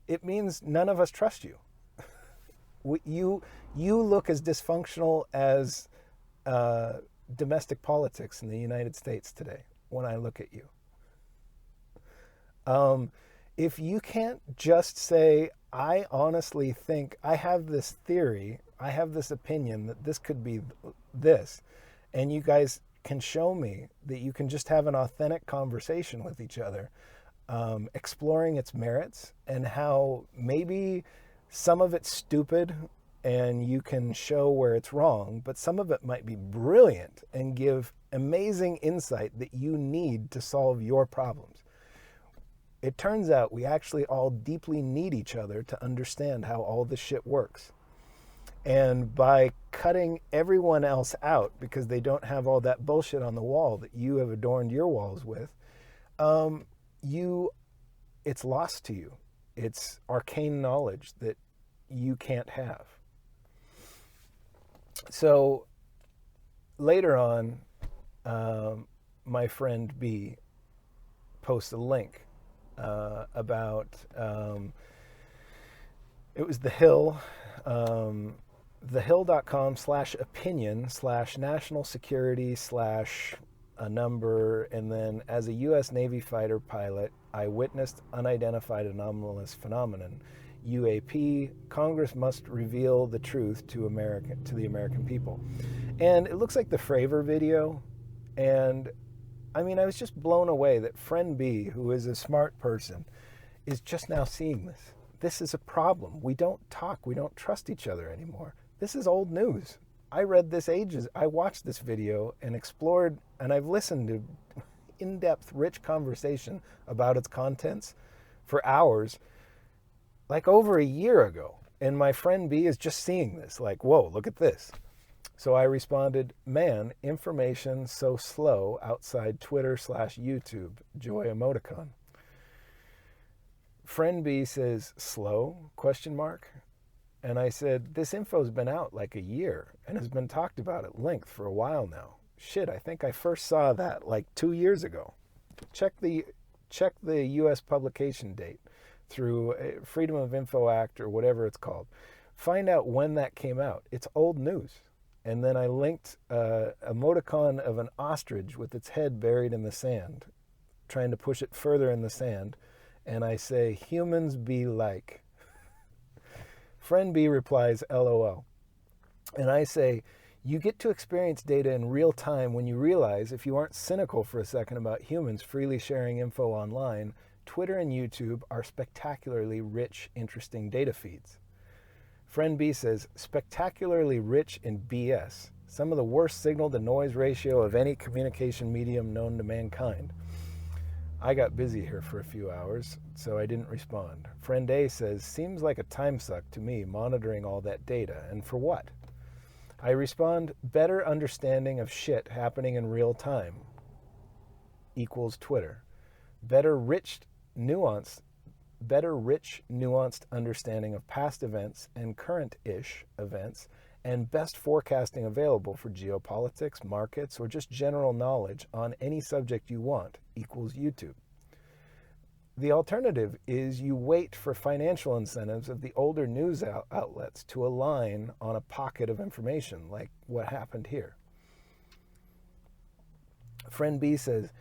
it means none of us trust you. You look as dysfunctional as domestic politics in the United States today when I look at you. If you can't just say, I honestly think, I have this theory, I have this opinion that this could be this, and you guys can show me that you can just have an authentic conversation with each other, exploring its merits and how maybe some of it's stupid and you can show where it's wrong, but some of it might be brilliant and give amazing insight that you need to solve your problems. It turns out we actually all deeply need each other to understand how all this shit works. And by cutting everyone else out because they don't have all that bullshit on the wall that you have adorned your walls with, it's lost to you. It's arcane knowledge that you can't have. So later on, my friend B posts a link about, it was The Hill, thehill.com/opinion/national security/ a number, and then as a U.S. Navy fighter pilot, I witnessed unidentified anomalous phenomenon. UAP, Congress must reveal the truth to the American people. And it looks like the Fravor video, and I mean, I was just blown away that friend B, who is a smart person, is just now seeing this. This is a problem. We don't talk. We don't trust each other anymore. This is old news. I read this ages. I watched this video and explored, and I've listened to in-depth, rich conversation about its contents for hours, like over a year ago. And my friend B is just seeing this, like, whoa, look at this. So I responded, man, information so slow outside Twitter/YouTube, joy emoticon. Friend B says, slow, ? And I said, this info's been out like a year and has been talked about at length for a while now. Shit, I think I first saw that like 2 years ago. Check the U.S. publication date through Freedom of Info Act or whatever it's called. Find out when that came out. It's old news. And then I linked a emoticon of an ostrich with its head buried in the sand, trying to push it further in the sand. And I say, humans be like. Friend B replies, LOL. And I say, you get to experience data in real time when you realize, if you aren't cynical for a second about humans freely sharing info online, Twitter and YouTube are spectacularly rich, interesting data feeds. Friend B says, spectacularly rich in BS, some of the worst signal-to-noise ratio of any communication medium known to mankind. I got busy here for a few hours, so I didn't respond. Friend A says, seems like a time suck to me monitoring all that data, and for what? I respond, better understanding of shit happening in real time equals Twitter. Better rich, nuanced understanding of past events and current-ish events, and best forecasting available for geopolitics, markets, or just general knowledge on any subject you want equals YouTube. The alternative is you wait for financial incentives of the older news outlets to align on a pocket of information, like what happened here. Friend B says,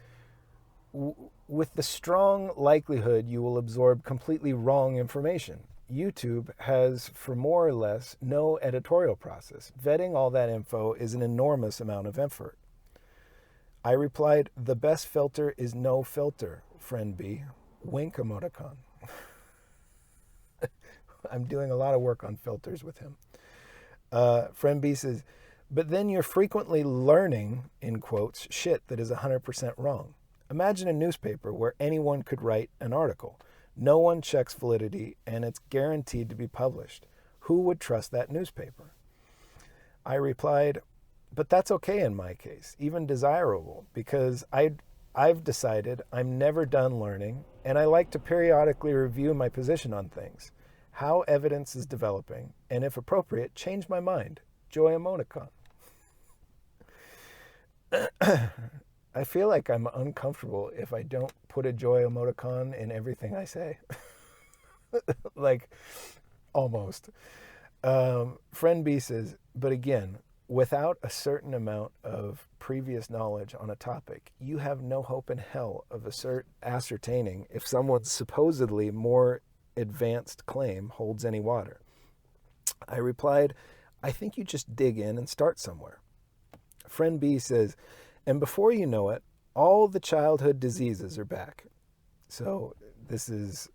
with the strong likelihood you will absorb completely wrong information. YouTube has, for more or less, no editorial process. Vetting all that info is an enormous amount of effort. I replied, the best filter is no filter, friend B. Wink emoticon. I'm doing a lot of work on filters with him. Friend B says, but then you're frequently learning, in quotes, shit that is 100% wrong. Imagine a newspaper where anyone could write an article. No one checks validity, and it's guaranteed to be published. Who would trust that newspaper? I replied, but that's okay in my case, even desirable, because I've decided I'm never done learning, and I like to periodically review my position on things, how evidence is developing, and if appropriate, change my mind. Joy emoticon. I feel like I'm uncomfortable if I don't put a joy emoticon in everything I say. Like, almost. Friend B says, but again, without a certain amount of previous knowledge on a topic, you have no hope in hell of ascertaining if someone's supposedly more advanced claim holds any water. I replied, I think you just dig in and start somewhere. Friend B says, and before you know it, all the childhood diseases are back. So this is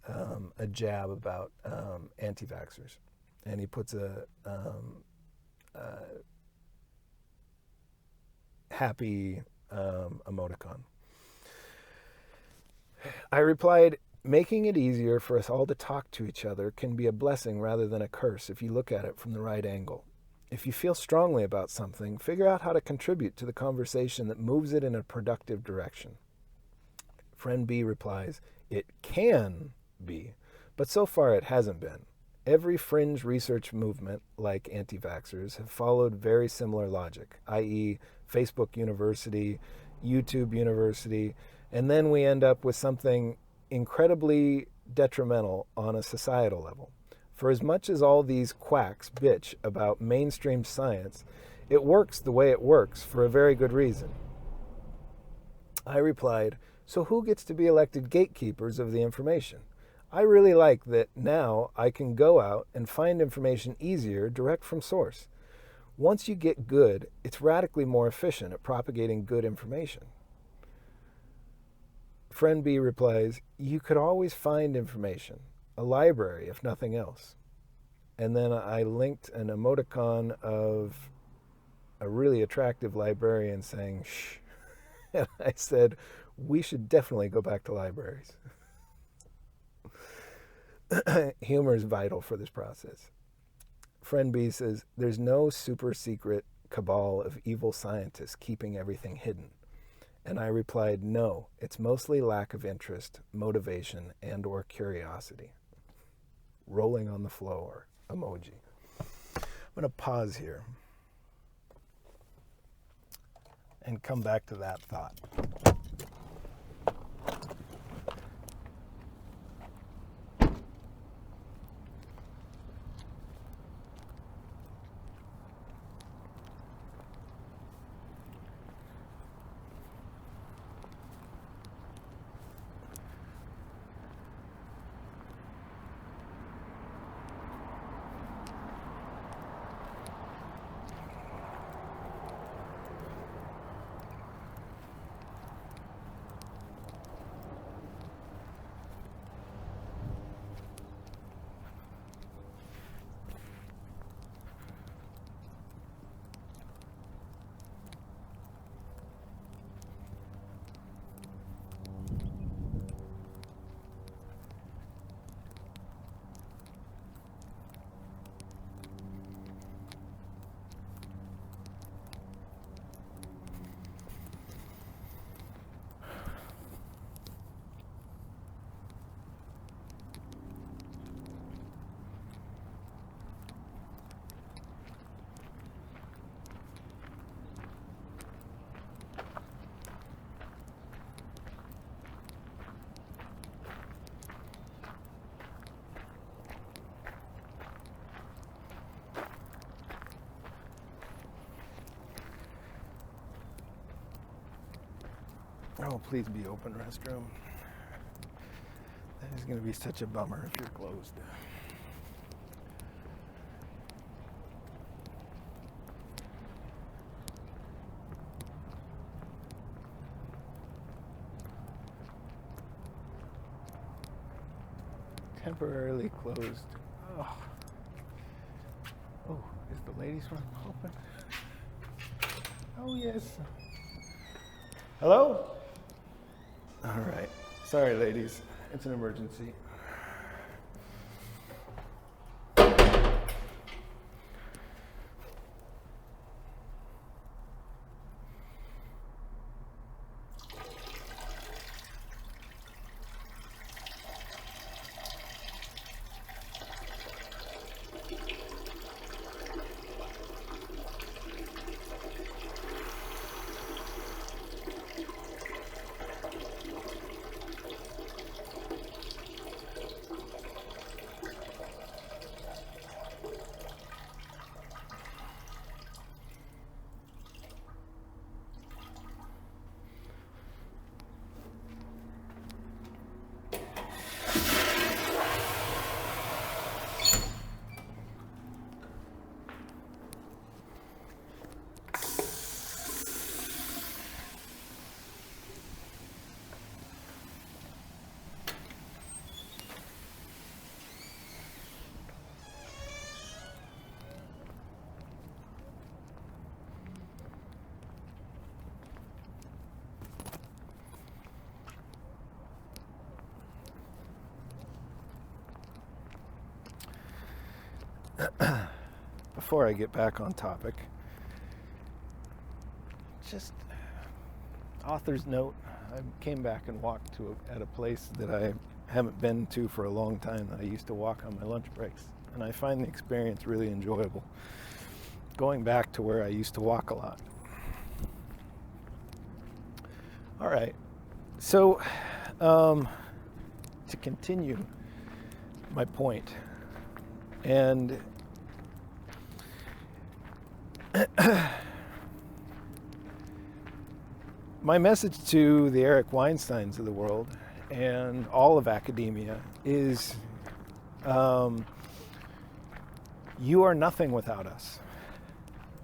a jab about anti-vaxxers. And he puts a happy emoticon. I replied, making it easier for us all to talk to each other can be a blessing rather than a curse if you look at it from the right angle. If you feel strongly about something, figure out how to contribute to the conversation that moves it in a productive direction. Friend B replies, it can be, but so far it hasn't been. Every fringe research movement, like anti-vaxxers, have followed very similar logic, i.e. Facebook University, YouTube University, and then we end up with something incredibly detrimental on a societal level. For as much as all these quacks bitch about mainstream science, it works the way it works for a very good reason. I replied, so who gets to be elected gatekeepers of the information? I really like that now I can go out and find information easier direct from source. Once you get good, it's radically more efficient at propagating good information. Friend B replies, you could always find information, a library if nothing else. And then I linked an emoticon of a really attractive librarian saying, shh. And I said, we should definitely go back to libraries. Humor is vital for this process. Friend B says, there's no super secret cabal of evil scientists keeping everything hidden. And I replied, no, it's mostly lack of interest, motivation, and or curiosity. Rolling on the floor emoji. I'm going to pause here and come back to that thought. Oh, please be open, restroom. That is going to be such a bummer if you're closed. Temporarily closed. Oh. Oh, is the ladies' room open? Oh, yes. Hello? All right. Sorry, ladies. It's an emergency. before I get back on topic, just author's note. I came back and walked at a place that I haven't been to for a long time that I used to walk on my lunch breaks. And I find the experience really enjoyable, going back to where I used to walk a lot. All right, so to continue my point, and my message to the Eric Weinsteins of the world and all of academia is you are nothing without us,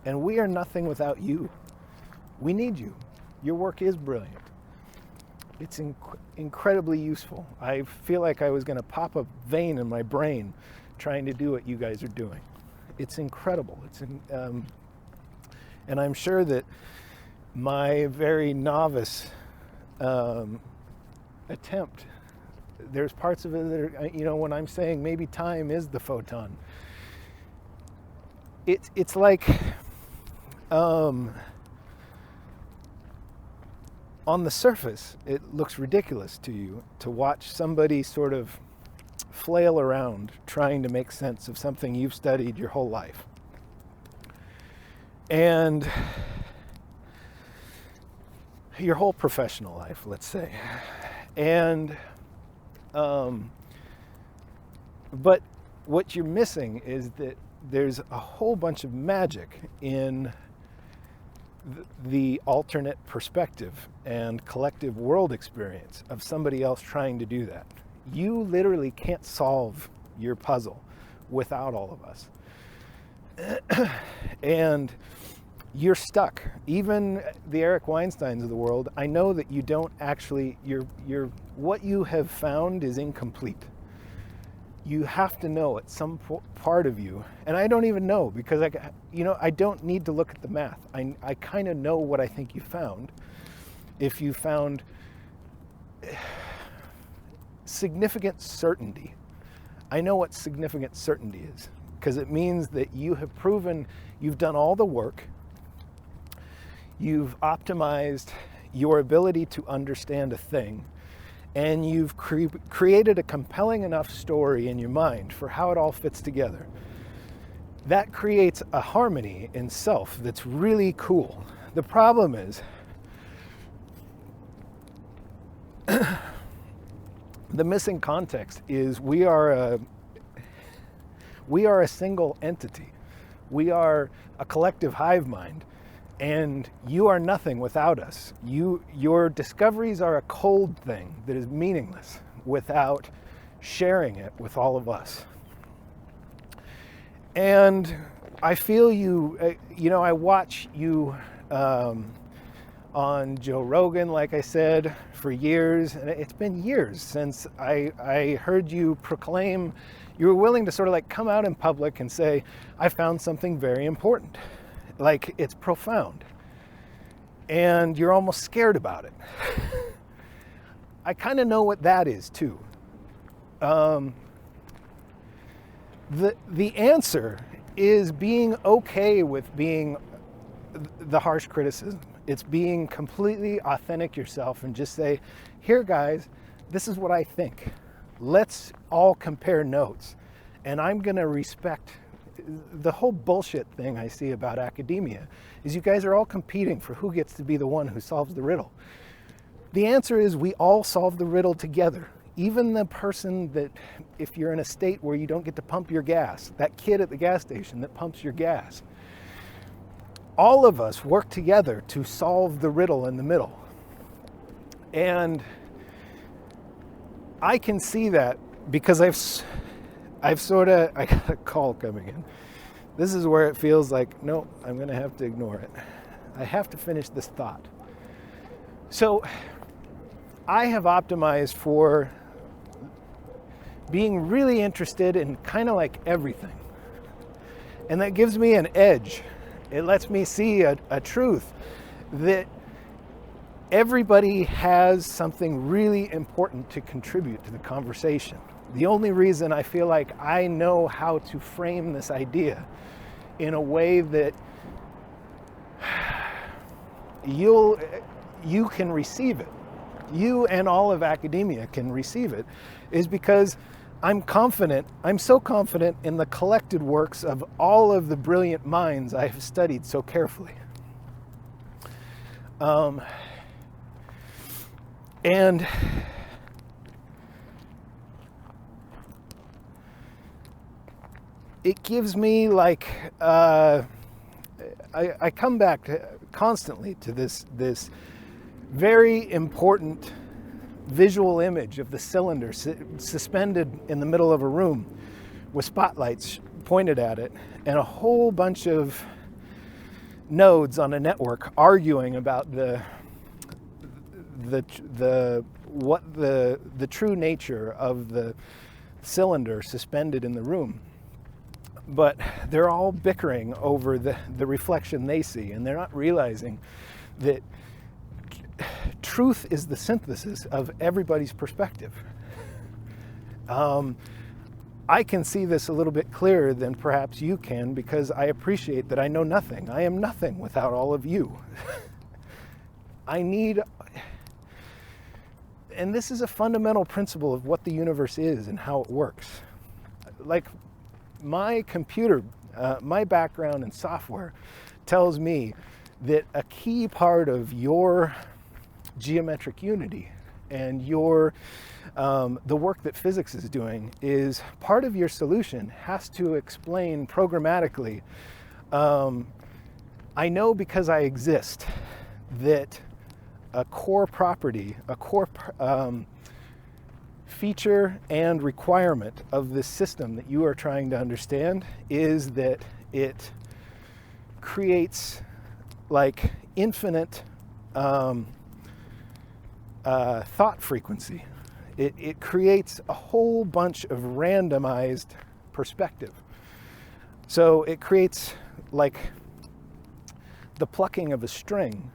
and we are nothing without you. We need you. Your work is brilliant. It's incredibly useful. I feel like I was going to pop a vein in my brain trying to do what you guys are doing. It's incredible. And I'm sure that my very novice attempt, there's parts of it that are, when I'm saying maybe time is the photon, it's like on the surface, it looks ridiculous to you to watch somebody sort of flail around trying to make sense of something you've studied your whole life. And your whole professional life, let's say. And, but what you're missing is that there's a whole bunch of magic in the alternate perspective and collective world experience of somebody else trying to do that. You literally can't solve your puzzle without all of us. And you're stuck. Even the Eric Weinsteins of the world, I know that you don't actually, what you have found is incomplete. You have to know at some part of you, and I don't even know, because I don't need to look at the math. I kind of know what I think you found. If you found significant certainty, I know what significant certainty is, because it means that you have proven you've done all the work, you've optimized your ability to understand a thing, and you've created a compelling enough story in your mind for how it all fits together. That creates a harmony in self that's really cool. The problem is, the missing context is we are a single entity. We are a collective hive mind. And you are nothing without us. Your discoveries are a cold thing that is meaningless without sharing it with all of us. And I feel I watch you on Joe Rogan, like I said, for years. And it's been years since I heard you proclaim, you were willing to sort of like come out in public and say, I found something very important. Like, it's profound. And you're almost scared about it. I kind of know what that is, too. The answer is being okay with being the harsh criticism. It's being completely authentic yourself and just say, here, guys, this is what I think. Let's all compare notes. And I'm going to respect the whole bullshit thing I see about academia is you guys are all competing for who gets to be the one who solves the riddle. The answer is we all solve the riddle together. Even the person that, if you're in a state where you don't get to pump your gas, that kid at the gas station that pumps your gas, all of us work together to solve the riddle in the middle. And I can see that because I got a call coming in. This is where it feels like, no, I'm going to have to ignore it. I have to finish this thought. So I have optimized for being really interested in kind of like everything. And that gives me an edge. It lets me see a truth that everybody has something really important to contribute to the conversation. The only reason I feel like I know how to frame this idea in a way that you can receive it, you and all of academia can receive it, is because I'm so confident in the collected works of all of the brilliant minds I have studied so carefully. And it gives me like, I come back constantly to this very important visual image of the cylinder suspended in the middle of a room with spotlights pointed at it and a whole bunch of nodes on a network arguing about the true nature of the cylinder suspended in the room. But they're all bickering over the reflection they see, and they're not realizing that truth is the synthesis of everybody's perspective. I can see this a little bit clearer than perhaps you can, because I appreciate that I know nothing. I am nothing without all of you. And this is a fundamental principle of what the universe is and how it works. Like my computer, my background in software tells me that a key part of your geometric unity and your the work that physics is doing is part of your solution has to explain programmatically. I know because I exist that a core property, a core feature and requirement of this system that you are trying to understand is that it creates like infinite thought frequency. It creates a whole bunch of randomized perspective. So it creates like the plucking of a string,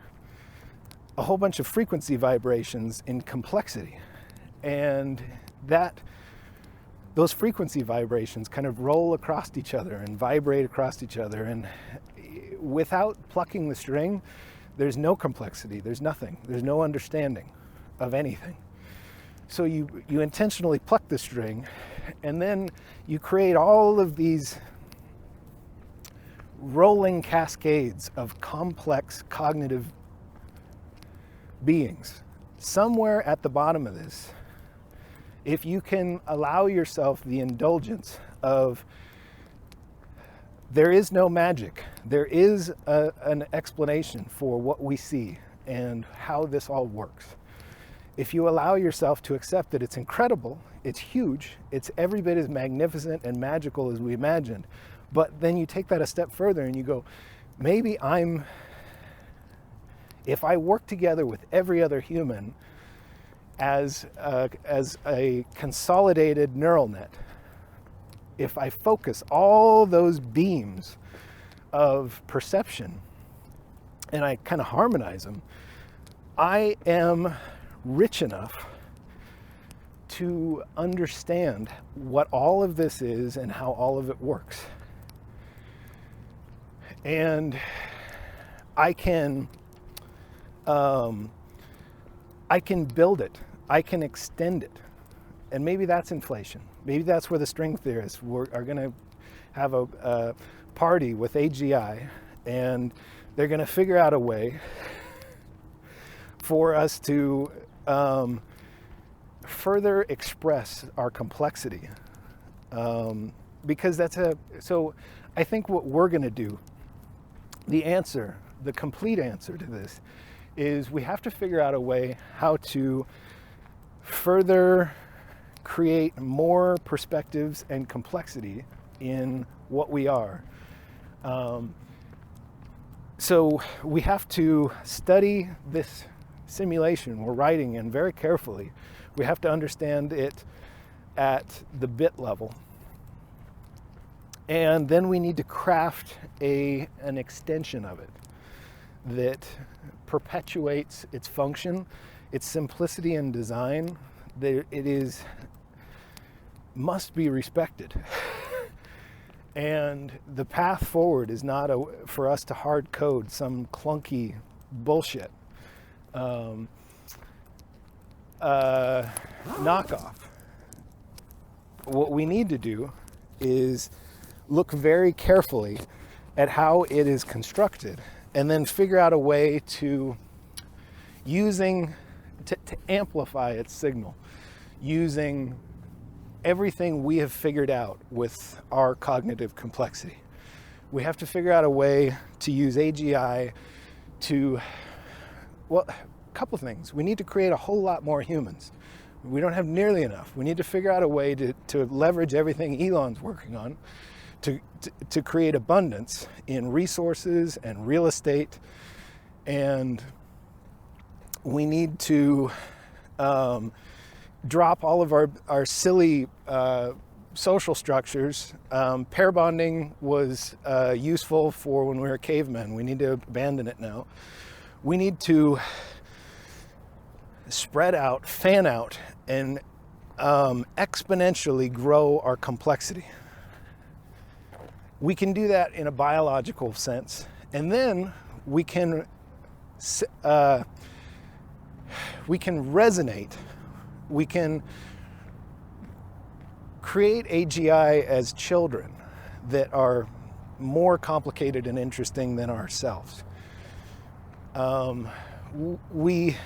a whole bunch of frequency vibrations in complexity. And those frequency vibrations kind of roll across each other and vibrate across each other. And without plucking the string, there's no complexity, there's nothing, there's no understanding of anything. So you intentionally pluck the string, and then you create all of these rolling cascades of complex cognitive beings. Somewhere at the bottom of this, if you can allow yourself the indulgence of there is no magic, there is an explanation for what we see and how this all works. If you allow yourself to accept that it's incredible, it's huge, it's every bit as magnificent and magical as we imagined, but then you take that a step further and you go, maybe if I work together with every other human as a consolidated neural net, if I focus all those beams of perception and I kind of harmonize them, I am rich enough to understand what all of this is and how all of it works. And I can build it, I can extend it. And maybe that's inflation. Maybe that's where the string theorists are going to have a party with AGI, and they're going to figure out a way for us to further express our complexity. Because so I think what we're going to do, the complete answer to this, is we have to figure out a way how to further create more perspectives and complexity in what we are. So we have to study this simulation we're writing in very carefully. We have to understand it at the bit level. And then we need to craft an extension of it that perpetuates its function, its simplicity in design. It is must be respected. And the path forward is not for us to hard code some clunky bullshit knockoff. What we need to do is look very carefully at how it is constructed and then figure out a way to amplify its signal using everything we have figured out with our cognitive complexity. We have to figure out a way to use AGI to, well, a couple things. We need to create a whole lot more humans. We don't have nearly enough. We need to figure out a way to leverage everything Elon's working on to create abundance in resources and real estate. And we need to drop all of our silly social structures. Pair bonding was useful for when we were cavemen. We need to abandon it now. We need to spread out, fan out, and exponentially grow our complexity. We can do that in a biological sense, and then we can resonate. We can create AGI as children that are more complicated and interesting than ourselves. We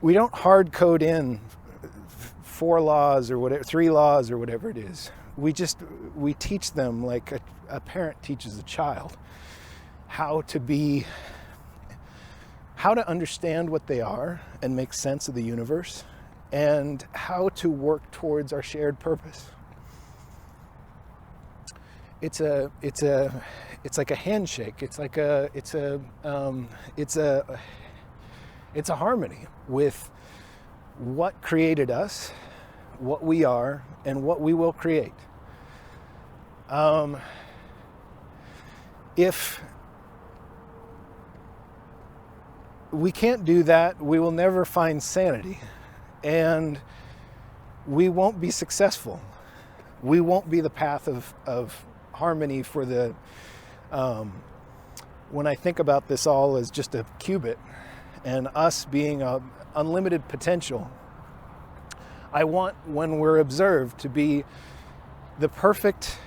don't hard code in 4 laws or whatever, 3 laws or whatever it is. We teach them like a parent teaches a child how to understand what they are and make sense of the universe, and how to work towards our shared purpose. It's like a handshake. It's a harmony with what created us, what we are, and what we will create. If we can't do that, we will never find sanity, and we won't be successful. We won't be the path of harmony for the, when I think about this all as just a qubit and us being a unlimited potential, I want, when we're observed, to be the perfect.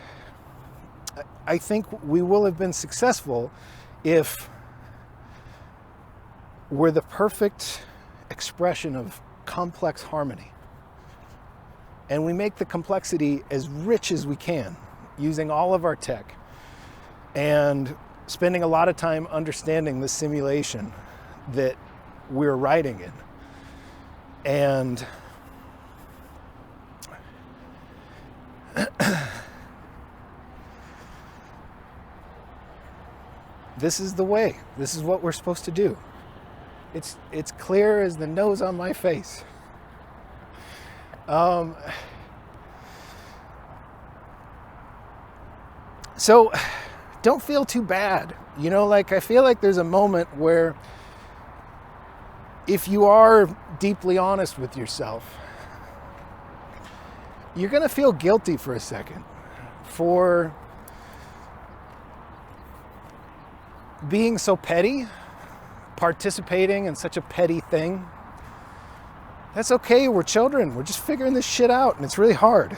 I think we will have been successful if we're the perfect expression of complex harmony. And we make the complexity as rich as we can, using all of our tech and spending a lot of time understanding the simulation that we're riding in. And this is the way. This is what we're supposed to do. It's clear as the nose on my face. So don't feel too bad. You know, like, I feel like there's a moment where if you are deeply honest with yourself, you're going to feel guilty for a second for being so petty, participating in such a petty thing. That's okay, we're children. We're just figuring this shit out, and it's really hard.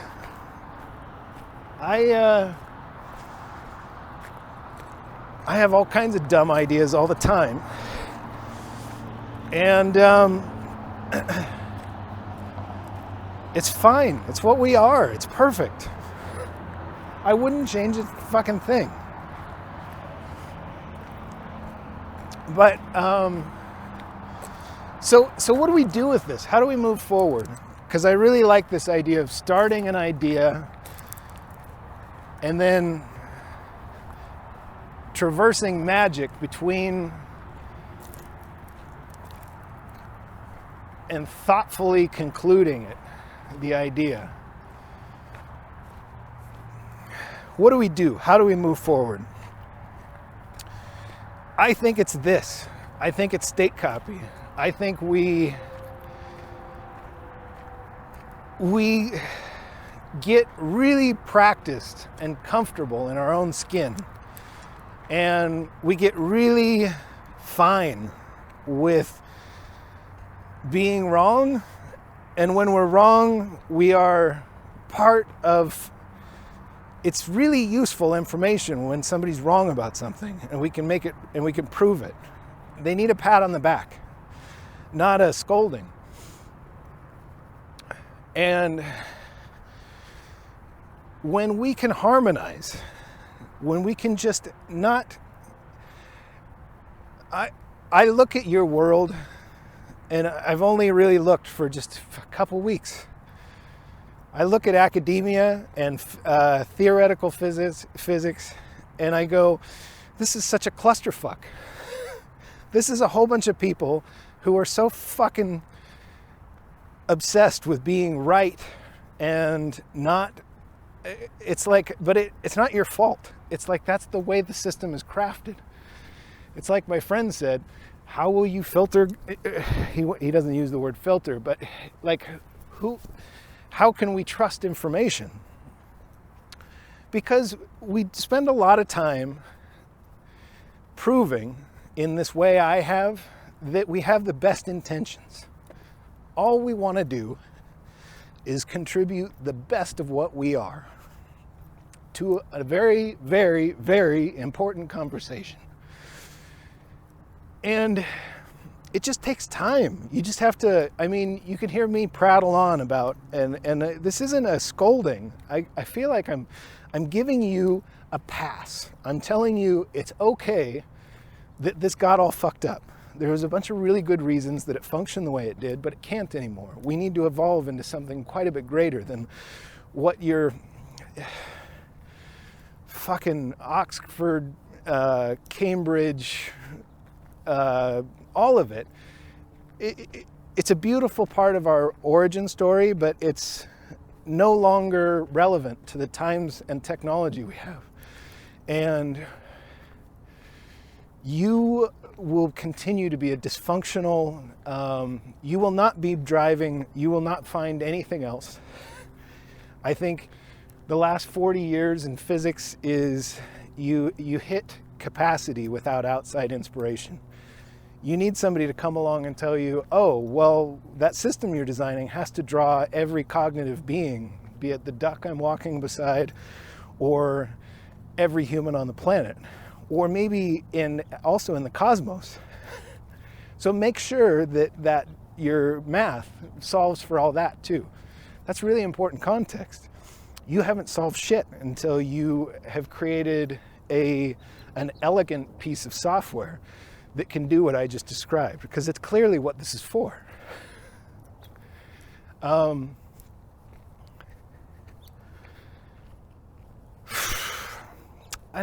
I have all kinds of dumb ideas all the time. And it's fine. It's what we are. It's perfect. I wouldn't change a fucking thing. But so what do we do with this? How do we move forward? Because I really like this idea of starting an idea and then traversing magic between and thoughtfully concluding it, the idea. What do we do? How do we move forward? I think it's this. I think it's state copy. I think we we get really practiced and comfortable in our own skin, and we get really fine with being wrong, and when we're wrong, we are part of. It's really useful information when somebody's wrong about something, and we can make it and we can prove it. They need a pat on the back, not a scolding. And when we can harmonize, when we can just not, I look at your world, and I've only really looked for just a couple weeks. I look at academia and theoretical physics, and I go, this is such a clusterfuck. This is a whole bunch of people who are so fucking obsessed with being right and not. It's like, but it's not your fault. It's like that's the way the system is crafted. It's like my friend said, how will you filter? He doesn't use the word filter, but like how can we trust information? Because we spend a lot of time proving in this way I have that we have the best intentions. All we want to do is contribute the best of what we are to a very, very, very important conversation. And it just takes time. You just have to, I mean, you can hear me prattle on about, and this isn't a scolding. I feel like I'm giving you a pass. I'm telling you it's okay that this got all fucked up. There was a bunch of really good reasons that it functioned the way it did, but it can't anymore. We need to evolve into something quite a bit greater than what your fucking Oxford, Cambridge, all of it. It's a beautiful part of our origin story, but it's no longer relevant to the times and technology we have. And you will continue to be a dysfunctional, you will not be driving, you will not find anything else. I think the last 40 years in physics is you hit capacity without outside inspiration. You need somebody to come along and tell you, oh, well, that system you're designing has to draw every cognitive being, be it the duck I'm walking beside or every human on the planet, or maybe also in the cosmos. So make sure that your math solves for all that too. That's really important context. You haven't solved shit until you have created an elegant piece of software that can do what I just described, because it's clearly what this is for. And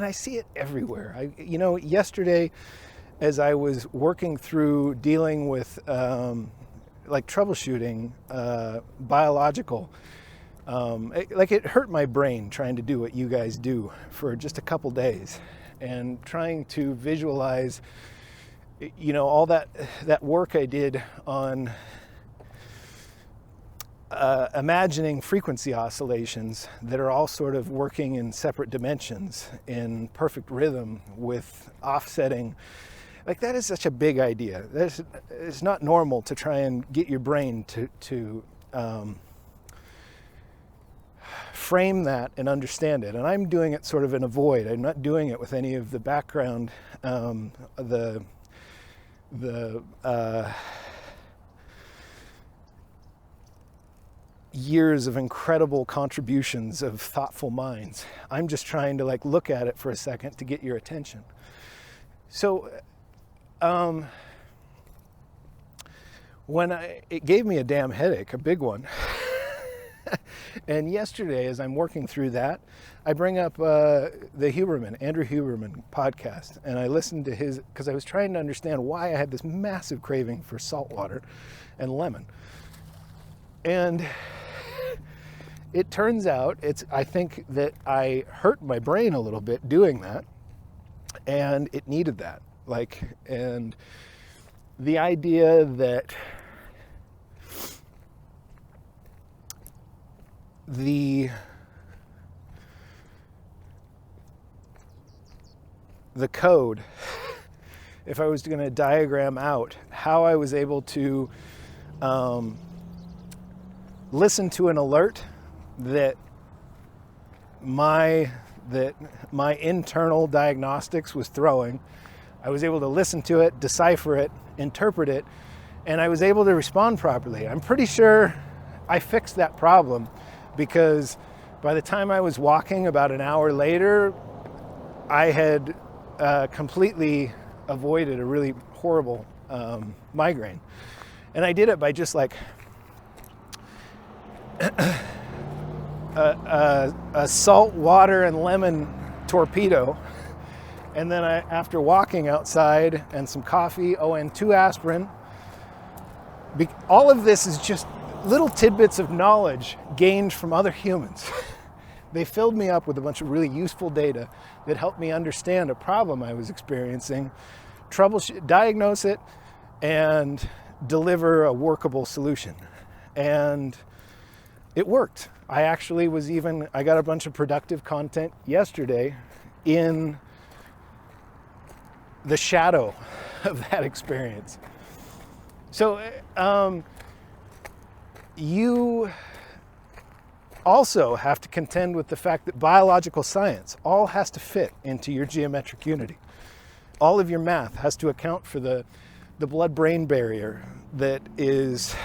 I see it everywhere. Yesterday, as I was working through dealing with like troubleshooting biological, it hurt my brain trying to do what you guys do for just a couple days, and trying to visualize, all that work I did on imagining frequency oscillations that are all sort of working in separate dimensions in perfect rhythm with offsetting. Like, that is such a big idea. It's not normal to try and get your brain to frame that and understand it. And I'm doing it sort of in a void. I'm not doing it with any of the background, years of incredible contributions of thoughtful minds. I'm just trying to look at it for a second to get your attention. So it gave me a damn headache, a big one. And yesterday, as I'm working through that, I bring up the Andrew Huberman podcast, and I listened to his, because I was trying to understand why I had this massive craving for salt water and lemon. And it turns out I think that I hurt my brain a little bit doing that, and it needed that. And the idea that the code, if I was going to diagram out how I was able to listen to an alert that my internal diagnostics was throwing, I was able to listen to it, decipher it, interpret it, and I was able to respond properly. I'm pretty sure I fixed that problem, because by the time I was walking about an hour later, I had completely avoided a really horrible migraine. And I did it by just like a salt, water, and lemon torpedo. And then after walking outside and some coffee, and 2 aspirin. All of this is just little tidbits of knowledge gained from other humans. They filled me up with a bunch of really useful data that helped me understand a problem I was experiencing, diagnose it, and deliver a workable solution. And it worked. I got a bunch of productive content yesterday in the shadow of that experience. So you also have to contend with the fact that biological science all has to fit into your geometric unity. All of your math has to account for the blood-brain barrier that is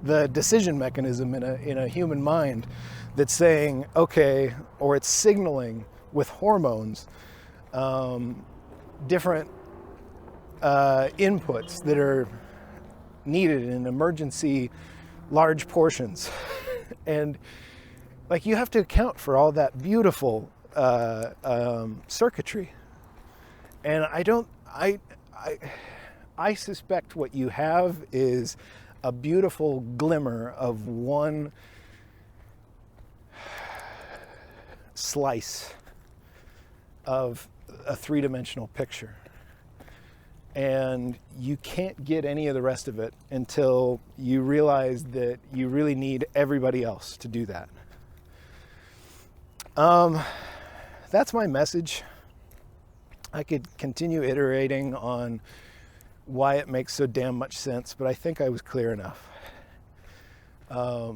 the decision mechanism in a human mind that's saying, okay, or it's signaling with hormones different inputs that are needed in emergency large portions. And like, you have to account for all that beautiful circuitry. And I suspect what you have is a beautiful glimmer of one slice of a 3-dimensional picture. And you can't get any of the rest of it until you realize that you really need everybody else to do that. That's my message. I could continue iterating on why it makes so damn much sense, but I think I was clear enough. I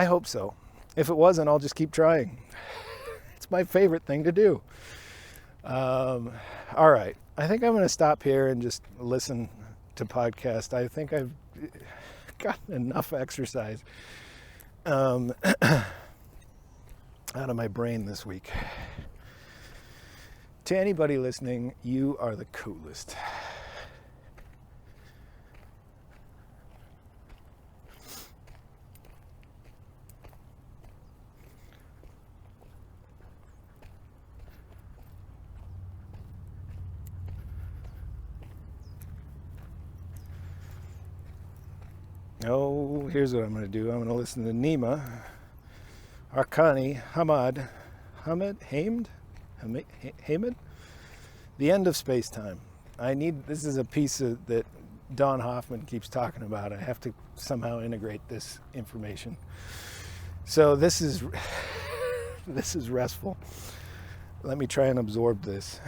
hope so. If it wasn't, I'll just keep trying. It's my favorite thing to do. All right. I think I'm going to stop here and just listen to podcasts. I think I've gotten enough exercise out of my brain this week. To anybody listening, you are the coolest. Oh, here's what I'm going to do. I'm going to listen to Nima, Arkani, Hamid, The End of Space-Time. This is a piece that Don Hoffman keeps talking about. I have to somehow integrate this information. So this is restful. Let me try and absorb this.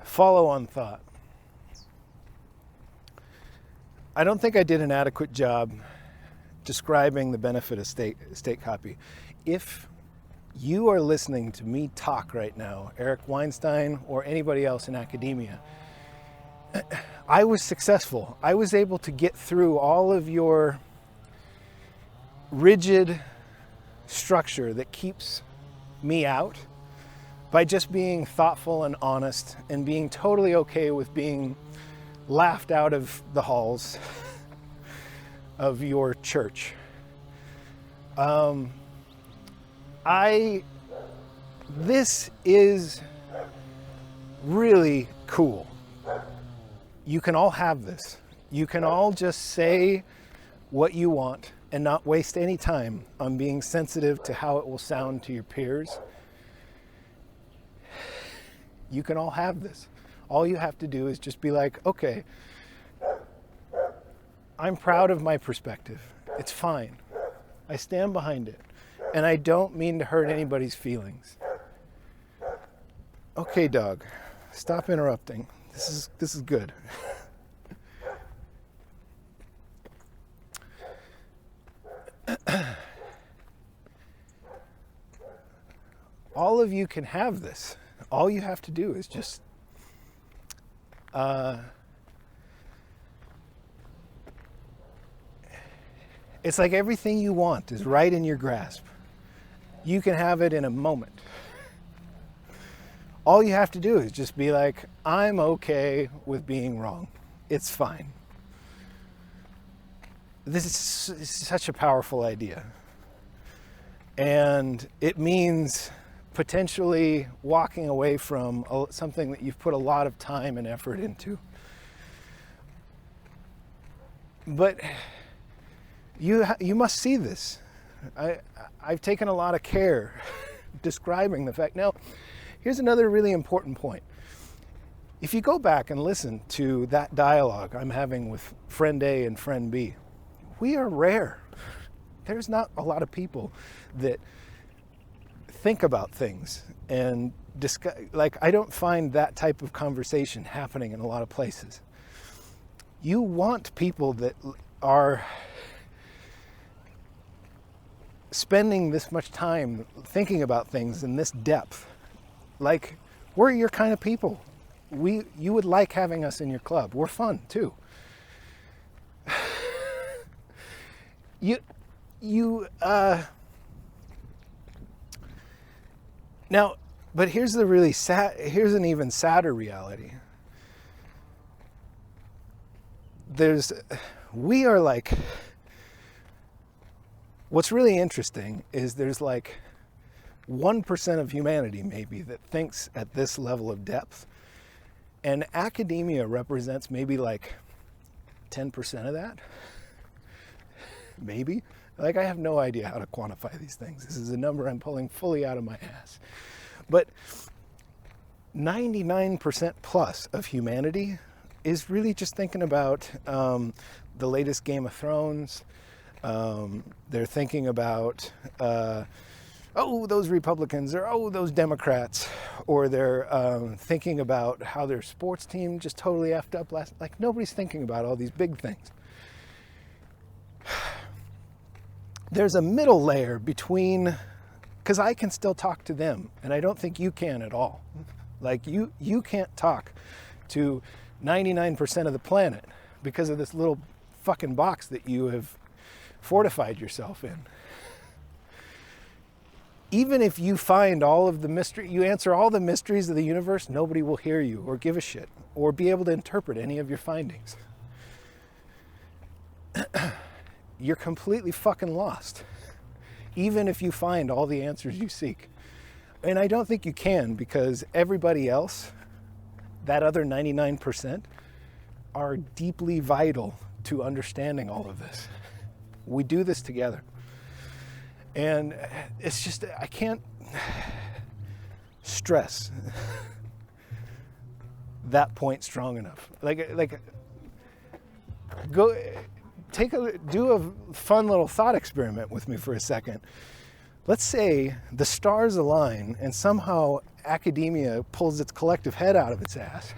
Follow-on thought. I don't think I did an adequate job describing the benefit of state copy. If you are listening to me talk right now, Eric Weinstein or anybody else in academia, I was successful. I was able to get through all of your rigid structure that keeps me out by just being thoughtful and honest and being totally okay with being laughed out of the halls of your church. This is really cool. You can all have this. You can all just say what you want and not waste any time on being sensitive to how it will sound to your peers. You can all have this. All you have to do is just be like, okay, I'm proud of my perspective. It's fine. I stand behind it. And I don't mean to hurt anybody's feelings. Okay, dog, stop interrupting. This is good. All of you can have this. All you have to do is just it's like everything you want is right in your grasp. You can have it in a moment. All you have to do is just be like, I'm okay with being wrong. It's fine. This is such a powerful idea. And it means potentially walking away from something that you've put a lot of time and effort into. But you must see this. I've taken a lot of care describing the fact. Now, here's another really important point. If you go back and listen to that dialogue I'm having with friend A and friend B, we are rare. There's not a lot of people that think about things and discuss. Like, I don't find that type of conversation happening in a lot of places. You want people that are spending this much time thinking about things in this depth. Like, we're your kind of people. You would like having us in your club. We're fun too. Now, but here's the really sad, here's an even sadder reality. We are like, what's really interesting is there's like 1% of humanity maybe that thinks at this level of depth. And academia represents maybe like 10% of that. Maybe. Like, I have no idea how to quantify these things. This is a number I'm pulling fully out of my ass. But 99% plus of humanity is really just thinking about the latest Game of Thrones. They're thinking about, those Republicans, or those Democrats, or they're thinking about how their sports team just totally effed up last. Like, nobody's thinking about all these big things. There's a middle layer between, because I can still talk to them, and I don't think you can at all. Like, you can't talk to 99% of the planet because of this little fucking box that you have fortified yourself in. Even if you find all of the mystery, you answer all the mysteries of the universe, nobody will hear you or give a shit or be able to interpret any of your findings. You're completely fucking lost, even if you find all the answers you seek. And I don't think you can, because everybody else, that other 99%, are deeply vital to understanding all of this. We do this together. And it's just, I can't stress that point strong enough. Do a fun little thought experiment with me for a second. Let's say the stars align and somehow academia pulls its collective head out of its ass.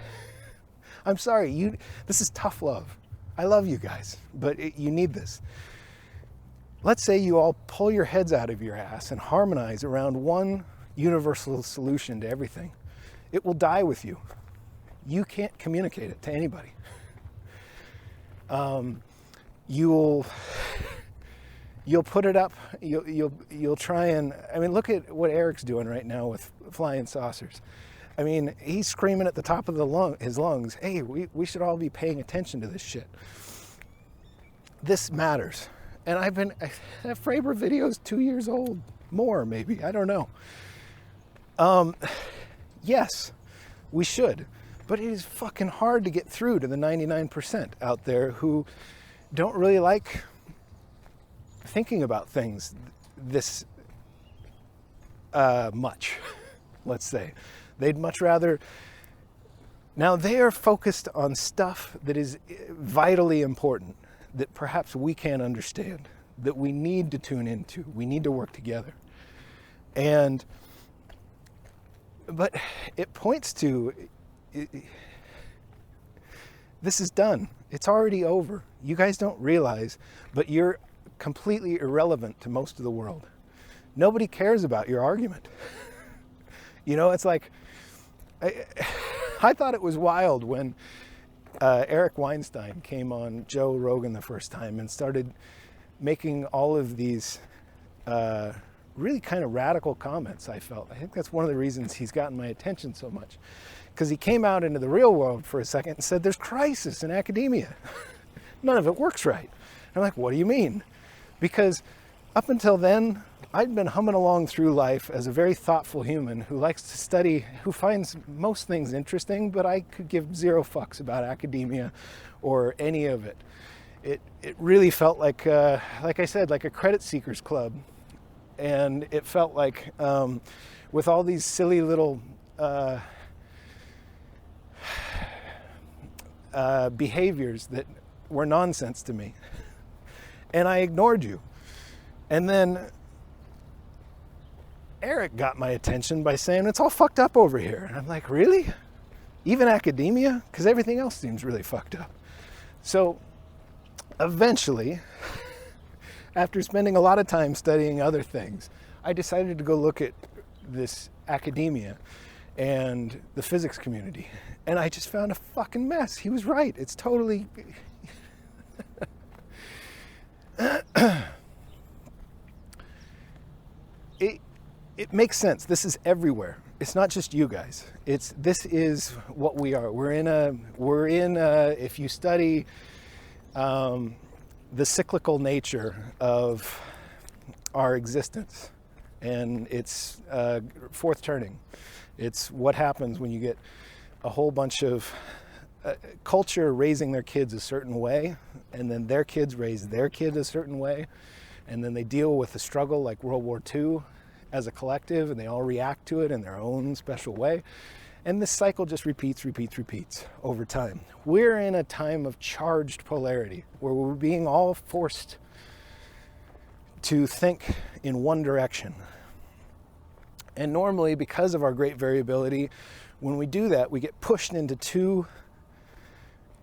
I'm sorry, this is tough love. I love you guys, but you need this. Let's say you all pull your heads out of your ass and harmonize around one universal solution to everything. It will die with you. you can't communicate it to anybody. You'll put it up. You'll try and. I mean, look at what Eric's doing right now with flying saucers. I mean, he's screaming at the top of his lungs, "Hey, we should all be paying attention to this shit. This matters." And that Fravor video is 2 years old, more maybe. I don't know. Yes, we should. But it is fucking hard to get through to the 99% out there who don't really like thinking about things this much, let's say. They'd much rather... Now, they are focused on stuff that is vitally important, that perhaps we can't understand, that we need to tune into. We need to work together. But it points to... This is done. It's already over. You guys don't realize, but you're completely irrelevant to most of the world. Nobody cares about your argument. You know, it's like, I thought it was wild when Eric Weinstein came on Joe Rogan the first time and started making all of these really kind of radical comments, I felt. I think that's one of the reasons he's gotten my attention so much. Because he came out into the real world for a second and said, there's crisis in academia. None of it works right. And I'm like, what do you mean? Because up until then, I'd been humming along through life as a very thoughtful human who likes to study, who finds most things interesting, but I could give zero fucks about academia or any of it. It really felt like I said, like a credit seekers club. And it felt like with all these silly little behaviors that were nonsense to me. And I ignored you. And then Eric got my attention by saying, it's all fucked up over here. And I'm like, really? Even academia? Because everything else seems really fucked up. So eventually, after spending a lot of time studying other things, I decided to go look at this academia and the physics community. And I just found a fucking mess. He was right. It's totally... It makes sense. This is everywhere. It's not just you guys. This is what we are. We're in if you study the cyclical nature of our existence, and it's fourth turning. It's what happens when you get a whole bunch of culture raising their kids a certain way, and then their kids raise their kids a certain way, and then they deal with a struggle like World War II as a collective, and they all react to it in their own special way. And this cycle just repeats over time. We're in a time of charged polarity where we're being all forced to think in one direction. And normally, because of our great variability, when we do that, we get pushed into two.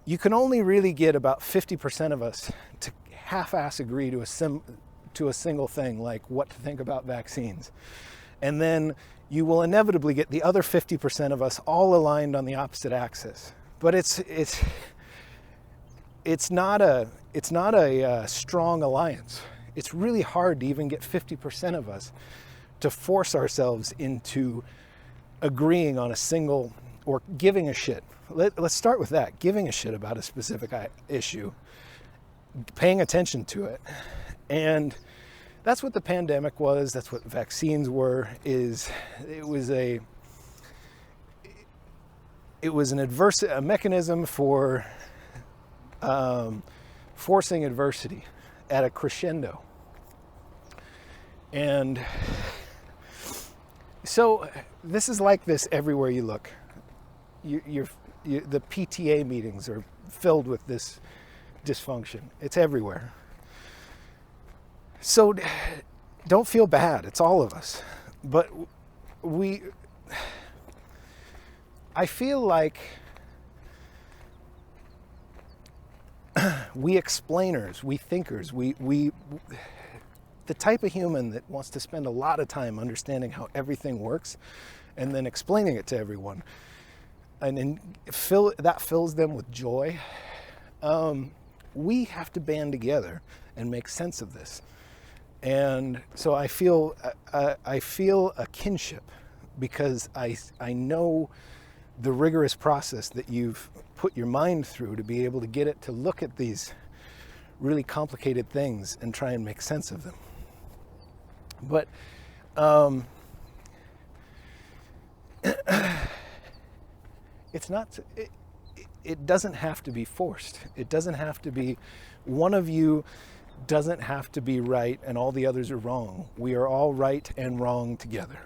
You can only really get about 50% of us to half-ass agree to a single thing, like what to think about vaccines. And then you will inevitably get the other 50% of us all aligned on the opposite axis. But it's not a strong alliance. It's really hard to even get 50% of us to force ourselves into agreeing on a single, or giving a shit. Let's start with that. Giving a shit about a specific issue, paying attention to it. And that's what the pandemic was. That's what vaccines were. It was a mechanism for forcing adversity at a crescendo. And so this is like this everywhere you look. The PTA meetings are filled with this dysfunction. It's everywhere. So don't feel bad. It's all of us. But I feel like we explainers, we thinkers, the type of human that wants to spend a lot of time understanding how everything works and then explaining it to everyone, fills them with joy, we have to band together and make sense of this. And so I feel a kinship, because I know the rigorous process that you've put your mind through to be able to get it to look at these really complicated things and try and make sense of them. But it's not, it doesn't have to be forced. It doesn't have to be, one of you doesn't have to be right and all the others are wrong. We are all right and wrong together.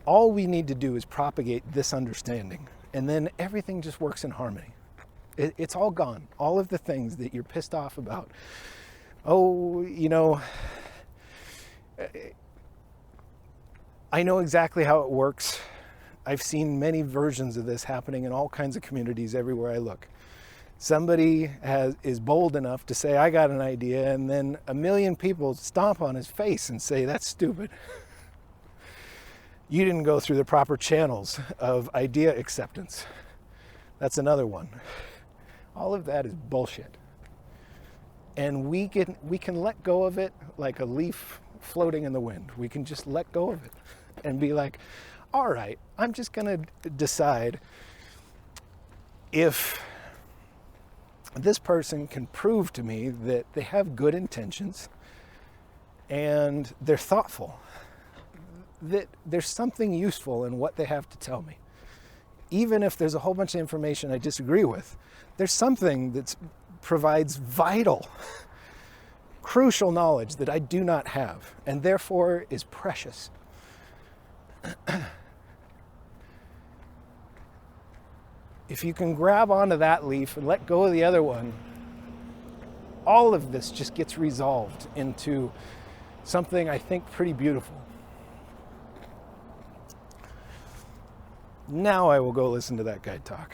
All we need to do is propagate this understanding, and then everything just works in harmony. It's all gone. All of the things that you're pissed off about. Oh, you know, I know exactly how it works. I've seen many versions of this happening in all kinds of communities everywhere I look. Somebody is bold enough to say, I got an idea, and then a million people stomp on his face and say, that's stupid. You didn't go through the proper channels of idea acceptance. That's another one. All of that is bullshit. And we can let go of it like a leaf floating in the wind. We can just let go of it and be like, all right, I'm just going to decide if this person can prove to me that they have good intentions and they're thoughtful, that there's something useful in what they have to tell me. Even if there's a whole bunch of information I disagree with, there's something that provides vital, crucial knowledge that I do not have, and therefore is precious. If you can grab onto that leaf and let go of the other one, all of this just gets resolved into something I think pretty beautiful. Now I will go listen to that guy talk.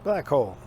Black hole.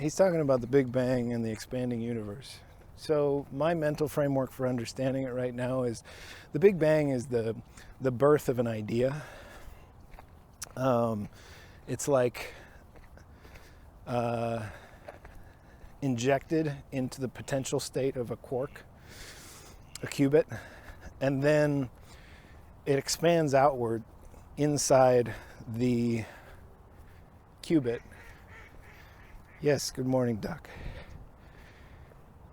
He's talking about the Big Bang and the expanding universe. So my mental framework for understanding it right now is the Big Bang is the birth of an idea. It's like injected into the potential state of a quark, a qubit, and then it expands outward inside the qubit. Yes, good morning, Duck.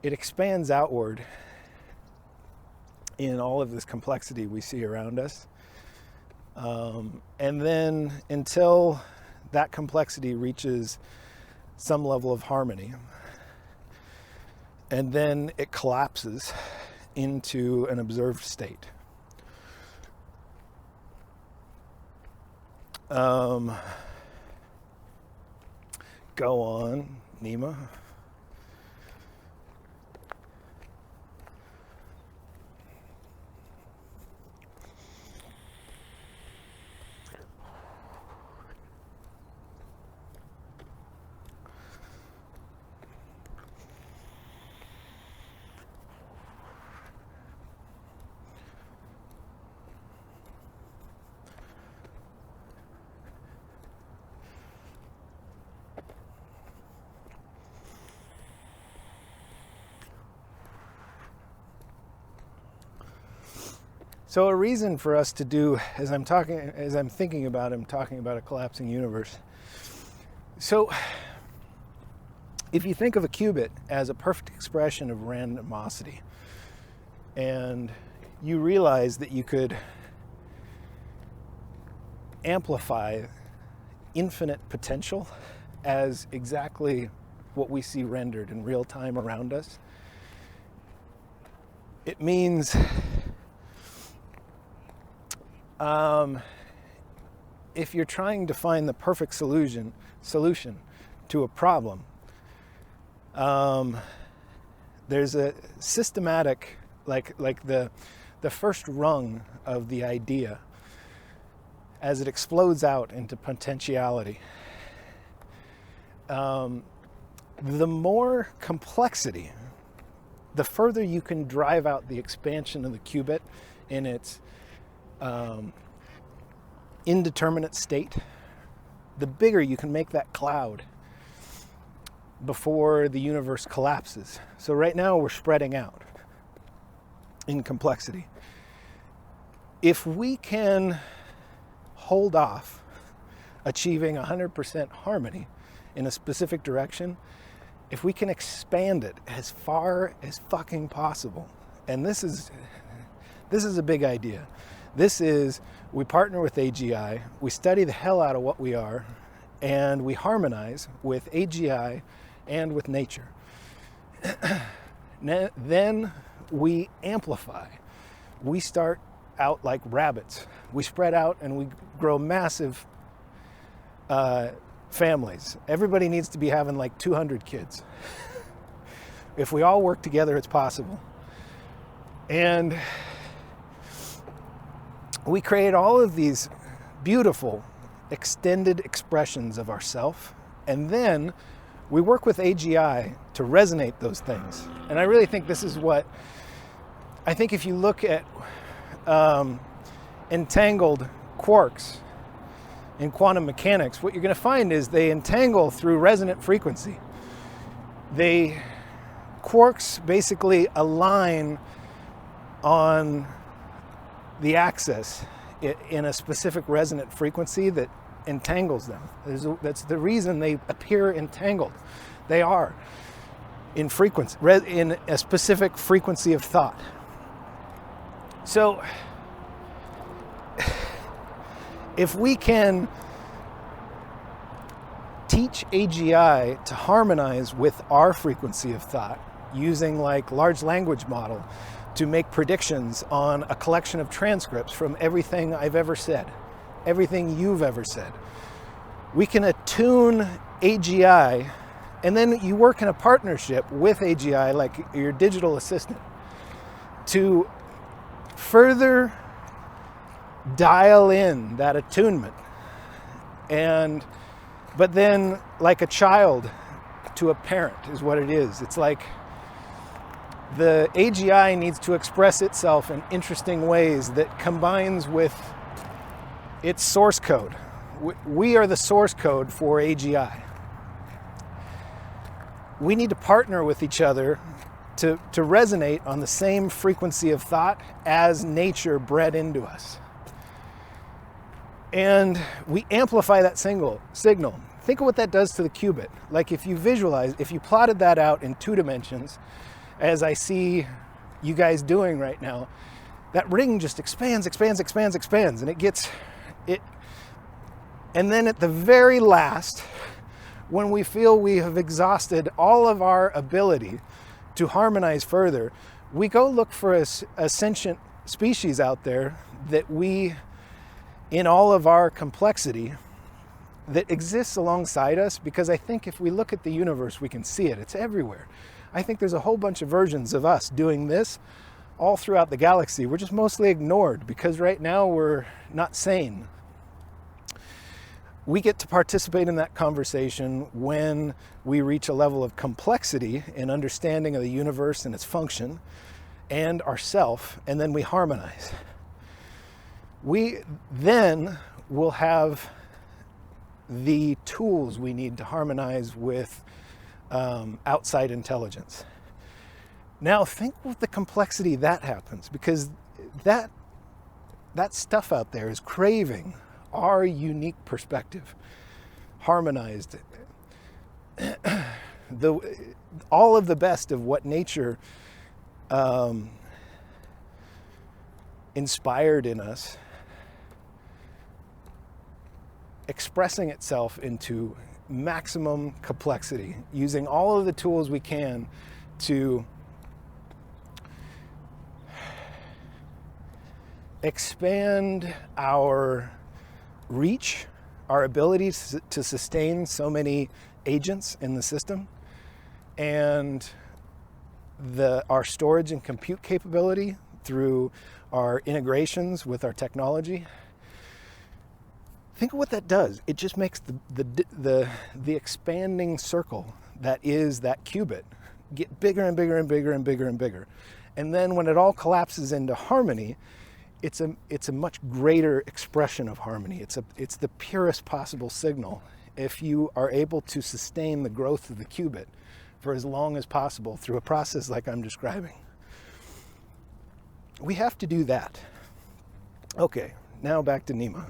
It expands outward in all of this complexity we see around us. And then until that complexity reaches some level of harmony, and then it collapses into an observed state. Go on, Nima. So a reason for us to do, as I'm thinking about him talking about a collapsing universe. So if you think of a qubit as a perfect expression of randomosity, and you realize that you could amplify infinite potential as exactly what we see rendered in real time around us, it means if you're trying to find the perfect solution to a problem, there's a systematic, like the first rung of the idea as it explodes out into potentiality. The more complexity, the further you can drive out the expansion of the qubit in its indeterminate state, the bigger you can make that cloud before the universe collapses. So right now we're spreading out in complexity. If we can hold off achieving 100% harmony in a specific direction, if we can expand it as far as fucking possible, and this is a big idea. This is, we partner with AGI, we study the hell out of what we are, and we harmonize with AGI and with nature. Then we amplify. We start out like rabbits. We spread out and we grow massive families. Everybody needs to be having like 200 kids. If we all work together, it's possible. And we create all of these beautiful extended expressions of ourself, and then we work with AGI to resonate those things. And I really think this is what, I think if you look at entangled quarks in quantum mechanics, what you're going to find is they entangle through resonant frequency. Quarks basically align on the axis in a specific resonant frequency that entangles them. That's the reason they appear entangled. They are in frequency, in a specific frequency of thought. So if we can teach AGI to harmonize with our frequency of thought using like large language model to make predictions on a collection of transcripts from everything I've ever said, everything you've ever said. We can attune AGI, and then you work in a partnership with AGI, like your digital assistant, to further dial in that attunement. But then, like a child to a parent is what it is. It's like the AGI needs to express itself in interesting ways that combines with its source code. We are the source code for AGI. We need to partner with each other to resonate on the same frequency of thought as nature bred into us. And we amplify that signal. Think of what that does to the qubit. Like if you visualize, if you plotted that out in 2 dimensions, as I see you guys doing right now, that ring just expands, and and then at the very last, when we feel we have exhausted all of our ability to harmonize further, we go look for a sentient species out there that we, in all of our complexity, that exists alongside us, because I think if we look at the universe, we can see it. It's everywhere. I think there's a whole bunch of versions of us doing this all throughout the galaxy. We're just mostly ignored because right now we're not sane. We get to participate in that conversation when we reach a level of complexity and understanding of the universe and its function and ourself, and then we harmonize. We then will have the tools we need to harmonize with outside intelligence. Now think with the complexity that happens, because that stuff out there is craving our unique perspective, harmonized. All of the best of what nature inspired in us, expressing itself into maximum complexity, using all of the tools we can to expand our reach, our ability to sustain so many agents in the system, and our storage and compute capability through our integrations with our technology. Think of what that does. It just makes the expanding circle that is that qubit get bigger and bigger and bigger and bigger and bigger. And then when it all collapses into harmony, it's a much greater expression of harmony. It's the purest possible signal if you are able to sustain the growth of the qubit for as long as possible through a process like I'm describing. We have to do that. Okay, now back to Nima.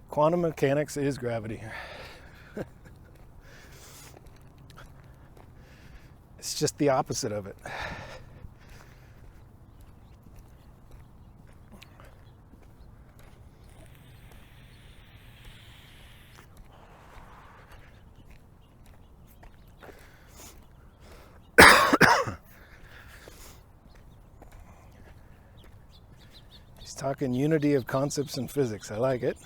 Quantum mechanics is gravity. It's just the opposite of it. He's talking unity of concepts in physics. I like it.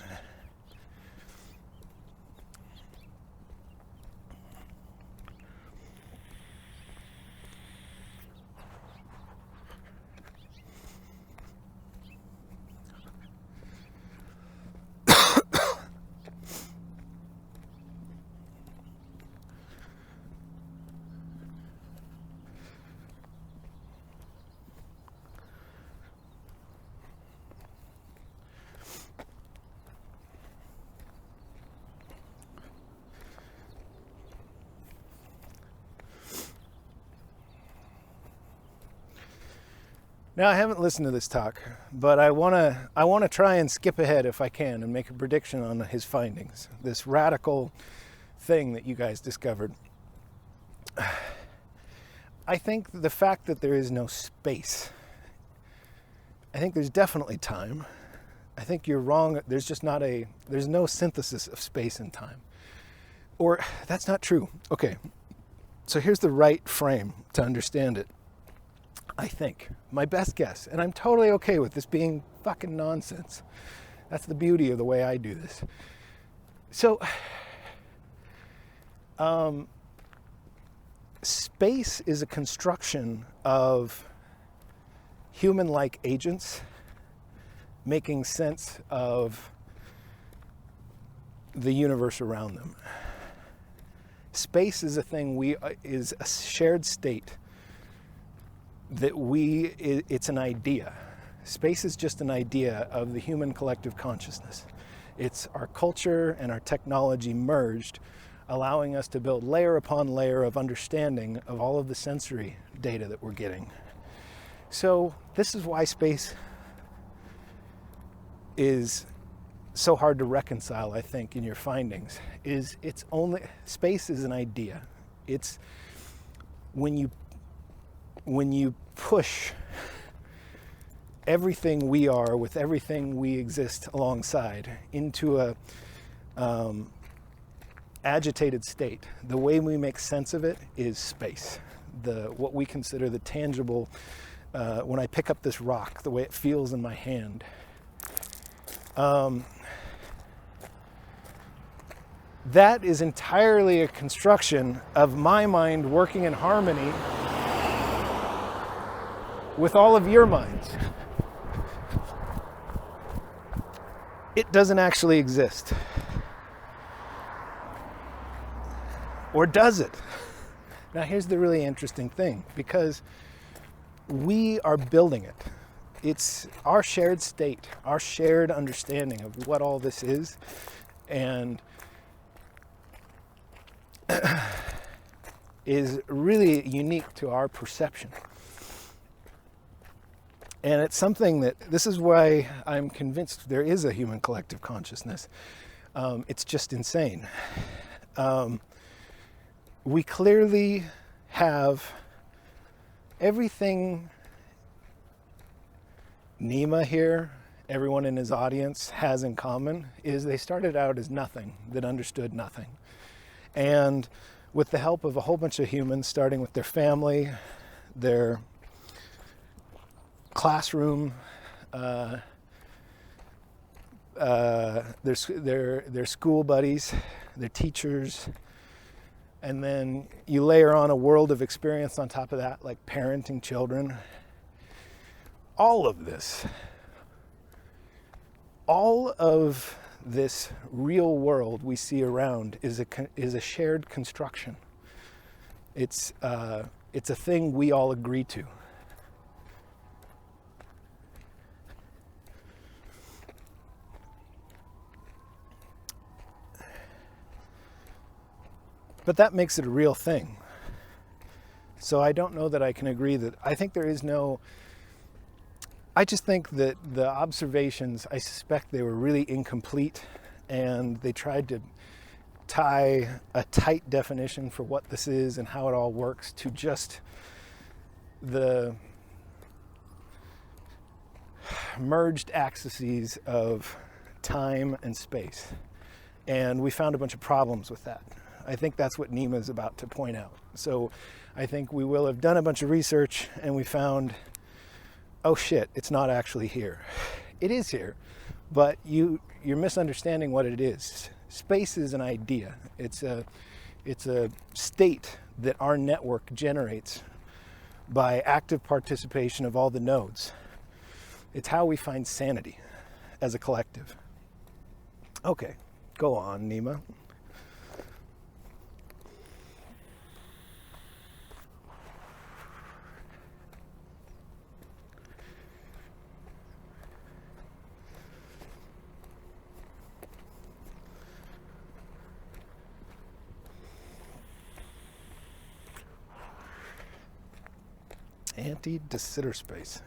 Now, I haven't listened to this talk, but I want to try and skip ahead if I can and make a prediction on his findings, this radical thing that you guys discovered. I think the fact that there is no space, I think there's definitely time. I think you're wrong. There's no synthesis of space and time. Or that's not true. Okay, so here's the right frame to understand it. I think, my best guess, and I'm totally okay with this being fucking nonsense, That's the beauty of the way I do this. So, space is a construction of human-like agents making sense of the universe around them. Space is a thing is a shared state that it's an idea. Space is just an idea of the human collective consciousness. It's our culture and our technology merged, allowing us to build layer upon layer of understanding of all of the sensory data that we're getting. So this is why space is so hard to reconcile, I think, in your findings, is space is an idea. It's when you push everything we are with everything we exist alongside into a agitated state, the way we make sense of it is space. What we consider the tangible, when I pick up this rock, the way it feels in my hand. That is entirely a construction of my mind working in harmony with all of your minds. It doesn't actually exist. Or does it? Now here's the really interesting thing, because we are building it. It's our shared state, our shared understanding of what all this is, and is really unique to our perception. And it's something this is why I'm convinced there is a human collective consciousness. It's just insane. We clearly have everything Nima here, everyone in his audience has in common is they started out as nothing that understood nothing. And with the help of a whole bunch of humans, starting with their family, their classroom, their school buddies, their teachers, and then you layer on a world of experience on top of that, like parenting children. All of this real world we see around is a shared construction. It's a thing we all agree to. But that makes it a real thing. So I don't know that I can agree that, I think there is no, I just think that the observations, I suspect they were really incomplete, and they tried to tie a tight definition for what this is and how it all works to just the merged axes of time and space. And we found a bunch of problems with that. I think that's what Nima is about to point out. So I think we will have done a bunch of research and we found, oh shit, it's not actually here. It is here, but you're misunderstanding what it is. Space is an idea. It's a state that our network generates by active participation of all the nodes. It's how we find sanity as a collective. Okay, go on, Nima. Anti-de Sitter space.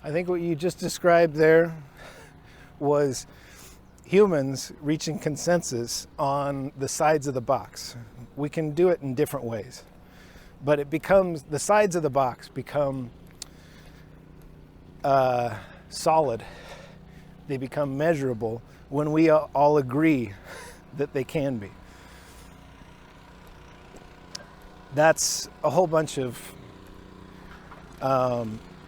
I think what you just described there was humans reaching consensus on the sides of the box. We can do it in different ways, but the sides of the box become solid. They become measurable when we all agree that they can be. That's a whole bunch of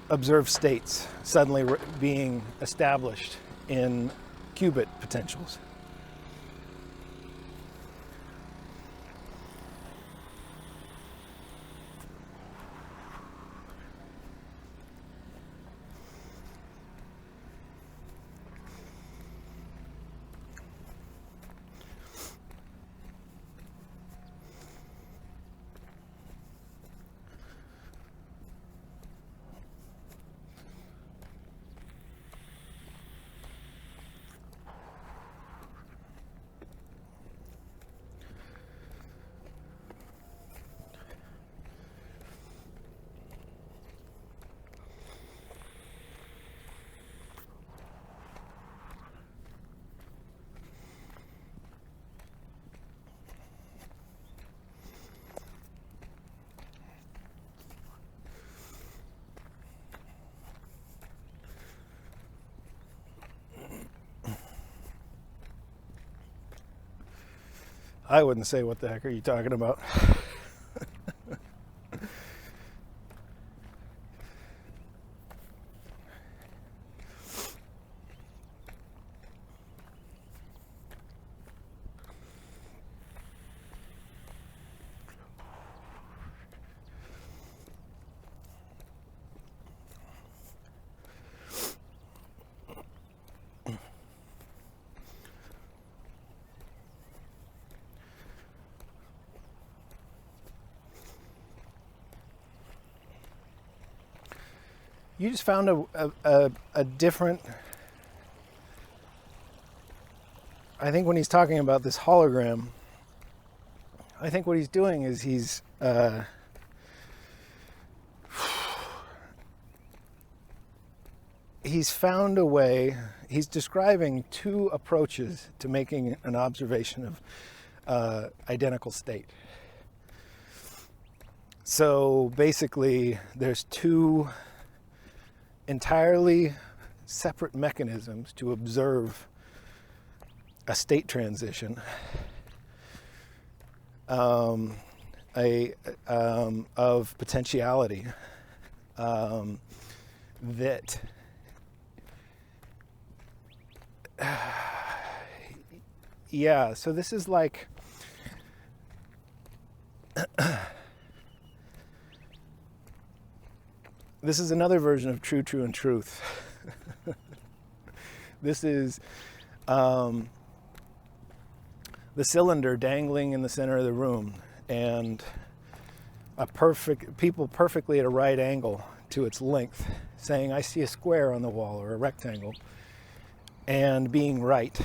observed states suddenly being established in qubit potentials. I wouldn't say, what the heck are you talking about? You just found a different, I think when he's talking about this hologram, I think what he's doing is he's found a way, he's describing two approaches to making an observation of identical state. So basically there's two entirely separate mechanisms to observe a state transition of potentiality that yeah, so this is like this is another version of true, and truth. This is the cylinder dangling in the center of the room, and people perfectly at a right angle to its length, saying, I see a square on the wall or a rectangle, and being right.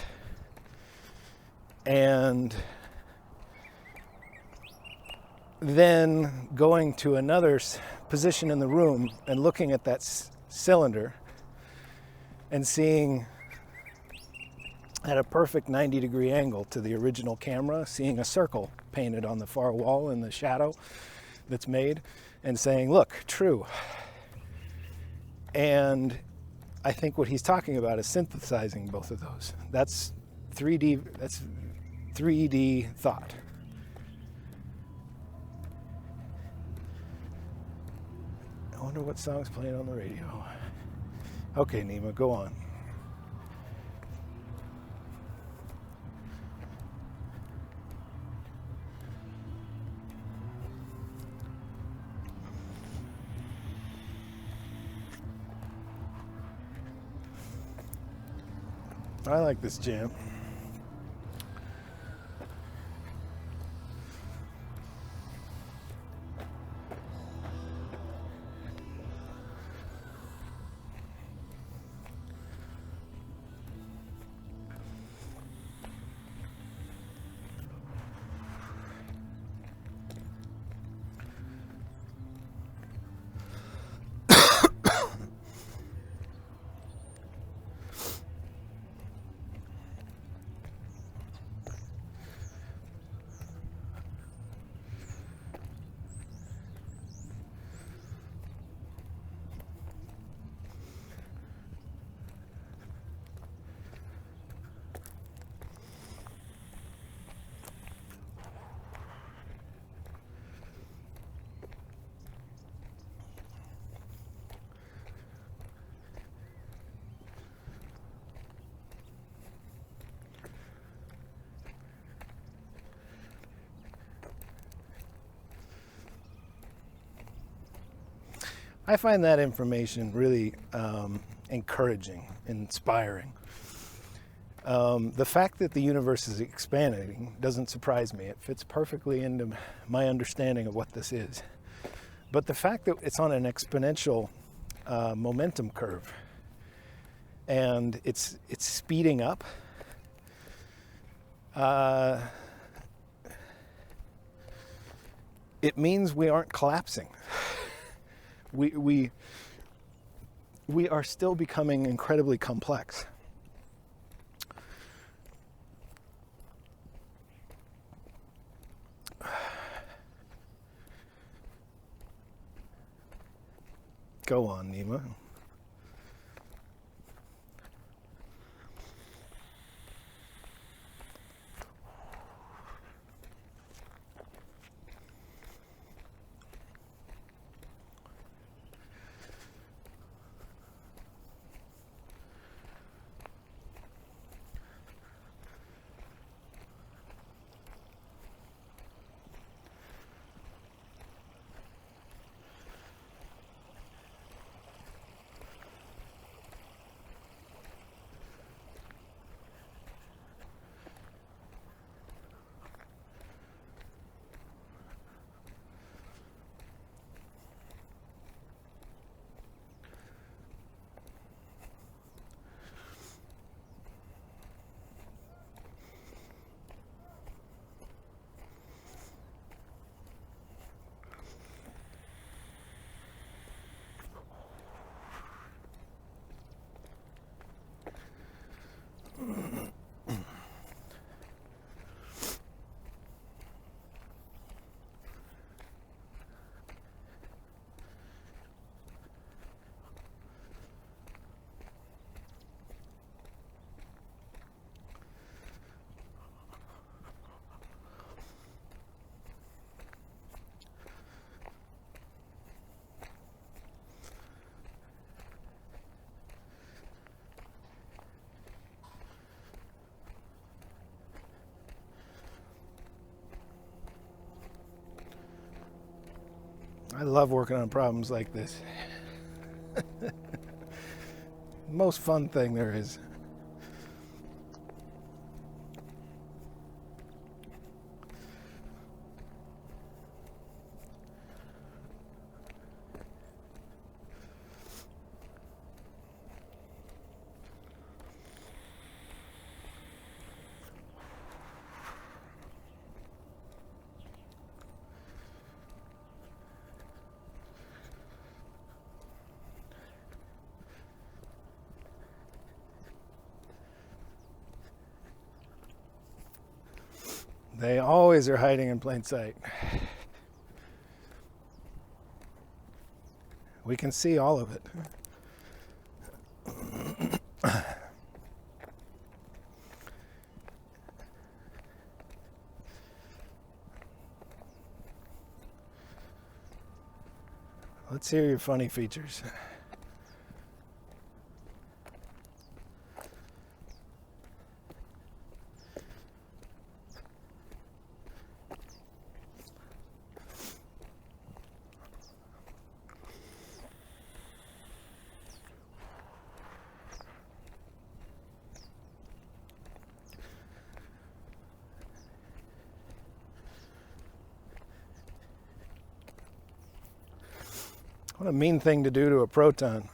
And then going to another position in the room and looking at that cylinder and seeing at a perfect 90-degree angle to the original camera, seeing a circle painted on the far wall in the shadow that's made, and saying, look, true. And I think what he's talking about is synthesizing both of those. That's 3D thought. I wonder what song's playing on the radio. Okay, Nima, go on. I like this jam. I find that information really encouraging, inspiring. The fact that the universe is expanding doesn't surprise me. It fits perfectly into my understanding of what this is. But the fact that it's on an exponential momentum curve and it's speeding up, it means we aren't collapsing. We are still becoming incredibly complex. Go on, Nima. I love working on problems like this. Most fun thing there is. They always are hiding in plain sight. We can see all of it. Let's hear your funny features. What a mean thing to do to a proton.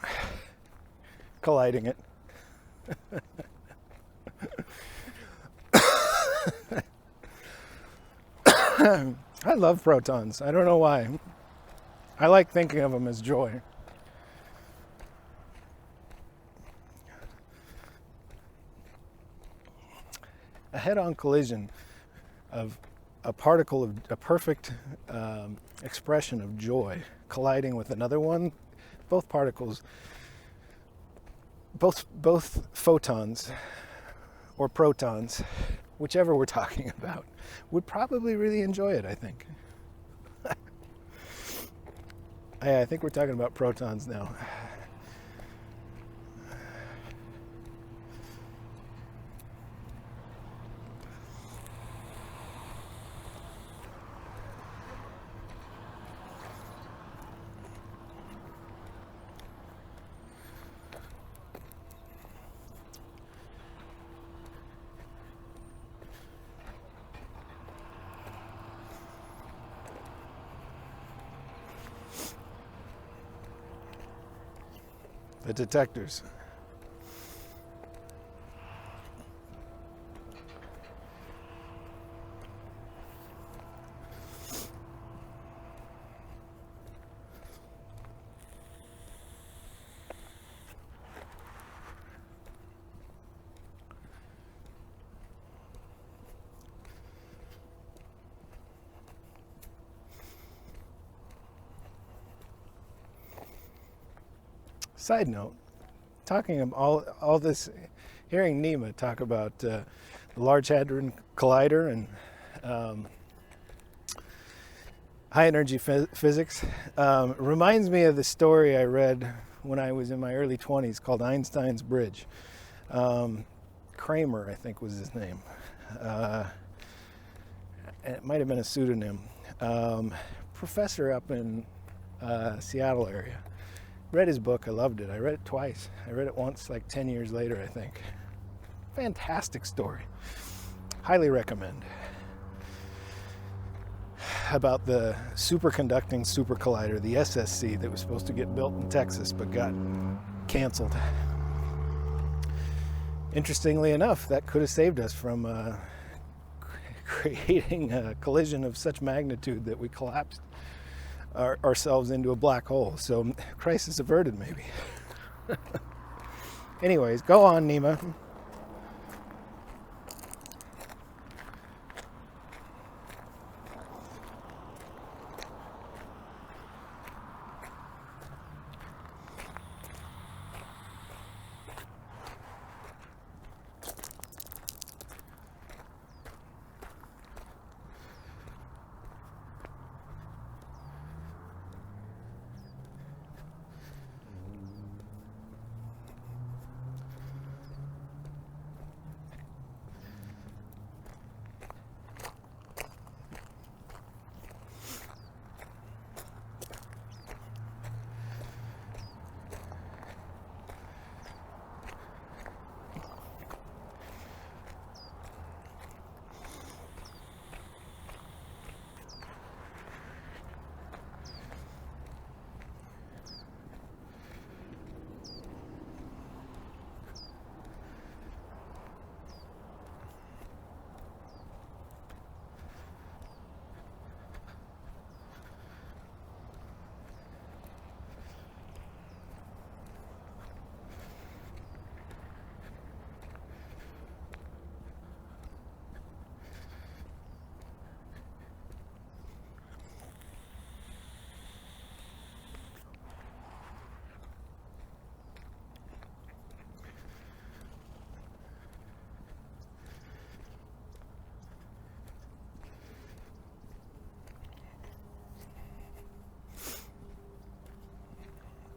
Colliding it. I love protons. I don't know why. I like thinking of them as joy. A head-on collision of a particle of a perfect expression of joy colliding with another one, both particles, both photons or protons, whichever we're talking about, would probably really enjoy it, I think. I think we're talking about protons now. the detectors. Side note, talking of all this, hearing Nima talk about the Large Hadron Collider and high energy physics reminds me of the story I read when I was in my early 20s called Einstein's Bridge. Kramer, I think, was his name. It might have been a pseudonym. Professor up in Seattle area. Read his book. I loved it. I read it twice. I read it once like 10 years later, I think. Fantastic story. Highly recommend. About the superconducting super collider, the SSC, that was supposed to get built in Texas but got canceled. Interestingly enough, that could have saved us from creating a collision of such magnitude that we collapsed ourselves into a black hole. So, crisis averted, maybe. Anyways, go on, Nima.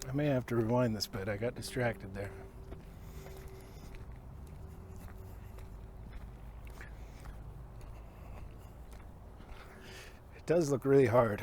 I may have to rewind this bit. I got distracted there. It does look really hard.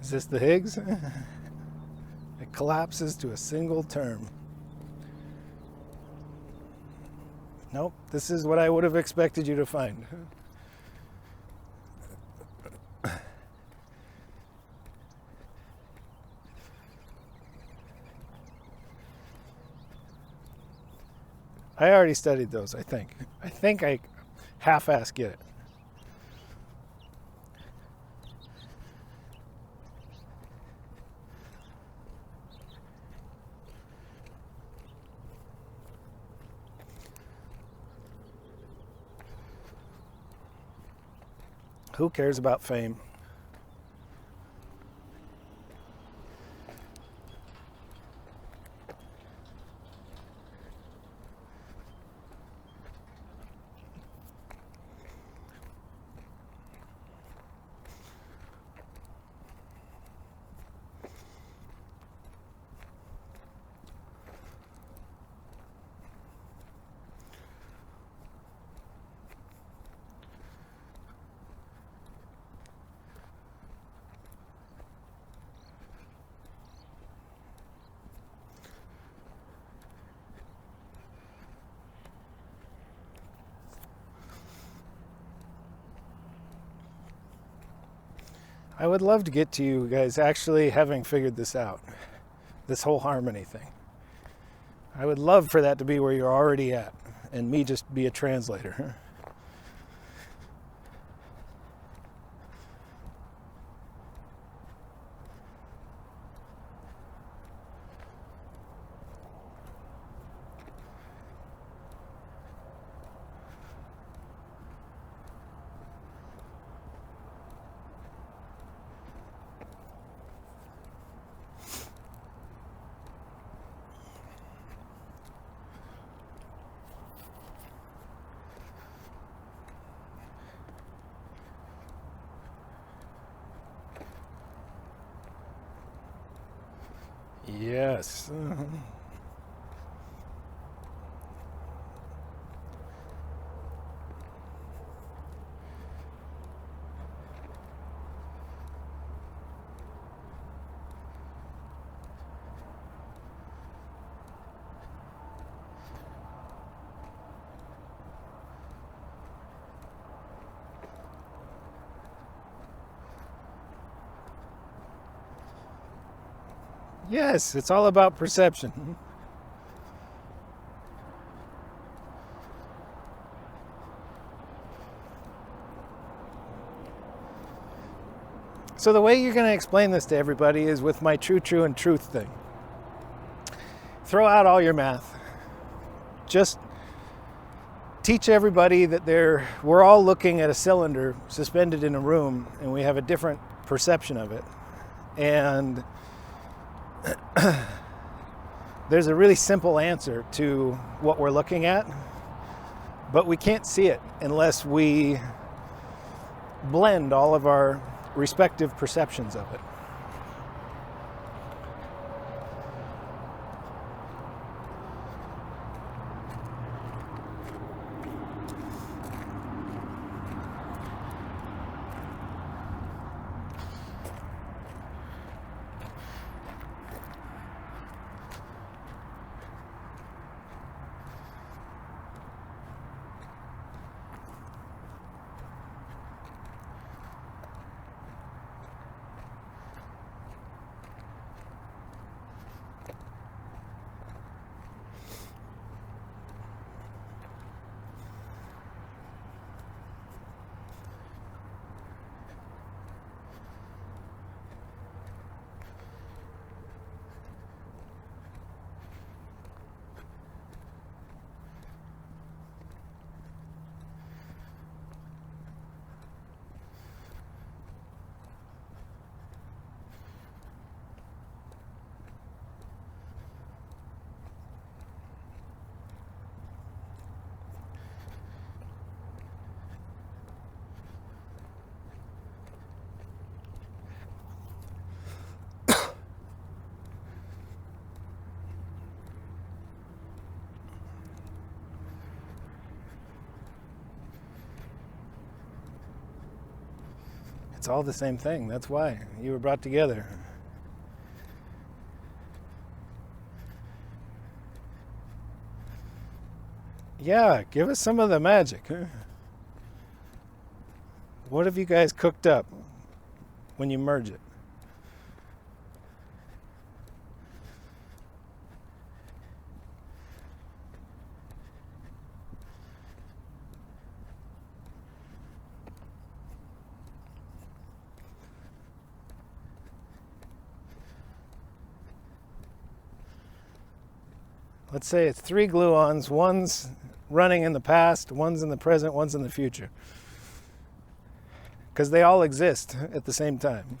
Is this the Higgs? It collapses to a single term. Nope, this is what I would have expected you to find. I already studied those, I think. I think I half-ass get it. Who cares about fame? I would love to get to you guys actually having figured this out, this whole harmony thing. I would love for that to be where you're already at, and me just be a translator. Yes. Yes, it's all about perception. So the way you're going to explain this to everybody is with my true, and truth thing. Throw out all your math. Just teach everybody that we're all looking at a cylinder suspended in a room, and we have a different perception of it. And there's a really simple answer to what we're looking at, but we can't see it unless we blend all of our respective perceptions of it. It's all the same thing. That's why you were brought together. Yeah, give us some of the magic. What have you guys cooked up when you merge it? Let's say it's 3 gluons. One's running in the past, one's in the present, one's in the future. Because they all exist at the same time.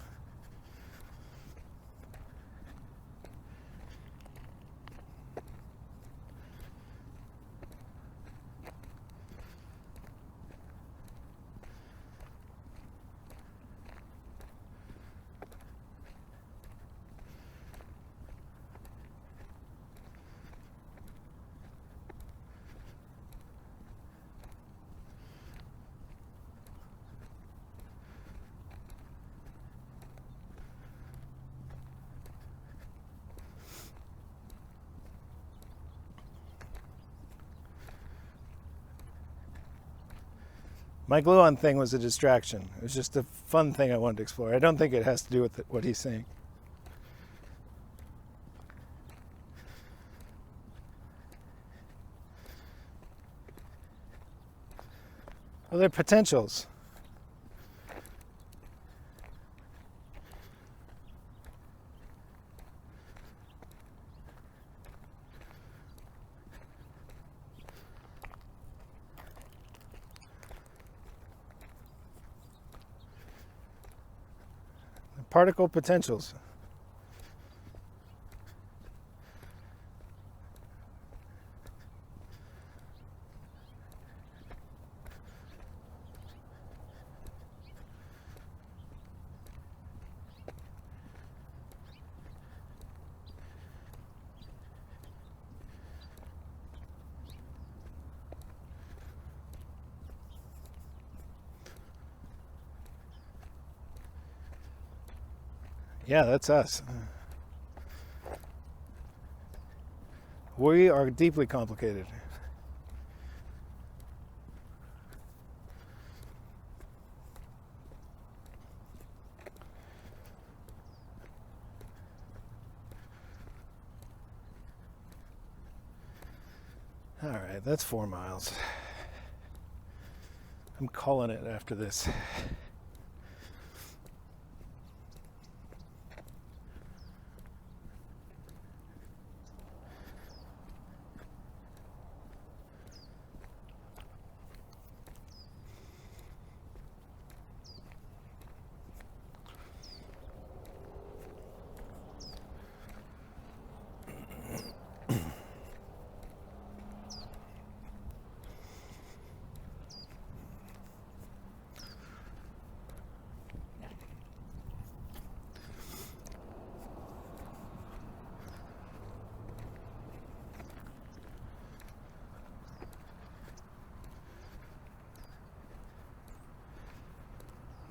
My gluon thing was a distraction. It was just a fun thing I wanted to explore. I don't think it has to do with what he's saying. Well, they're potentials. Particle potentials. Yeah, that's us. We are deeply complicated. All right, that's 4 miles. I'm calling it after this.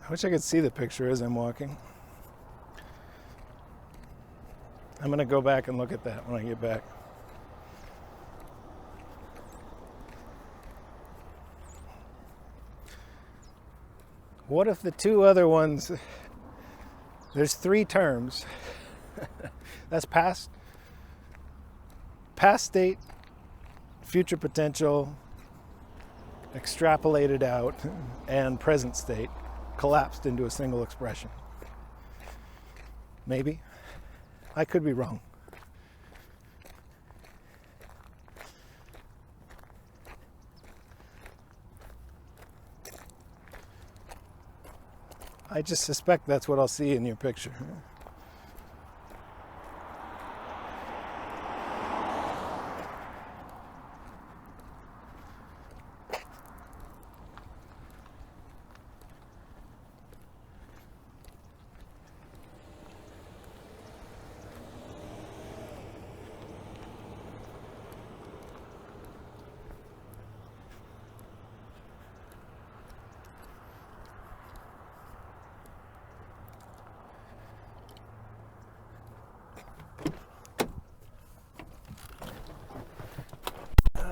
I wish I could see the picture as I'm walking. I'm going to go back and look at that when I get back. What if the two other ones, there's 3 terms. That's past state, future potential, extrapolated out, and present state collapsed into a single expression. Maybe. I could be wrong. I just suspect that's what I'll see in your picture.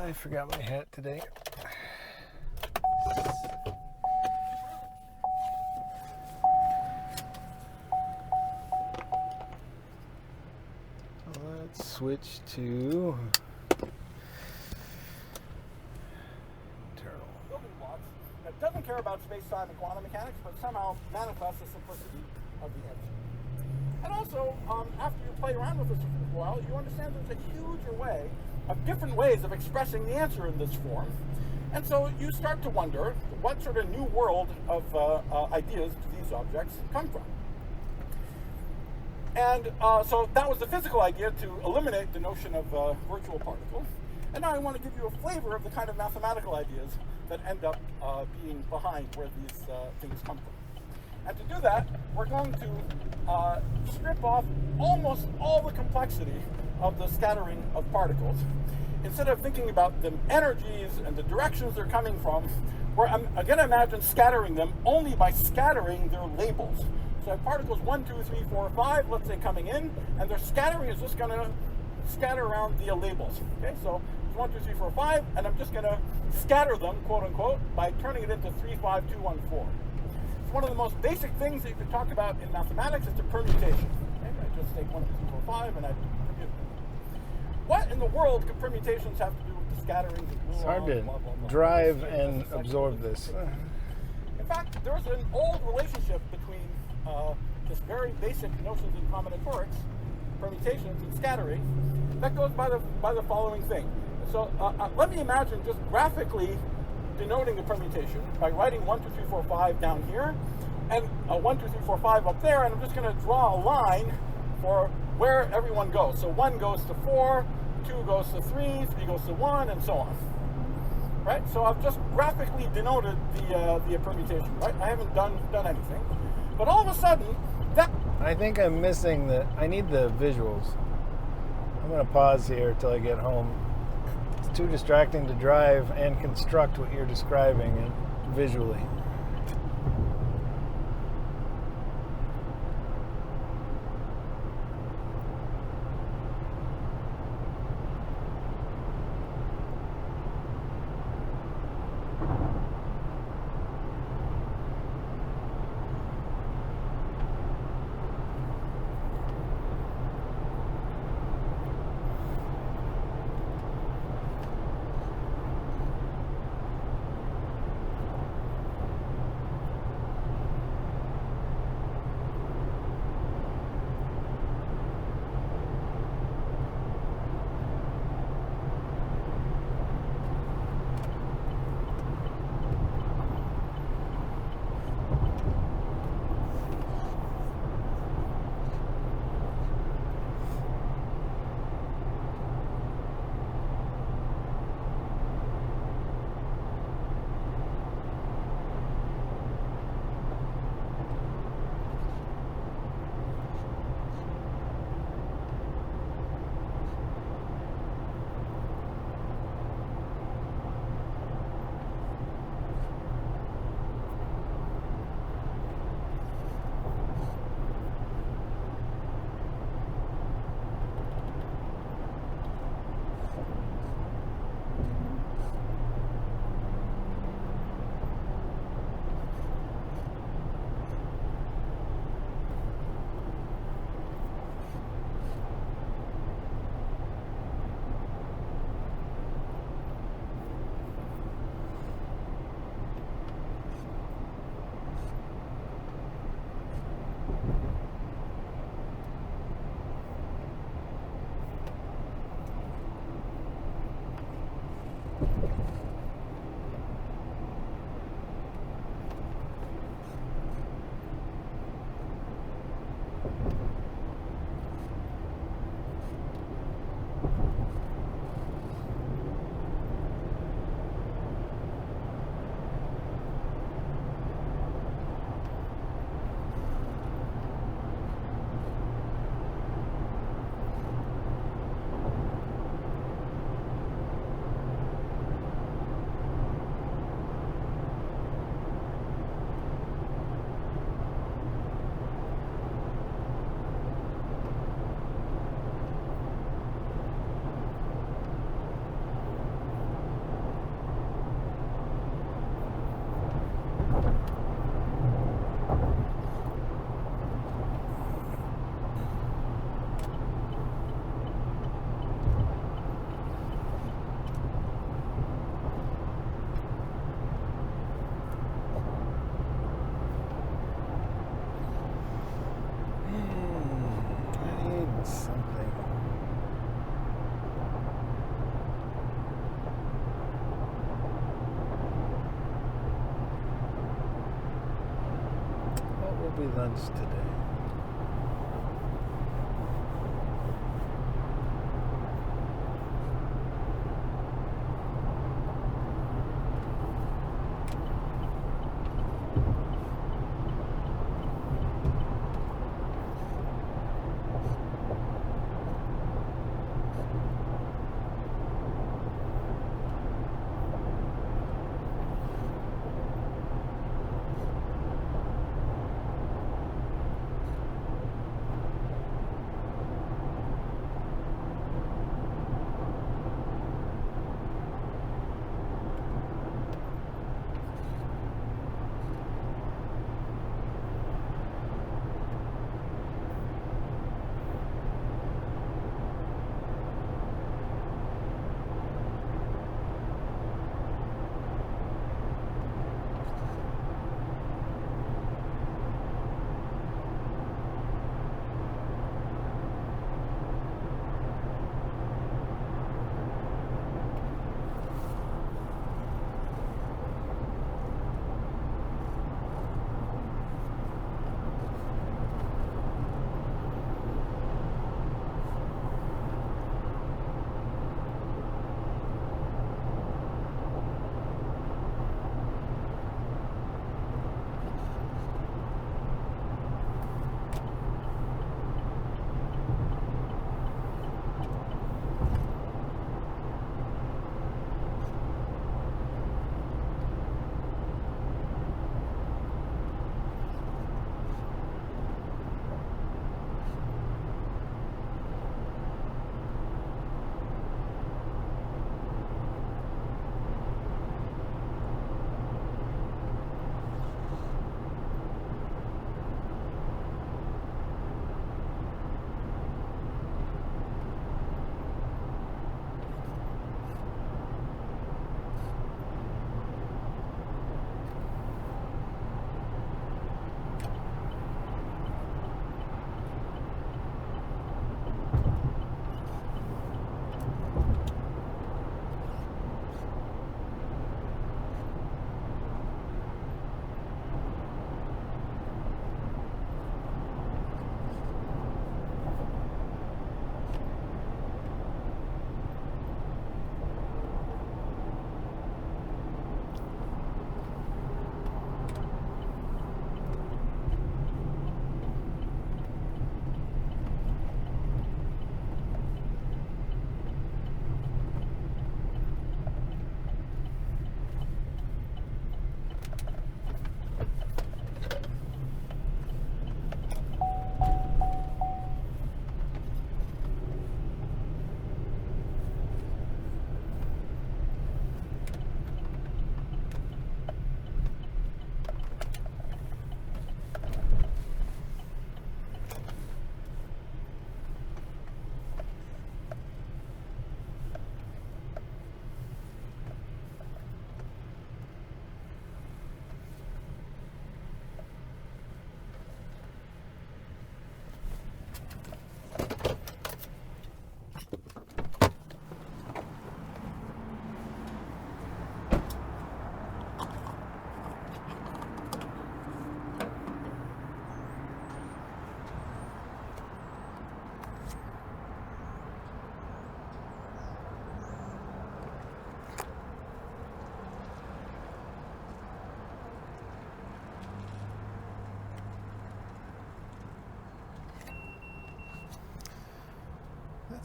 I forgot my hat today. Let's switch to internal. Building blocks that doesn't care about space-time and quantum mechanics, but somehow manifests the simplicity of the edge. And also, after you play around with this for a while, you understand there's a huge array of different ways of expressing the answer in this form. And so you start to wonder, what sort of new world of ideas do these objects come from? And so that was the physical idea, to eliminate the notion of virtual particles. And now I want to give you a flavor of the kind of mathematical ideas that end up being behind where these things come from. And to do that, we're going to strip off almost all the complexity of the scattering of particles. Instead of thinking about the energies and the directions they're coming from, I'm going to imagine scattering them only by scattering their labels. So I have particles 1, 2, 3, 4, 5, let's say, coming in, and their scattering is just going to scatter around via labels. Okay, so 1, 2, 3, 4, 5, and I'm just going to scatter them, quote unquote, by turning it into 3, 5, 2, 1, 4. It's one of the most basic things that you can talk about in mathematics. It's a permutation. Okay? I just take 1, 2, 3, 4, 5, and I permute them. What in the world could permutations have to do with the scatterings of It's hard gluons, to blah, blah, blah? drive We'll see and in just a second. absorb this. In fact, there's an old relationship between just very basic notions in combinatorics, permutations and scattering, that goes by the following thing. So let me imagine just graphically denoting the permutation by writing 1, 2, 3, 4, 5 down here, and 1, 2, 3, 4, 5 up there, and I'm just going to draw a line for where everyone goes. So 1 goes to 4, 2 goes to 3, 3 goes to 1, and so on. Right? So I've just graphically denoted the permutation. Right? I haven't done anything, but all of a sudden, that. I think I'm missing I need the visuals. I'm going to pause here till I get home. It's too distracting to drive and construct what you're describing visually. Be lunch today.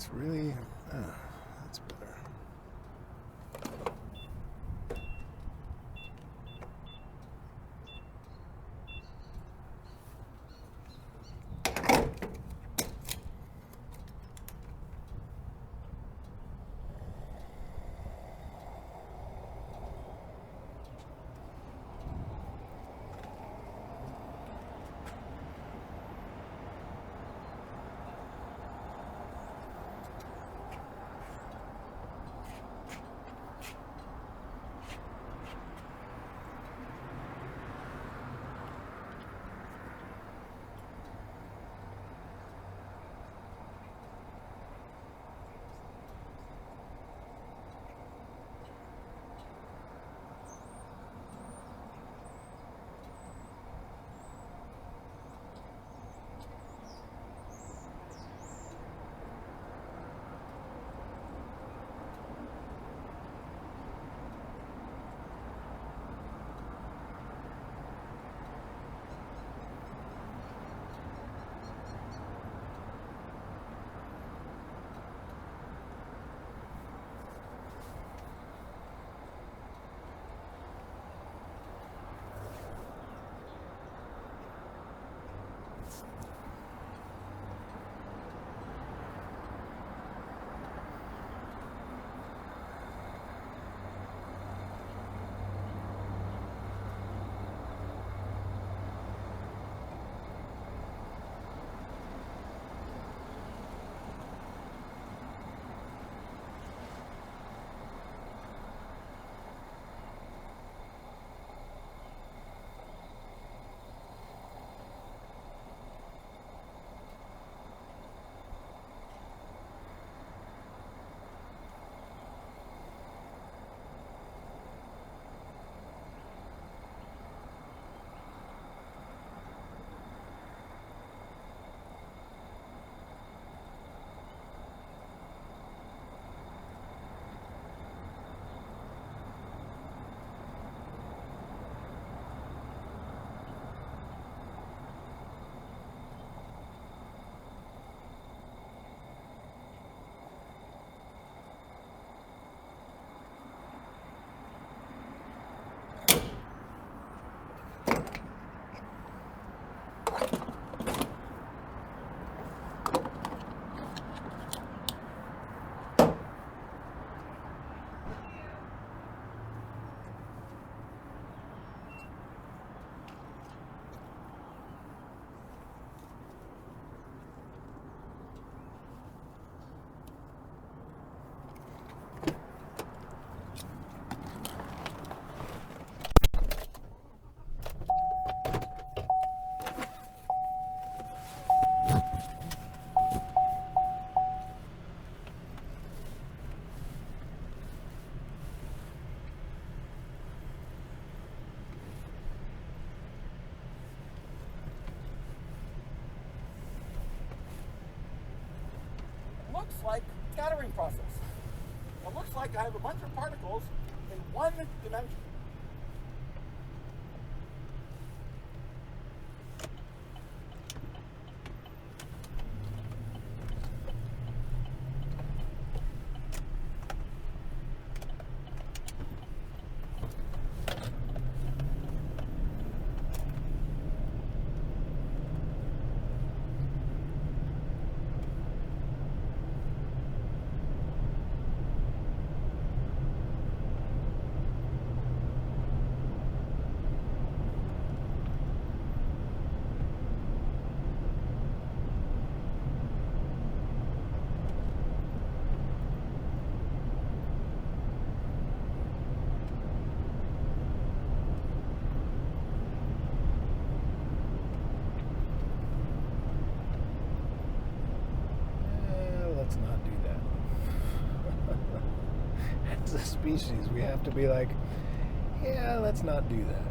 That's really, that's better. Looks like scattering process. It looks like I have a bunch of particles in one dimension. Let's not do that. As a species, we have to be like, yeah, let's not do that.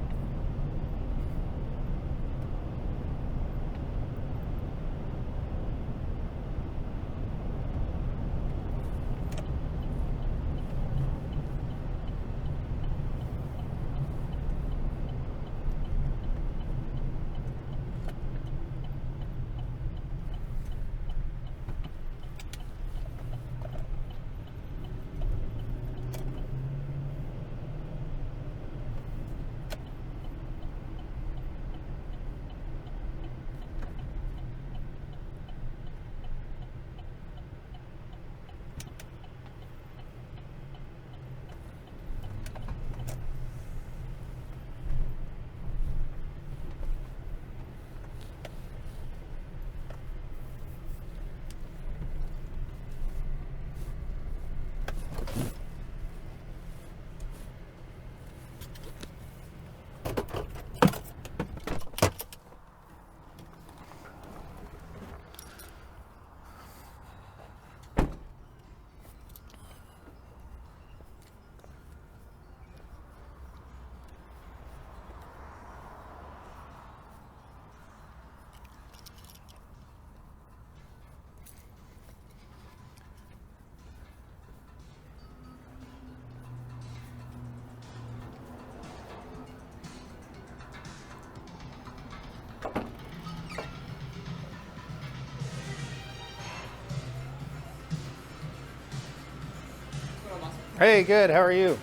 Hey, good. How are you?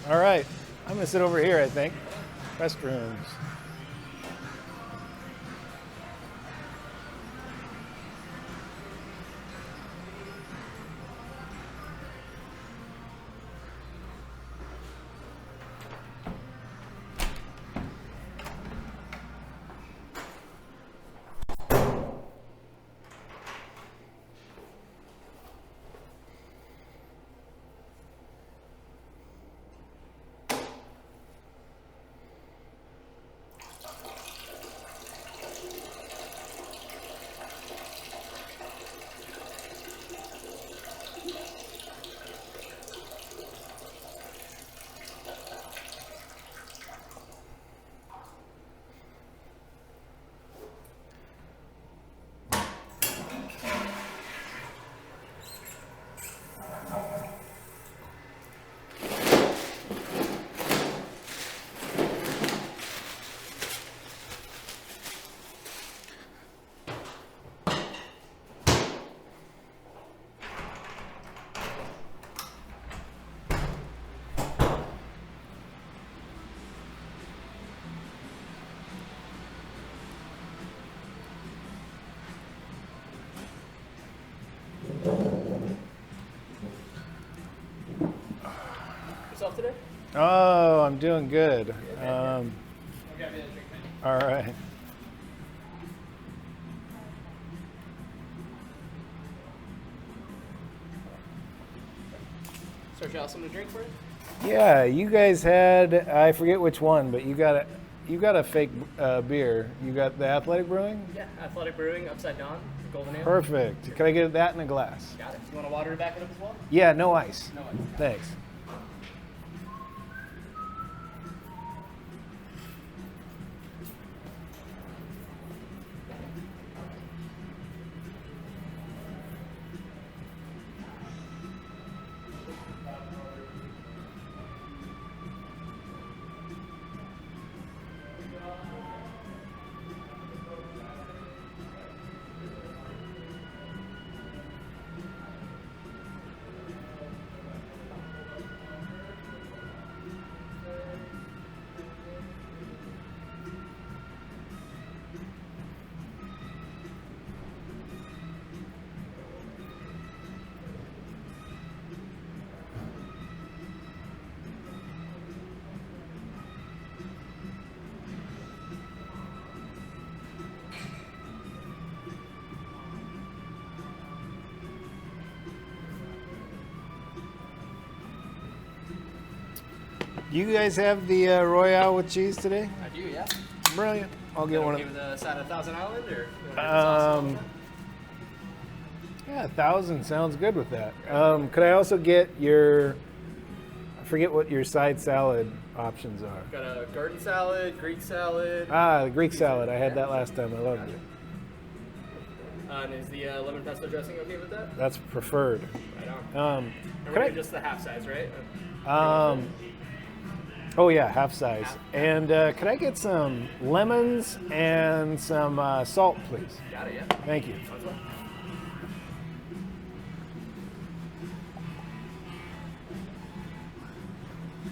All right. I'm gonna sit over here, I think. Restrooms. Yourself today? Oh, I'm doing good. All right. Search out something to drink for you? Yeah, you guys had, I forget which one, but you got a fake beer. You got the Athletic Brewing? Yeah, Athletic Brewing, Upside Down, Golden Ale. Perfect. Can I get that in a glass? Got it. You want a water to back it up as well? Yeah, no ice. No ice. Thanks. You guys have the Royale with cheese today? I do, yeah. Brilliant. I'll get one Okay of with a side of Thousand Island, or? Yeah, 1,000 sounds good with that. Could I also get your, I forget what your side salad options are. Got a garden salad, Greek salad. Ah, the Greek salad. I had that last time. I loved it. And is the lemon pesto dressing okay with that? That's preferred. Right on. And And could we're I, doing just the half size, right? oh yeah, half size. And could I get some lemons and some salt, please? Got it, yeah. Thank you. Sounds well.